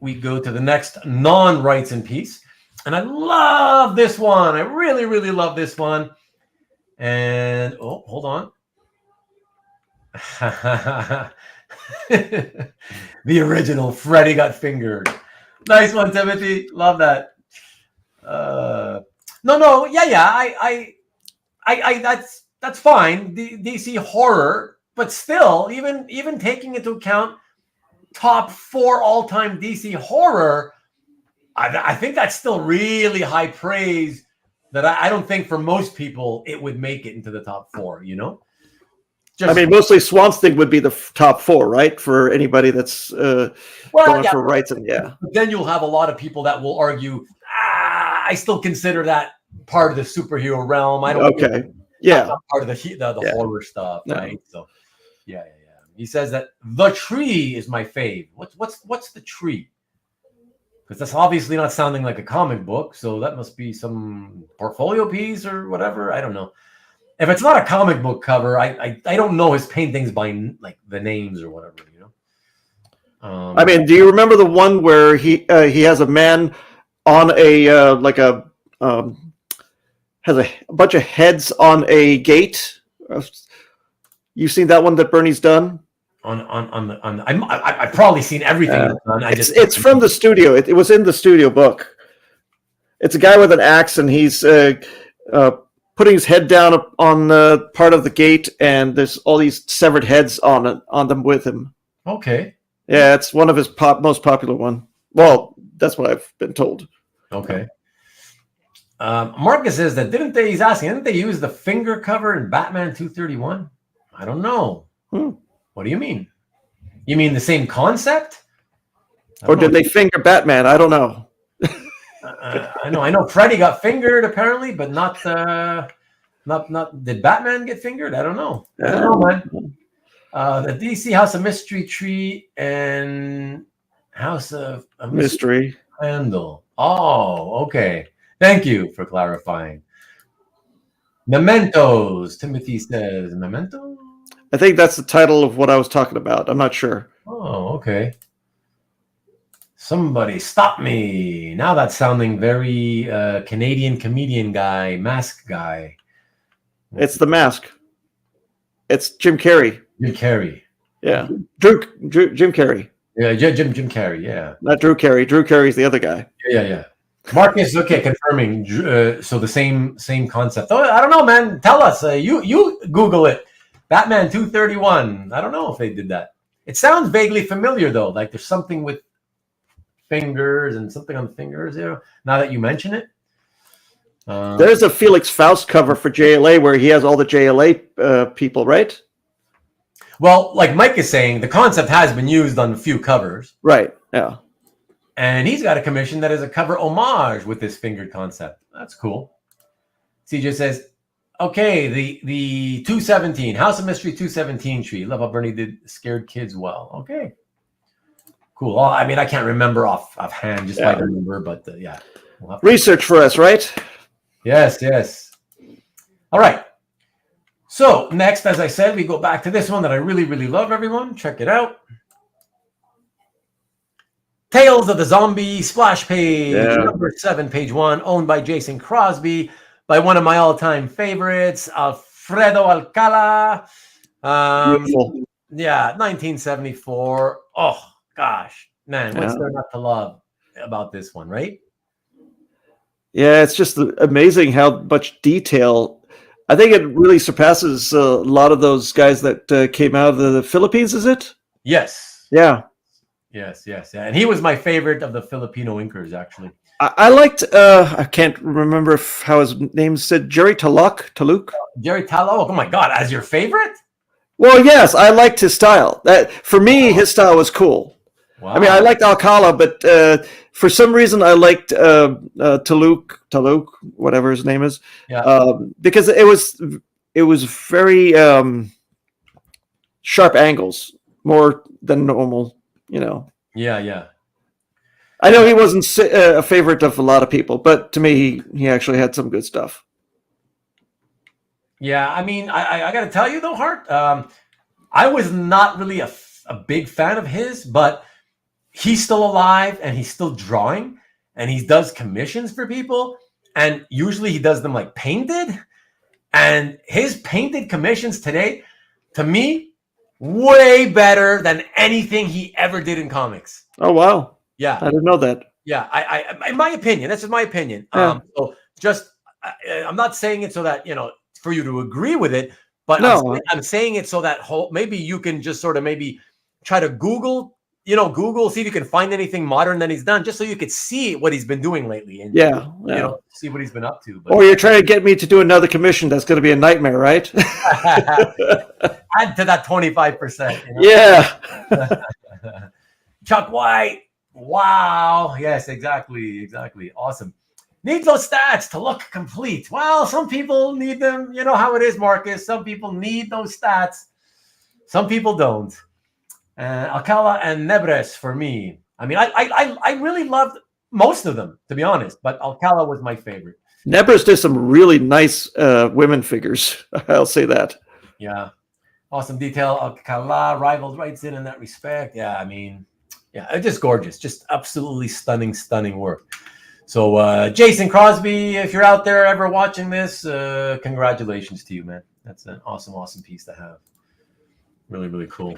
we go to the next non-Wrightson piece. And I love this one. I really, really love this one. And, oh, hold on. The original Freddy got fingered. Nice one, Timothy. Love that. No. Yeah. That's fine. The DC horror, but still, even taking into account top 4 all-time DC horror, I think that's still really high praise. That I don't think for most people it would make it into the top 4. You know. I mean, mostly Swan's Thing would be the top 4, right? For anybody that's going for Wrightson, yeah. But then you'll have a lot of people that will argue, I still consider that part of the superhero realm. I don't. Okay. Yeah. Part of the horror stuff, right? So, yeah. He says that The Tree is my fave. What's The Tree? Because that's obviously not sounding like a comic book, so that must be some portfolio piece or whatever. I don't know. If it's not a comic book cover, I don't know his paintings by like the names or whatever, you know. I mean, do you remember the one where he has a man on a has a bunch of heads on a gate? You've seen that one that Bernie's done? I've probably seen everything. It's from the studio. It was in the studio book. It's a guy with an axe, and he's putting his head down on part of the gate, and there's all these severed heads on them with him. Okay. Yeah, it's one of his most popular one. Well, that's what I've been told. Okay. Marcus says that didn't they use the finger cover in Batman 231? I don't know. What do you mean? You mean the same concept? Or did they finger Batman? I don't know. I know Freddy got fingered apparently, but not did Batman get fingered? I don't know. I don't know, man. The DC House of Mystery tree and House of Mystery handle. Oh, okay. Thank you for clarifying. Mementos. Timothy says Memento. I think that's the title of what I was talking about. I'm not sure. Oh, okay. Somebody stop me. Now that's sounding very Canadian comedian guy, mask guy. It's The Mask. It's Jim Carrey. Jim Carrey. Yeah. Jim Carrey. Yeah, Jim Carrey, yeah. Not Drew Carey. Drew Carey's the other guy. Yeah. Marcus, okay, confirming. So the same concept. Oh, I don't know, man. Tell us. You Google it. Batman 231. I don't know if they did that. It sounds vaguely familiar, though. Like there's something with fingers and something on the fingers. You know, now that you mention it. There's a Felix Faust cover for JLA where he has all the JLA people, right? Well, like Mike is saying, the concept has been used on a few covers. Right, yeah. And he's got a commission that is a cover homage with this fingered concept. That's cool. CJ says, okay, the 217, House of Mystery 217 tree. Love how Bernie did Scared Kids well. Okay. Cool. Well, I mean, I can't remember offhand just by the number, but yeah. We'll research for us, right? Yes. All right. So next, as I said, we go back to this one that I really, really love, everyone. Check it out. Tales of the Zombie splash page, number 7, page 1, owned by Jason Crosby, by one of my all-time favorites, Alfredo Alcala. Beautiful. Yeah, 1974. Oh, gosh. Man, what's there not to love about this one, right? Yeah, it's just amazing how much detail. I think it really surpasses a lot of those guys that came out of the Philippines, is it? Yes. Yeah. Yes. And he was my favorite of the Filipino inkers, actually. I liked, I can't remember how his name said, Jerry Taluk? Jerry Taluk? Oh my God, as your favorite? Well, yes, I liked his style. For me, his style was cool. Wow. I mean, I liked Alcala, but for some reason I liked Taluk, whatever his name is, because it was very sharp angles, more than normal, Yeah. I know he wasn't a favorite of a lot of people, but to me, he actually had some good stuff. Yeah, I mean, I got to tell you though, Hart, I was not really a big fan of his, but he's still alive and he's still drawing and he does commissions for people. And usually he does them like painted. And his painted commissions today, to me, way better than anything he ever did in comics. Oh, wow. Yeah. I didn't know that. Yeah. I in my opinion, that's just my opinion. Yeah. So just, I'm not saying it so that, for you to agree with it, but No. I'm saying it so that maybe you can just sort of maybe try to Google, see if you can find anything modern that he's done, just so you could see what he's been doing lately, and see what he's been up to. But, or you're trying to get me to do another commission. That's going to be a nightmare, right? Add to that 25%. Yeah. Chuck White. Wow. Yes, exactly. Awesome. Need those stats to look complete. Well, some people need them. You know how it is, Marcus. Some people need those stats. Some people don't. Alcala and Nebres for me. I mean, I really loved most of them, to be honest, but Alcala was my favorite. Nebres did some really nice women figures. I'll say that. Yeah. Awesome detail. Alcala rivaled Wrightson in that respect. Yeah, I mean, just gorgeous. Just absolutely stunning work. So, Jason Crosby, if you're out there ever watching this, congratulations to you, man. That's an awesome piece to have. Really cool.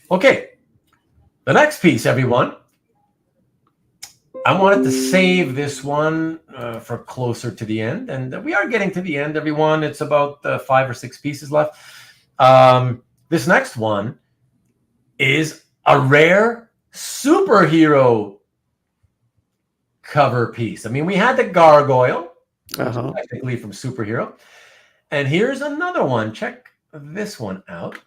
Okay, the next piece, everyone. I wanted to save this one for closer to the end, and we are getting to the end, everyone. It's about 5 or 6 pieces left. This next one is a rare superhero cover piece. I mean, we had the Gargoyle, technically from Superhero, and here's another one. Check this one out.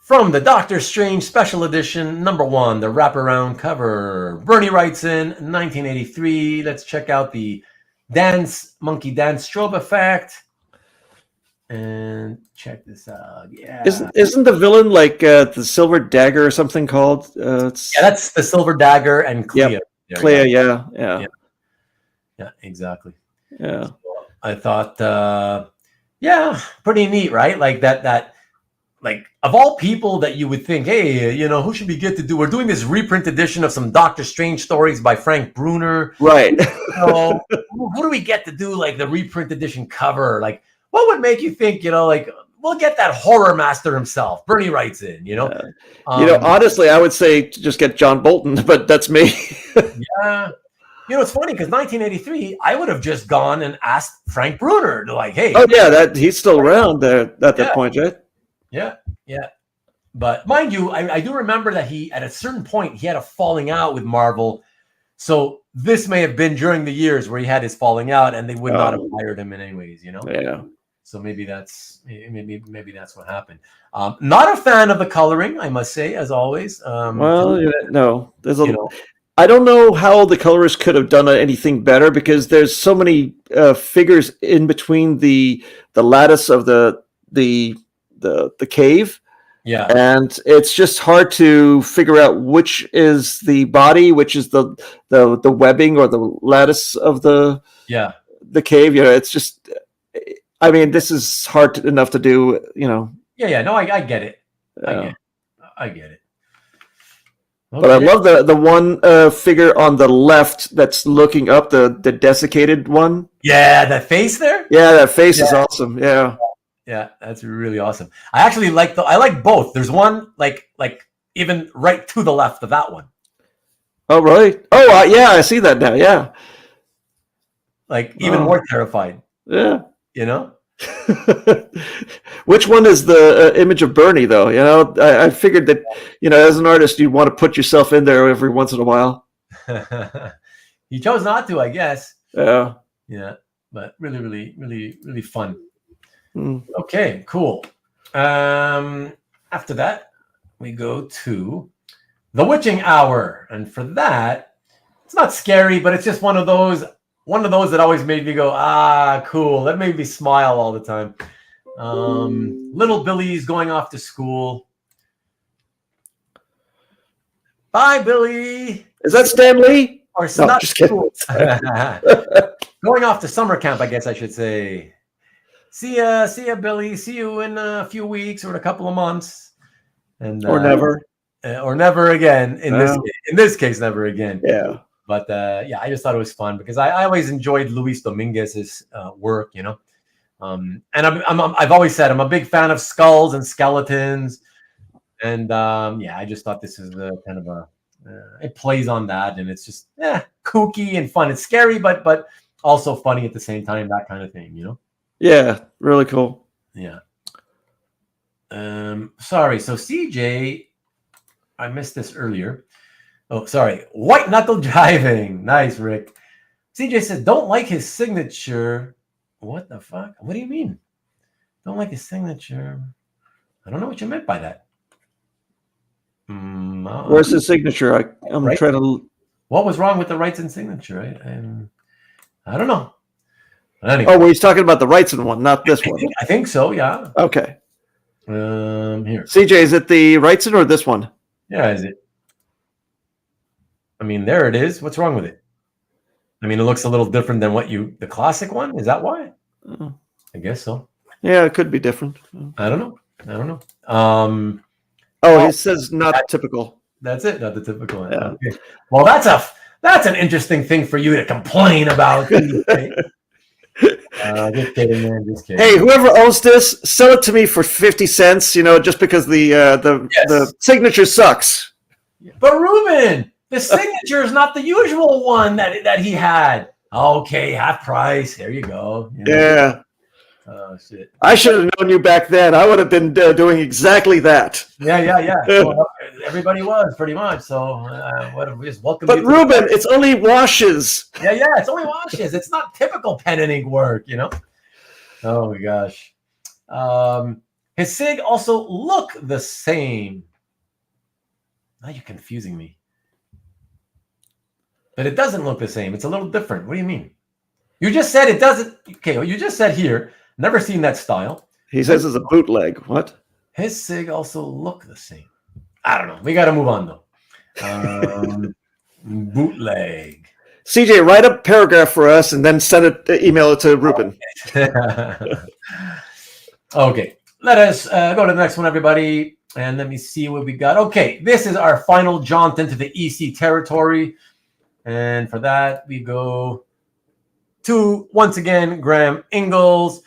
From the Doctor Strange Special Edition, #1, the wraparound cover. Bernie Wrightson, 1983. Let's check out the monkey dance strobe effect. And check this out. Yeah. Isn't the villain like the Silver Dagger or something called? Yeah, that's the Silver Dagger and Clea. Yep. Clea, yeah, exactly. Yeah. So I thought, pretty neat, right? Like that. Like, of all people that you would think, hey, who should we get to do? We're doing this reprint edition of some Doctor Strange stories by Frank Bruner. Right. So who do we get to do, like, the reprint edition cover? Like, what would make you think, like, we'll get that horror master himself, Bernie Wrightson, honestly, I would say just get John Bolton, but that's me. Yeah. It's funny because 1983, I would have just gone and asked Frank Bruner to, like, hey. Oh, yeah, he's still around there at that point, right? Yeah. But mind you, I do remember that at a certain point, he had a falling out with Marvel. So this may have been during the years where he had his falling out and they would not have hired him in anyways, Yeah. So maybe that's what happened. Not a fan of the coloring, I must say, as always. No. There's I don't know how the colorist could have done anything better because there's so many figures in between the lattice of the cave. Yeah. And it's just hard to figure out which is the body, which is the webbing or the lattice of the cave. It's just, I mean, this is hard enough to do, Yeah. No, I get it. I get it. Okay. But I love the one figure on the left that's looking up, the desiccated one. Yeah, that face there? Yeah, that face is awesome. Yeah. Yeah, that's really awesome. I actually like both. There's one like even right to the left of that one. Oh, really? Oh, yeah, I see that now. Yeah. Like even more terrified. Yeah. Which one is the image of Bernie, though? I figured that, as an artist, you'd want to put yourself in there every once in a while. He chose not to, I guess. Yeah. Yeah, but really fun. Mm. Okay, cool. after that, we go to The Witching Hour. And for that, it's not scary, but it's just one of those that always made me go, cool. That made me smile all the time. Little Billy's going off to school. Bye, Billy. Is that Stan Lee? Or No, not just kidding. Going off to summer camp, I guess I should say. See ya, Billy. See you in a few weeks or in a couple of months. And Or never. Or never again. In this case, never again. Yeah. But I just thought it was fun because I always enjoyed Luis Dominguez's work, you know. And I've always said I'm a big fan of skulls and skeletons, and I just thought this is kind of a it plays on that, and it's just kooky and fun. It's scary, but also funny at the same time. That kind of thing, you know. Yeah, really cool. Yeah. Sorry. So CJ, I missed this earlier. Oh, sorry. White knuckle driving. Nice, Rick. CJ said, don't like his signature. What the fuck? What do you mean? Don't like his signature? I don't know what you meant by that. Where's his signature? I'm right? trying to. What was wrong with the Wrightson signature? I don't know. Anyway. Oh, well, he's talking about the Wrightson one, not this one. I think so, yeah. Okay. Here. CJ, is it the Wrightson or this one? Yeah, is it? I mean, there it is. What's wrong with it? I mean, it looks a little different than the classic one. Is that why? I guess so. Yeah, it could be different. I don't know. It says not typical. That's it. Not the typical one. Yeah. Okay. Well, that's an interesting thing for you to complain about. Just kidding, man. Just kidding. Hey, whoever owns this, sell it to me for 50 cents. You know, just because the signature sucks. But Ruben, the signature is not the usual one that he had. Okay, half price. There you go. You know? Yeah. Oh shit! I should have known you back then. I would have been doing exactly that. Yeah. Well, everybody was pretty much. So we just welcome. But Ruben, it's only washes. Yeah. It's only washes. It's not typical pen and ink work, you know. Oh my gosh. His sig also look the same. Now you're confusing me. But it doesn't look the same. It's a little different. What do you mean? You just said it doesn't. Okay, well, you just said here. Never seen that style. He says it's a bootleg. What? His sig also look the same. I don't know. We got to move on though. Bootleg. CJ, write a paragraph for us and then email it to Ruben. Okay. Let us go to the next one, everybody. And let me see what we got. Okay. This is our final jaunt into the EC territory. And for that, we go to, once again, Graham Ingels.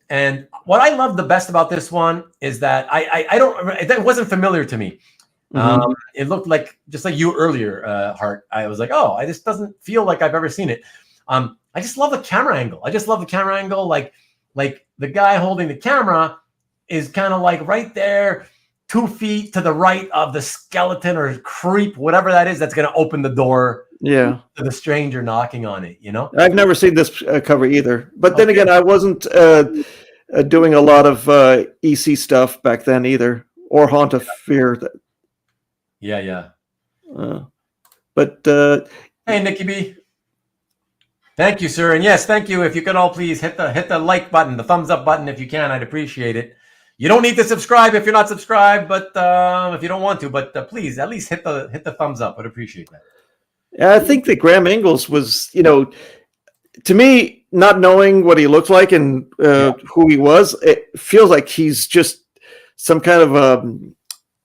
And what I love the best about this one is that it wasn't familiar to me. Mm-hmm. It looked like, just like you earlier, Hart. I was like, this doesn't feel like I've ever seen it. I just love the camera angle. Like the guy holding the camera is kind of like right there, 2 feet to the right of the skeleton or creep, whatever that is, that's going to open the door. Yeah, to the stranger knocking on it. You know, I've never seen this cover either. But then again, I wasn't doing a lot of EC stuff back then either, or Haunt of Fear. Yeah. But hey, Nicky B, thank you, sir, and yes, thank you. If you could all please hit the like button, the thumbs up button, if you can, I'd appreciate it. You don't need to subscribe if you're not subscribed, but if you don't want to, but please at least hit the thumbs up. I'd appreciate that. I think that Graham Ingels was, to me, not knowing what he looked like and who he was, it feels like he's just some kind of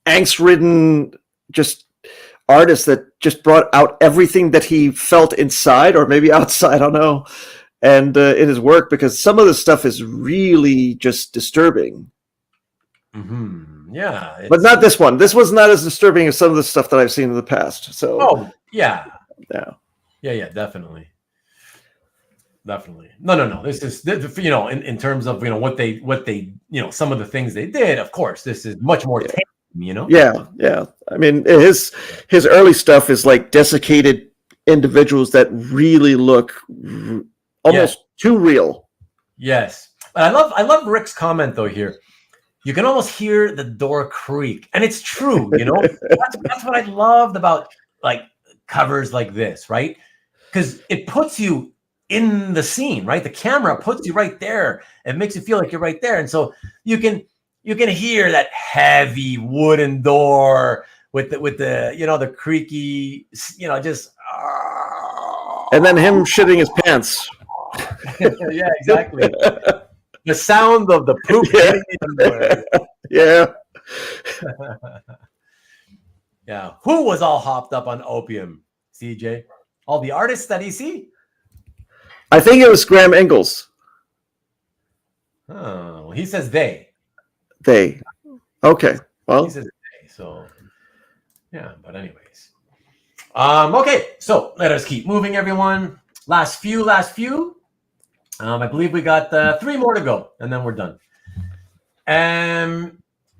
angst-ridden just artist that just brought out everything that he felt inside or maybe outside, I don't know, and in his work, because some of the stuff is really just disturbing. Mm-hmm. Yeah. But not this one. This was not as disturbing as some of the stuff that I've seen in the past. So. Yeah. Yeah, definitely. No. This is, in terms of, what they, some of the things they did, of course, this is much more tame, Yeah. I mean, his early stuff is like desiccated individuals that really look almost too real. Yes. I love Rick's comment though here. you can almost hear the door creak, and it's true. That's what I loved about like covers like this, right? Because it puts you in the scene, right? The camera puts you right there. It makes you feel like you're right there, and so you can hear that heavy wooden door with the the creaky, just and then him shitting his pants. yeah, exactly. The sound of the poop hitting the underwear. Yeah. Yeah. Who was all hopped up on opium, CJ? All the artists that you see? I think it was Graham Ingels. Oh, he says they. They. Okay. Well. He says they. So, yeah. But anyways. Okay. So let us keep moving, everyone. Last few. I believe we got 3 more to go, and then we're done.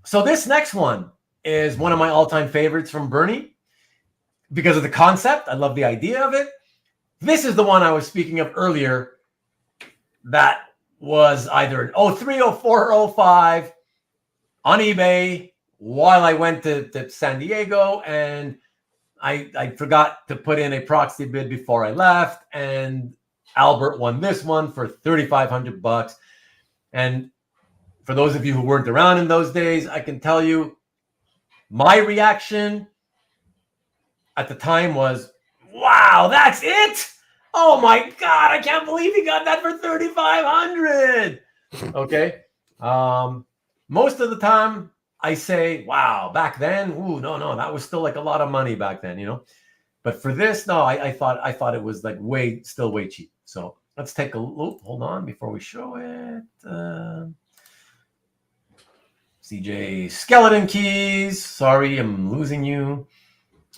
So this next one is one of my all-time favorites from Bernie because of the concept. I love the idea of it. This is the one I was speaking of earlier that was either an 03, 04, or 05 on eBay while I went to San Diego, and I forgot to put in a proxy bid before I left, and Albert won this one for $3,500. And for those of you who weren't around in those days, I can tell you my reaction at the time was, wow, that's it? Oh my God, I can't believe he got that for $3,500. Okay. Most of the time I say, wow, back then, no, that was still like a lot of money back then, But for this, no, I thought it was like still way cheap. So let's take a look. Hold on before we show it. CJ Skeleton Keys. Sorry, I'm losing you.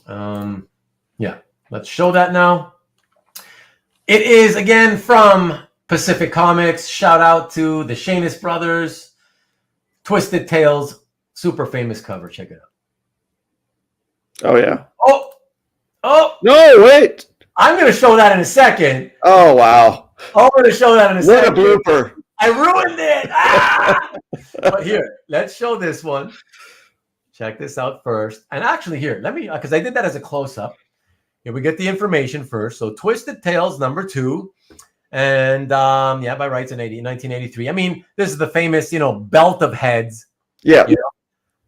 Yeah, let's show that now. It is again from Pacific Comics. Shout out to the Shanus brothers. Twisted Tales, super famous cover. Check it out. Oh yeah. Oh no! Wait. I'm going to show that in a second. Oh wow. I'm going to show that in a second. What a blooper! I ruined it. But here, let's show this one. Check this out first. And actually, here, let me, because I did that as a close-up. Here we get the information first. So, Twisted Tales #2, and by Wrightson 1983. I mean, this is the famous, belt of heads. Yeah.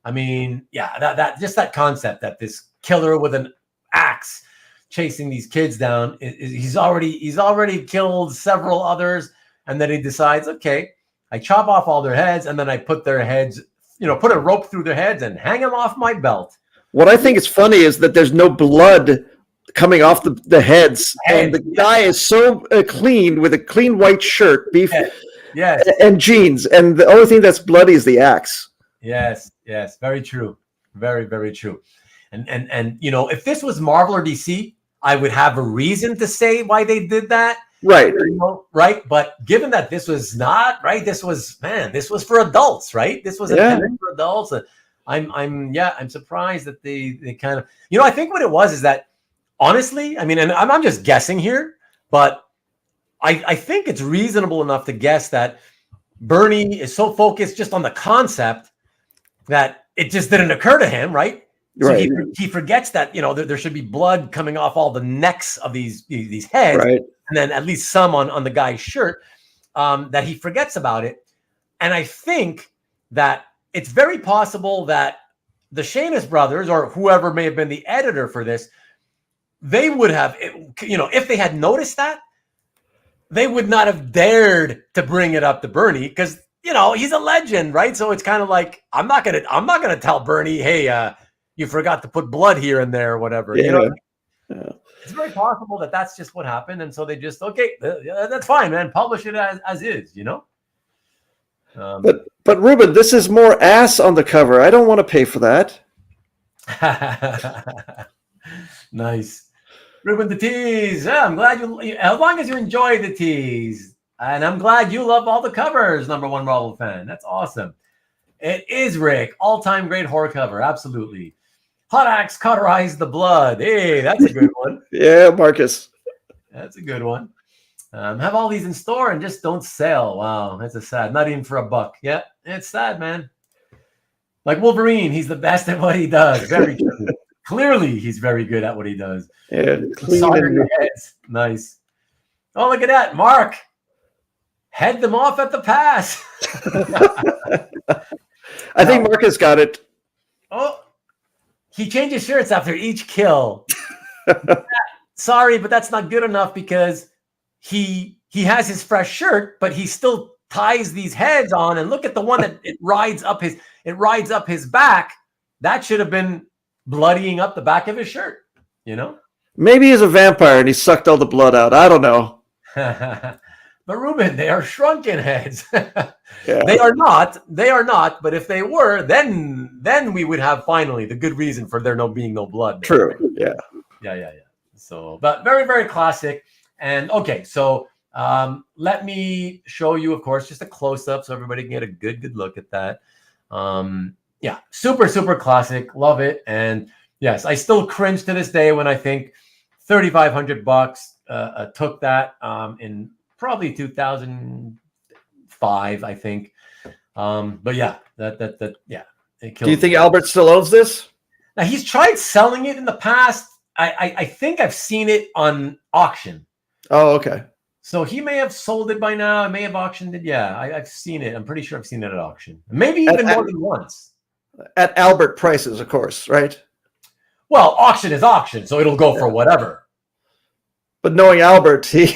I mean, yeah, that just that concept that this killer with an axe chasing these kids down. He's already killed several others, and then he decides, okay, I chop off all their heads, and then I put their heads, put a rope through their heads and hang them off my belt. What I think is funny is that there's no blood coming off the heads, and the guy is so clean with a clean white shirt, yes, and jeans, and the only thing that's bloody is the axe. Yes, very true, very, very true. And if this was Marvel or DC, I would have a reason to say why they did that. Right. Right. But given that this was not, right, this was for adults, right? This was intended for adults. I'm surprised that they kind of, I think what it was is that, honestly, I mean, and I'm just guessing here, but I think it's reasonable enough to guess that Bernie is so focused just on the concept that it just didn't occur to him, right? So right. He forgets that there should be blood coming off all the necks of these heads, right. And then at least some on the guy's shirt. That he forgets about it, and I think that it's very possible that the Shanus brothers or whoever may have been the editor for this, they would have, if they had noticed that, they would not have dared to bring it up to Bernie because he's a legend, right? So it's kind of like I'm not gonna tell Bernie, hey, you forgot to put blood here and there or whatever. Yeah. What I mean? It's very possible that that's just what happened, and so they just that's fine, man. Publish it as is, But Ruben, this is more ass on the cover. I don't want to pay for that. Nice, Ruben the tease. Yeah, I'm glad as long as you enjoy the tease, and I'm glad you love all the covers. #1 Marvel fan. That's awesome. It is Rick, all-time great horror cover. Absolutely. Hot Axe cauterized the blood. Hey, that's a good one. Yeah, Marcus. That's a good one. Have all these in store and just don't sell. Wow, that's a sad. Not even for $1. Yeah, it's sad, man. Like Wolverine, he's the best at what he does. Very true. Clearly, he's very good at what he does. Yeah, Soldering your heads. Nice. Oh, look at that. Mark. Head them off at the pass. I think Marcus got it. Oh, he changes shirts after each kill. Sorry, but that's not good enough because he has his fresh shirt, but he still ties these heads on. And look at the one that it rides up his back. That should have been bloodying up the back of his shirt, you know? Maybe he's a vampire and he sucked all the blood out. I don't know. But Ruben, they are shrunken heads. Yeah. They are not. But if they were, then we would have finally the good reason for there being no blood there. True. Yeah. Yeah. So, but very, very classic. And okay, so let me show you, of course, just a close-up so everybody can get a good look at that. Yeah, super, super classic. Love it. And yes, I still cringe to this day when I think $3,500 took that in probably 2005, I think. But yeah, that yeah. Do you think Albert still owns this? Now he's tried selling it in the past. I think I've seen it on auction. Oh, okay. So he may have sold it by now. I may have auctioned it. Yeah, I've seen it. I'm pretty sure I've seen it at auction. Maybe even more than once. At Albert prices, of course, right? Well, auction is auction, so it'll go for whatever. But knowing Albert, he...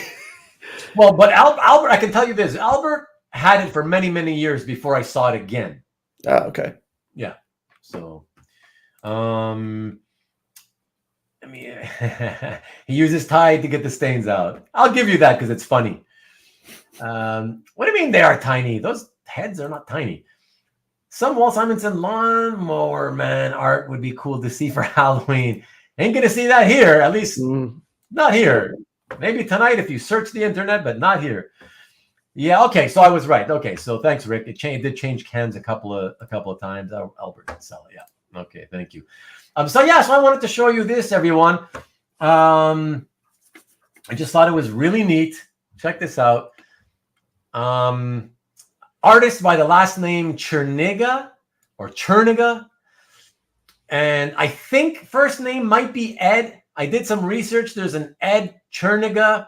Well, but Albert, I can tell you this. Albert had it for many, many years before I saw it again. Oh, okay. Yeah. So, I mean, he uses Tide to get the stains out. I'll give you that because it's funny. What do you mean they are tiny? Those heads are not tiny. Some Walt Simonson Lawnmower Man art would be cool to see for Halloween. Ain't going to see that here, at least not here. Maybe tonight if you search the internet, but not here. Yeah, okay, so I was right. Okay, so thanks, Rick. It did change cans a couple of times. Albert did sell it, yeah. Okay, thank you. So I wanted to show you this, everyone. I just thought it was really neat. Check this out. Artist by the last name Cherniga. And I think first name might be Ed. I did some research. There's an Ed Cherniga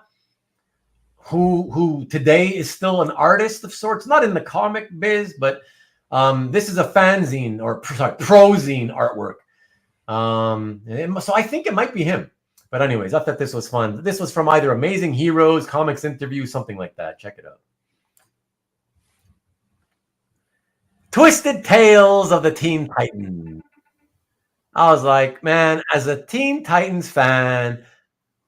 who today is still an artist of sorts, not in the comic biz, but this is a fanzine or prozine artwork. So I think it might be him. But anyways, I thought this was fun. This was from either Amazing Heroes, Comics Interview, something like that. Check it out. Twisted Tales of the Teen Titans. I was like, man, as a Teen Titans fan,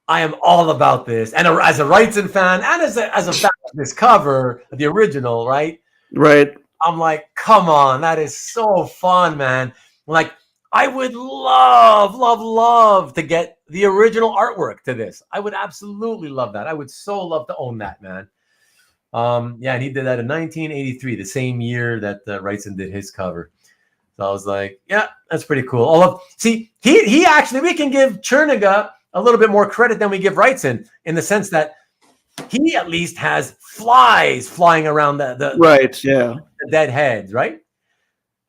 I am all about this. And as a Wrightson fan, and as a fan of this cover, the original, right? Right. I'm like, come on, that is so fun, man. Like, I would love to get the original artwork to this. I would absolutely love that. I would so love to own that, man. Yeah, and he did that in 1983, the same year that Wrightson did his cover. So I was like, yeah, that's pretty cool. See, he actually, we can give Cherniga a little bit more credit than we give Wrightson in the sense that he at least has flies flying around the right, yeah, the dead heads, right?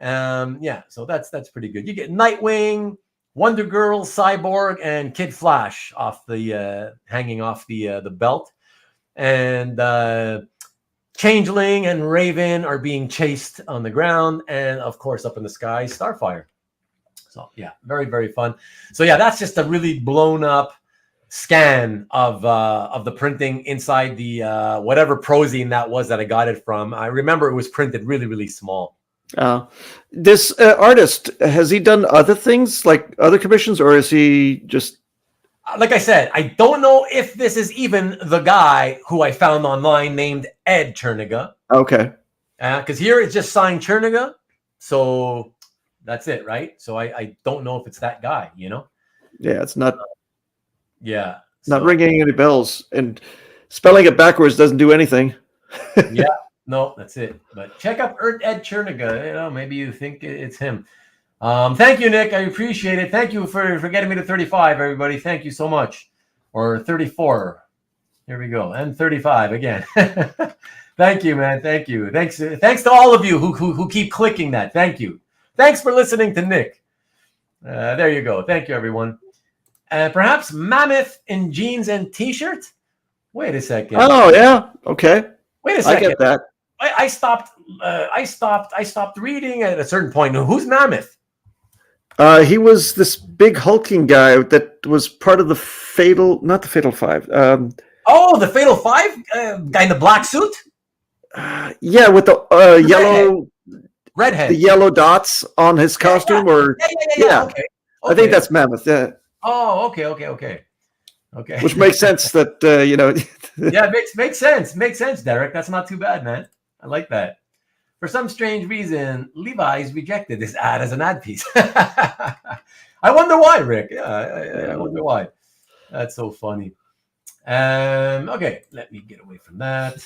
Yeah, so that's pretty good. You get Nightwing, Wonder Girl, Cyborg, and Kid Flash off the hanging off the belt, and Changeling and Raven are being chased on the ground, and of course up in the sky, Starfire. So yeah, very, very fun. So yeah, that's just a really blown up scan of the printing inside the whatever prozine that was that I got it from. I remember it was printed really, really small. This artist, has he done other things like other commissions, or is he just... Like I said, I don't know if this is even the guy who I found online named Ed Cherniga. Okay. Because here it's just signed Cherniga. So that's it, right? So I don't know if it's that guy, you know? Yeah, it's not... yeah. Not ringing any bells. And spelling it backwards doesn't do anything. Yeah. No, that's it. But check out Ed Cherniga. You know, maybe you think it's him. Thank you, Nick. I appreciate it. Thank you for getting me to 35, everybody. Thank you so much. Or 34. Here we go. And 35 again. Thank you, man. Thank you. Thanks to all of you who keep clicking that. Thank you. Thanks for listening to Nick. There you go. Thank you, everyone. Perhaps Mammoth in jeans and t-shirt. Wait a second. Oh yeah. Okay. Wait a second. I get that. I stopped reading at a certain point. Who's Mammoth? He was this big hulking guy that was part of the not the Fatal Five. The Fatal Five guy in the black suit. Yeah, with the yellow redhead, the yellow dots on his costume, yeah. Okay. I think that's Mammoth. Yeah. Oh, okay. Which makes sense that Yeah, makes sense. Makes sense, Derek. That's not too bad, man. I like that. For some strange reason, Levi's rejected this ad as an ad piece. I wonder why, Rick. Yeah, I wonder why. That's so funny. Okay, let me get away from that.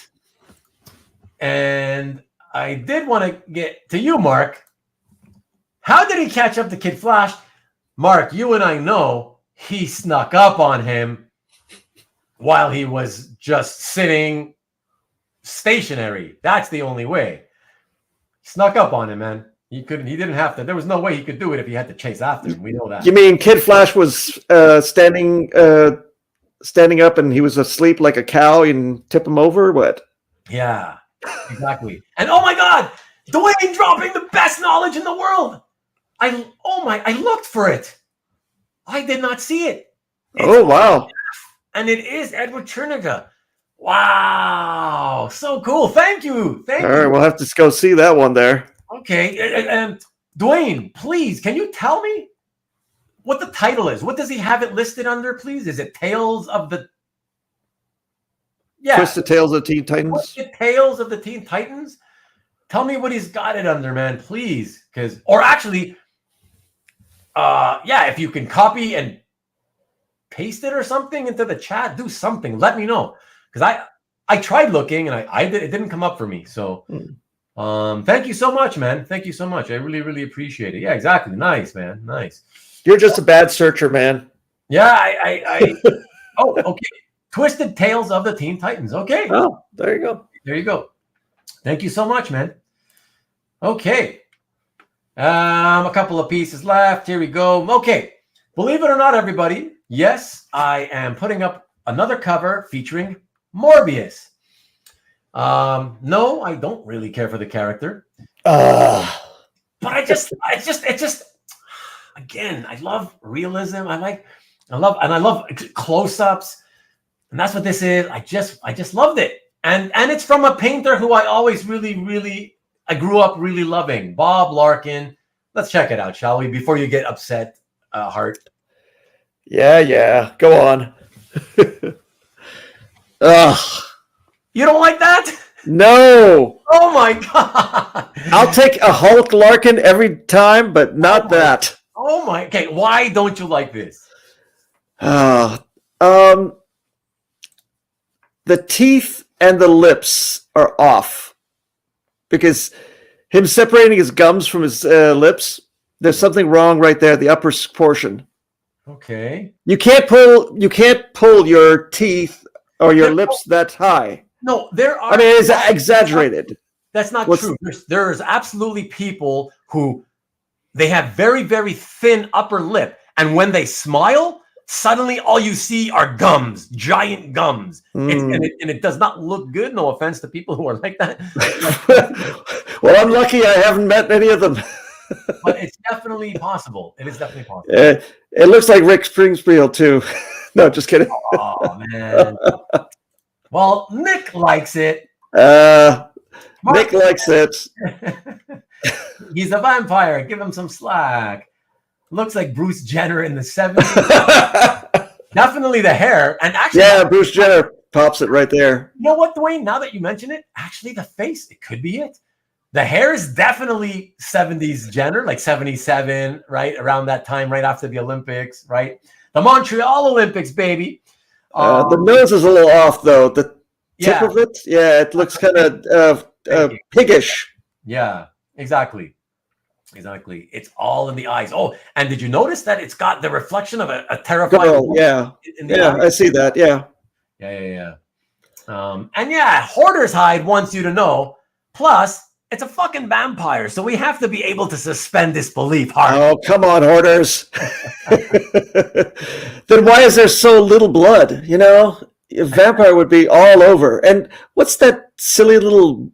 And I did want to get to you, Mark. How did he catch up to Kid Flash? Mark, you and I know he snuck up on him while he was just sitting stationary. That's the only way. He snuck up on him, man. He didn't have to. There was no way he could do it if he had to chase after him. We know that. You mean Kid Flash was standing up and he was asleep like a cow and tip him over? What? Yeah, exactly. And oh my God, Dwayne dropping the best knowledge in the world. I looked for it. I did not see it. Wow. And it is Edward Cherniga. Wow. So cool. Thank you. All right, we'll have to go see that one there. Okay. Dwayne, please, can you tell me what the title is? What does he have it listed under, please? Is it Tales of the... Yeah. Twisted Tales of the Teen Titans? Twisted Tales of the Teen Titans? Tell me what he's got it under, man, please. Or actually... if you can copy and paste it or something into the chat, do something. Let me know, because I tried looking and it didn't come up for me. So, thank you so much, man. Thank you so much. I really, really appreciate it. Yeah, exactly. Nice, man. Nice. You're just a bad searcher, man. Yeah, Oh, okay. Twisted Tales of the Teen Titans. Okay. Oh, there you go. There you go. Thank you so much, man. Okay. A couple of pieces left. Here we go. Okay. Believe it or not, everybody. Yes, I am putting up another cover featuring Morbius. No, I don't really care for the character. But it just, again, I love realism. I love close-ups. And that's what this is. I just loved it. And it's from a painter who I always I grew up really loving, Bob Larkin. Let's check it out, shall we? Before you get upset, Hart. Yeah. Go on. Ugh. You don't like that? No. Oh my God. I'll take a Hulk Larkin every time, but not that. Oh my. Okay. Why don't you like this? The teeth and the lips are off because him separating his gums from his lips, there's something wrong right there, the upper portion. Okay. You can't pull your teeth or your lips that high. No, there are. I mean, it's exaggerated. That's not true. There's absolutely people who they have very, very thin upper lip, and when they smile, suddenly all you see are gums, giant gums. And it does not look good. No offense to people who are like that. Well, I'm lucky I haven't met any of them. But it's definitely possible. It is definitely possible. It looks like Rick Springfield, too. No, just kidding. Oh, man. Well, Nick likes it. Nick likes it. He's a vampire. Give him some slack. Looks like Bruce Jenner in the 70s. Definitely the hair. And actually, yeah, Bruce Jenner pops it right there. You know what, Dwayne? Now that you mention it, actually the face, it could be it. The hair is definitely 70s Jenner, like 77, right? Around that time, right after the Olympics, right? The Montreal Olympics, baby. The nose is a little off, though. The tip of it, it looks kind of piggish. Yeah, exactly. It's all in the eyes. Oh, and did you notice that it's got the reflection of a terrifying girl? Yeah, I see that. Yeah. And Hoarder's Hide wants you to know. Plus, It's a fucking vampire, so we have to be able to suspend disbelief, Hart. Oh, come on, hoarders. Then why is there so little blood? You know, a vampire would be all over. And what's that silly little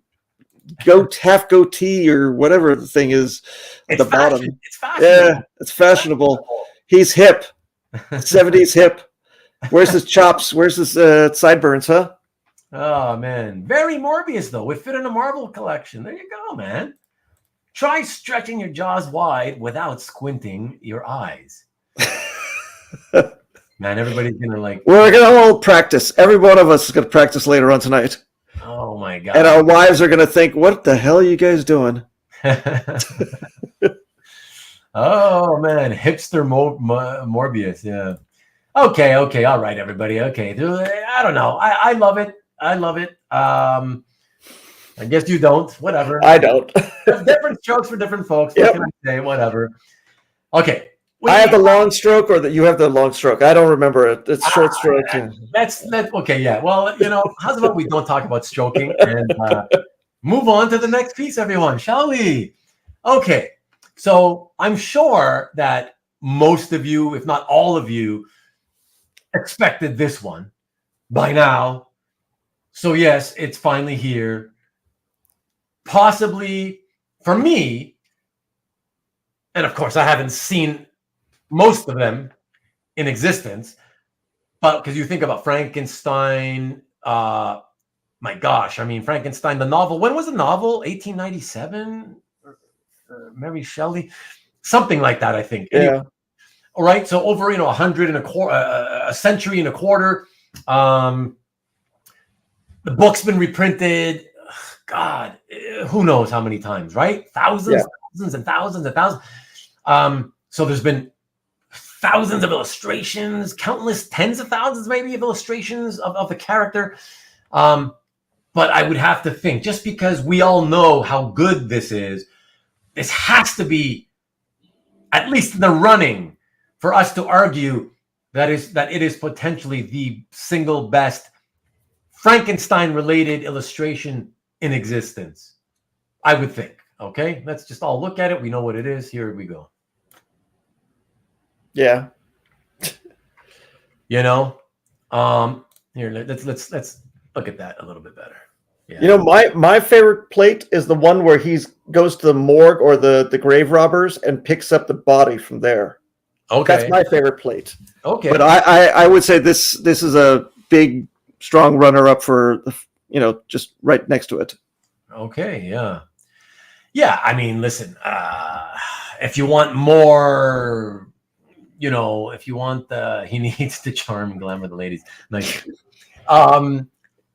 half goatee or whatever the thing is at the bottom? It's fashionable. Yeah, it's fashionable. He's hip. 70s hip. Where's his chops? Where's his sideburns, huh? Oh, man. Very Morbius, though. Would fit in a Marvel collection. There you go, man. Try stretching your jaws wide without squinting your eyes. Man, everybody's going to like... We're going to all practice. Every one of us is going to practice later on tonight. Oh, my God. And our wives are going to think, what the hell are you guys doing? Oh, man. Hipster Morbius, yeah. Okay. All right, everybody. Okay. I don't know. I love it. I love it. I guess you don't. Whatever. I don't. Different strokes for different folks. Yep. What can I say? Whatever. Okay. I have the long stroke, or you have the long stroke. I don't remember it. It's short stroke. That's okay. Yeah. Well, how's about we don't talk about stroking and move on to the next piece, everyone, shall we? Okay. So I'm sure that most of you, if not all of you, expected this one by now. So yes, it's finally here. Possibly for me, and of course I haven't seen most of them in existence, but because you think about Frankenstein, my gosh, I mean Frankenstein, the novel. When was the novel? 1897? Mary Shelley? Something like that, I think. Yeah. Anyway, all right, so over 100 and a century and a quarter. The book's been reprinted, God, who knows how many times, right? Thousands and thousands and thousands. So there's been thousands of illustrations, countless tens of thousands maybe of illustrations of the character. But I would have to think, just because we all know how good this has to be at least in the running for us to argue that it is potentially the single best Frankenstein-related illustration in existence. I would think. Okay, let's just all look at it. We know what it is. Here we go. Yeah. Here, let's look at that a little bit better. Yeah. My favorite plate is the one where he goes to the morgue or the grave robbers and picks up the body from there. Okay, that's my favorite plate. Okay, but I would say this is a big, strong runner-up for just right next to it. Okay, yeah. I mean, listen, if you want more, if you want he needs to charm and glamour the ladies. Nice.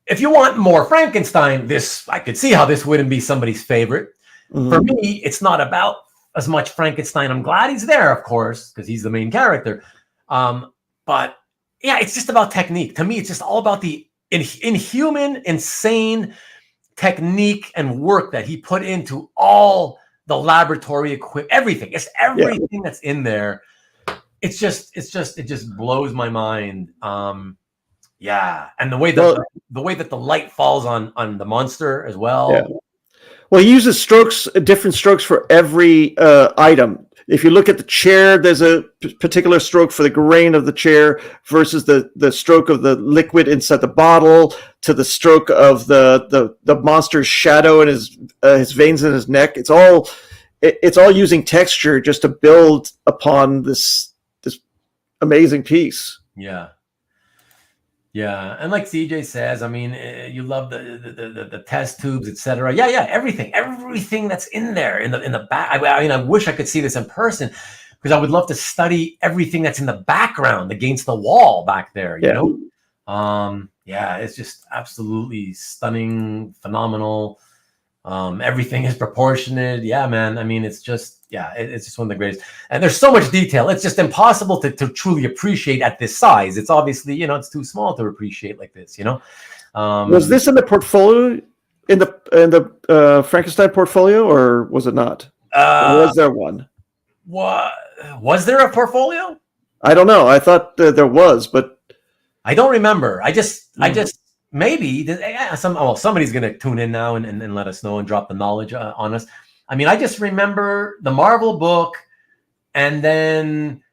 If you want more Frankenstein, I could see how this wouldn't be somebody's favorite. Mm-hmm. For me, it's not about as much Frankenstein. I'm glad he's there, of course, because he's the main character. But yeah, it's just about technique. To me, it's just all about the inhuman, insane technique and work that he put into all the laboratory equipment, everything. It's everything that's in there. It just blows my mind. Yeah, and the way that the light falls on the monster as well. Yeah. Well, he uses different strokes for every item. If you look at the chair, there's a particular stroke for the grain of the chair versus the stroke of the liquid inside the bottle, to the stroke of the monster's shadow and his veins in his neck. It's all using texture just to build upon this amazing piece. Yeah, and like CJ says, I mean, you love the test tubes, etc. Yeah, everything that's in there in the back. I mean, I wish I could see this in person because I would love to study everything that's in the background against the wall back there. You know, it's just absolutely stunning, phenomenal. Everything is proportionate. Yeah, man. I mean, it's just one of the greatest. And there's so much detail. It's just impossible to truly appreciate at this size. It's obviously, it's too small to appreciate like this, Was this in the portfolio, in the Frankenstein portfolio, or was it not? Or was there one? Was there a portfolio? I don't know. I thought there was, but I don't remember. I just maybe somebody's going to tune in now and let us know and drop the knowledge on us. I mean, I just remember the Marvel book, and then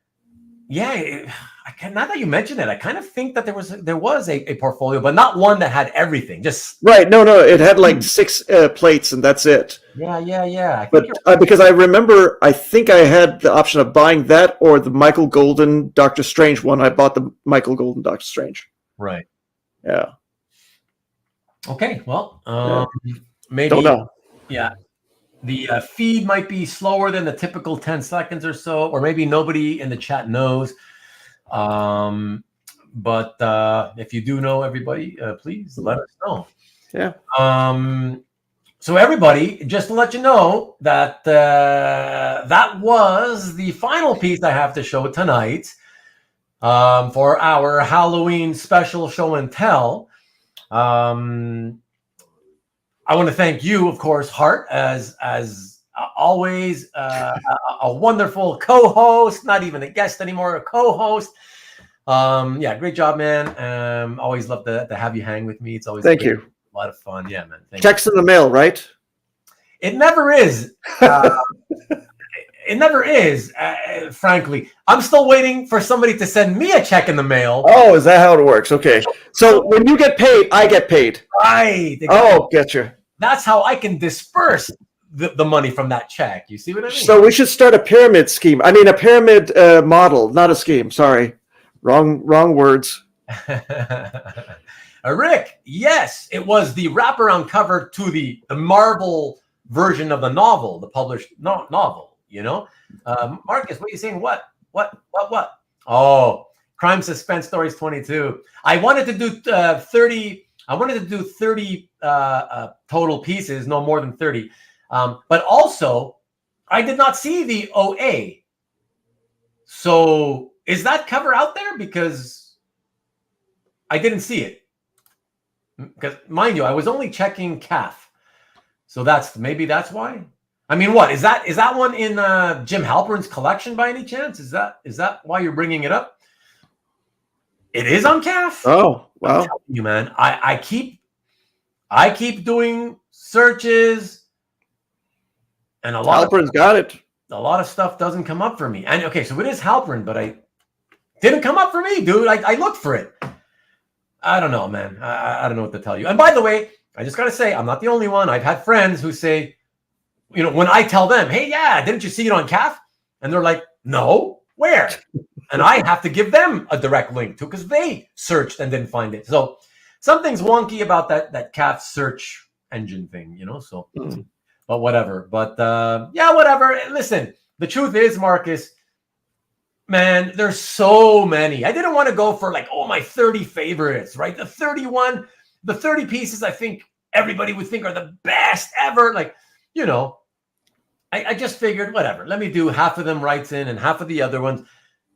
now that you mention it, I kind of think that there was a portfolio, but not one that had everything. Just right. No, it had like 6 plates, and that's it. Yeah. But because I remember, I think I had the option of buying that or the Michael Golden Doctor Strange one. I bought the Michael Golden Doctor Strange. Right. Yeah. Okay. Well, maybe. Don't know. Yeah. The feed might be slower than the typical 10 seconds or so, or maybe nobody in the chat knows. But if you do know, everybody, please let us know. Yeah. So everybody, just to let you know that that was the final piece I have to show tonight for our Halloween special show and tell. I want to thank you, of course, Hart, as always, a wonderful co-host, not even a guest anymore, a co-host. Great job, man. Always love to have you hang with me. It's always thank you. A lot of fun. Yeah, man. Checks in the mail, right? It never is. It never is, frankly. I'm still waiting for somebody to send me a check in the mail. Oh, is that how it works? Okay. So when you get paid, I get paid. Right. Oh, getcha. That's how I can disperse the money from that check. You see what I mean? So we should start a pyramid scheme. I mean, a pyramid model, not a scheme. Sorry. Wrong words. Rick, yes, it was the wraparound cover to the Marvel version of the novel, the published novel. You know, Marcus, what are you saying? What? Oh, Crime Suspense Stories 22. I wanted to do 30. I wanted to do 30 total pieces, no more than 30. But also, I did not see the OA. So is that cover out there? Because I didn't see it. Because mind you, I was only checking CAF. So maybe that's why. I mean, what is that? Is that one in Jim Halpern's collection by any chance? Is that why you're bringing it up? It is on CAF. Oh, wow! I'm telling you, man. I keep doing searches, and Halpern's got it. A lot of stuff doesn't come up for me. And okay, so it is Halpern, but I didn't come up for me, dude. I looked for it. I don't know, man. I don't know what to tell you. And by the way, I just gotta say, I'm not the only one. I've had friends who say, you know, when I tell them, hey, yeah, didn't you see it on CAF? And they're like, no, where? And I have to give them a direct link to because they searched and didn't find it. So something's wonky about that CAF search engine thing, you know? So, but whatever. But whatever. Listen, the truth is, Marcus, man, there's so many. I didn't want to go for like, my 30 favorites, right? The 30 pieces I think everybody would think are the best ever. Like, you know, I just figured, whatever. Let me do half of them Wrightson and half of the other ones.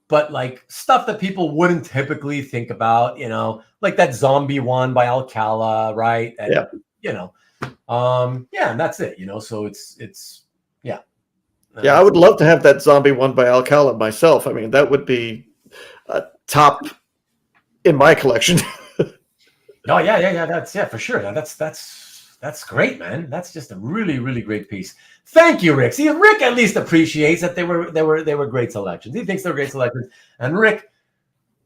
But like stuff that people wouldn't typically think about, you know, like that zombie one by Alcala, right? And, yeah. You know, and that's it, you know. So it's yeah. Yeah, I would love to have that zombie one by Alcala myself. I mean, that would be a top in my collection. Oh yeah. That's for sure. That's great, man. That's just a really, really great piece. Thank you, Rick. See, Rick at least appreciates that they were great selections. He thinks they're great selections, and Rick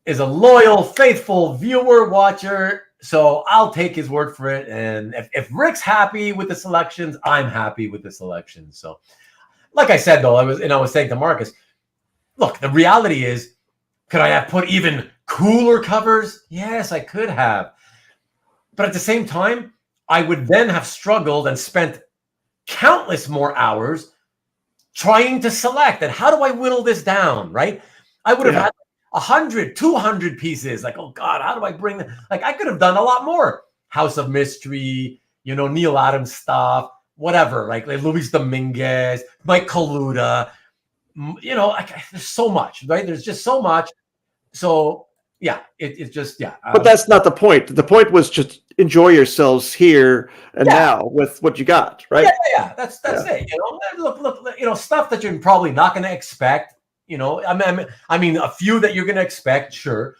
is a loyal, faithful viewer, watcher. So I'll take his word for it. And if Rick's happy with the selections, I'm happy with the selections. So, like I said, though, I was saying to Marcus, look, the reality is, could I have put even cooler covers? Yes, I could have, but at the same time, I would then have struggled and spent countless more hours trying to select. And how do I whittle this down, right? I would have had 100, 200 pieces. Like, oh God, how do I bring them? Like, I could have done a lot more. House of Mystery, you know, Neal Adams stuff, whatever. Like Luis Dominguez, Mike Coluda. You know, there's so much, right? There's just so much. So, yeah, it's just, But that's not the point. The point was just enjoy yourselves here and now with what you got, right? Yeah. That's it. You know, look, you know, stuff that you're probably not going to expect. You know, I mean, a few that you're going to expect, sure,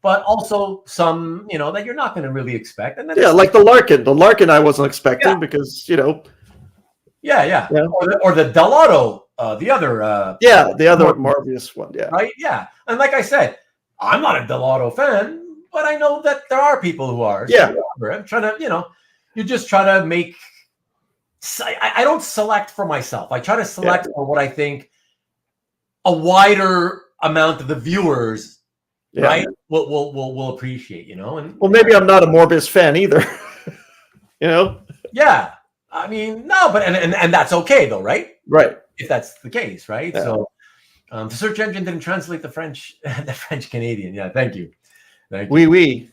but also some, that you're not going to really expect. And then like the Larkin. The Larkin I wasn't expecting because, Yeah. Or the Dell'Otto, the other. The other Morbius one. Yeah. Right. Yeah. And like I said, I'm not a Dell'Otto fan, but I know that there are people who are. So yeah. I'm trying to, you just try to make. I don't select for myself. I try to select for what I think a wider amount of the viewers, right, will appreciate. And well, maybe I'm not a Morbius fan either. Yeah. I mean, no, but and that's okay though, right? Right. If that's the case, right? Yeah. So the search engine didn't translate the French Canadian. Yeah, thank you. Oui.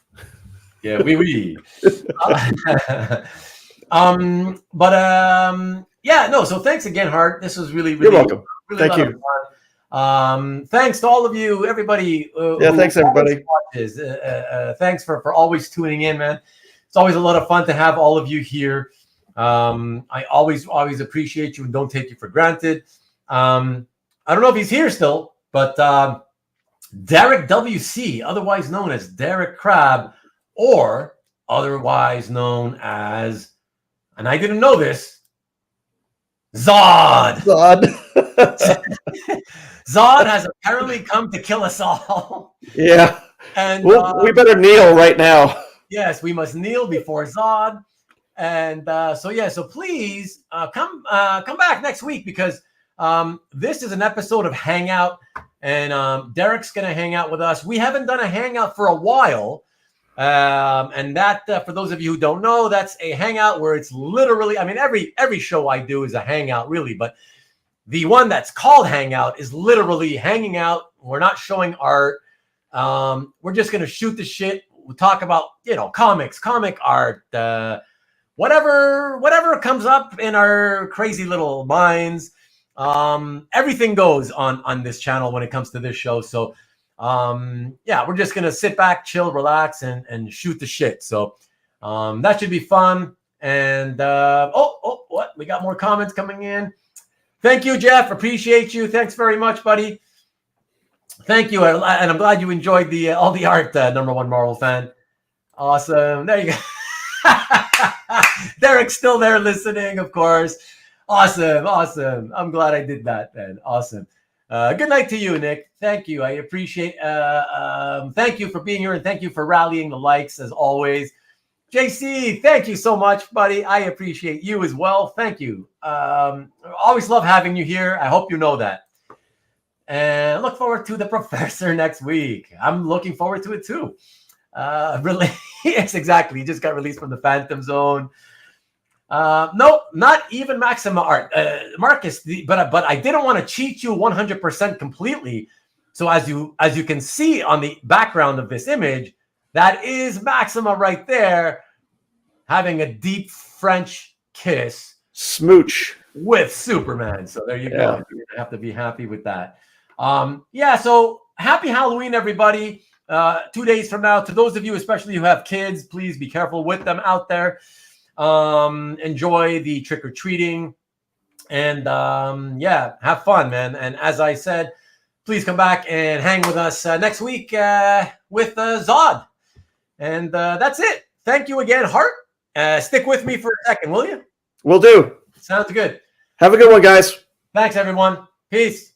Yeah, oui. So thanks again, Hart. This was really You're welcome. Really Thank you. Fun. Thanks to all of you, everybody. Thanks everybody. Thanks for always tuning in, man. It's always a lot of fun to have all of you here. I always appreciate you and don't take you for granted. I don't know if he's here still, but Derek WC, otherwise known as Derek Crab, or otherwise known as, and I didn't know this, Zod. Zod has apparently come to kill us all. Yeah. And we better kneel right now. Yes, we must kneel before Zod. And so please come back next week, because this is an episode of Hangout, and Derek's going to hang out with us. We haven't done a Hangout for a while. And that, for those of you who don't know, that's a Hangout where it's literally, I mean, every show I do is a Hangout, really, but the one that's called Hangout is literally hanging out. We're not showing art. We're just going to shoot the shit. We'll talk about, comics, comic art, whatever comes up in our crazy little minds. Everything goes on this channel when it comes to this show. So, we're just going to sit back, chill, relax, and shoot the shit. So, that should be fun. And, what? We got more comments coming in. Thank you, Jeff. Appreciate you. Thanks very much, buddy. Thank you. And I'm glad you enjoyed all the art, number one Marvel fan. Awesome. There you go. Derek's still there listening, of course. Awesome. I'm glad I did that, then. Awesome. Good night to you, Nick. Thank you. I appreciate thank you for being here, and thank you for rallying the likes as always. JC, thank you so much, buddy. I appreciate you as well. Thank you. Always love having you here. I hope you know that. And look forward to the professor next week. I'm looking forward to it too. Yes, exactly. He just got released from the Phantom Zone. No, not even Maxima art, Marcus. But I didn't want to cheat you 100% completely. So as you can see on the background of this image, that is Maxima right there, having a deep French kiss, smooch with Superman. So there you go. You're gonna have to be happy with that. So happy Halloween, everybody. 2 days from now, to those of you, especially who have kids, please be careful with them out there. Enjoy the trick-or-treating, and have fun, man. And as I said, please come back and hang with us next week with Zod. And that's it. Thank you again, Hart. Stick with me for a second, will you? Will do. Sounds good. Have a good one, guys. Thanks, everyone. Peace.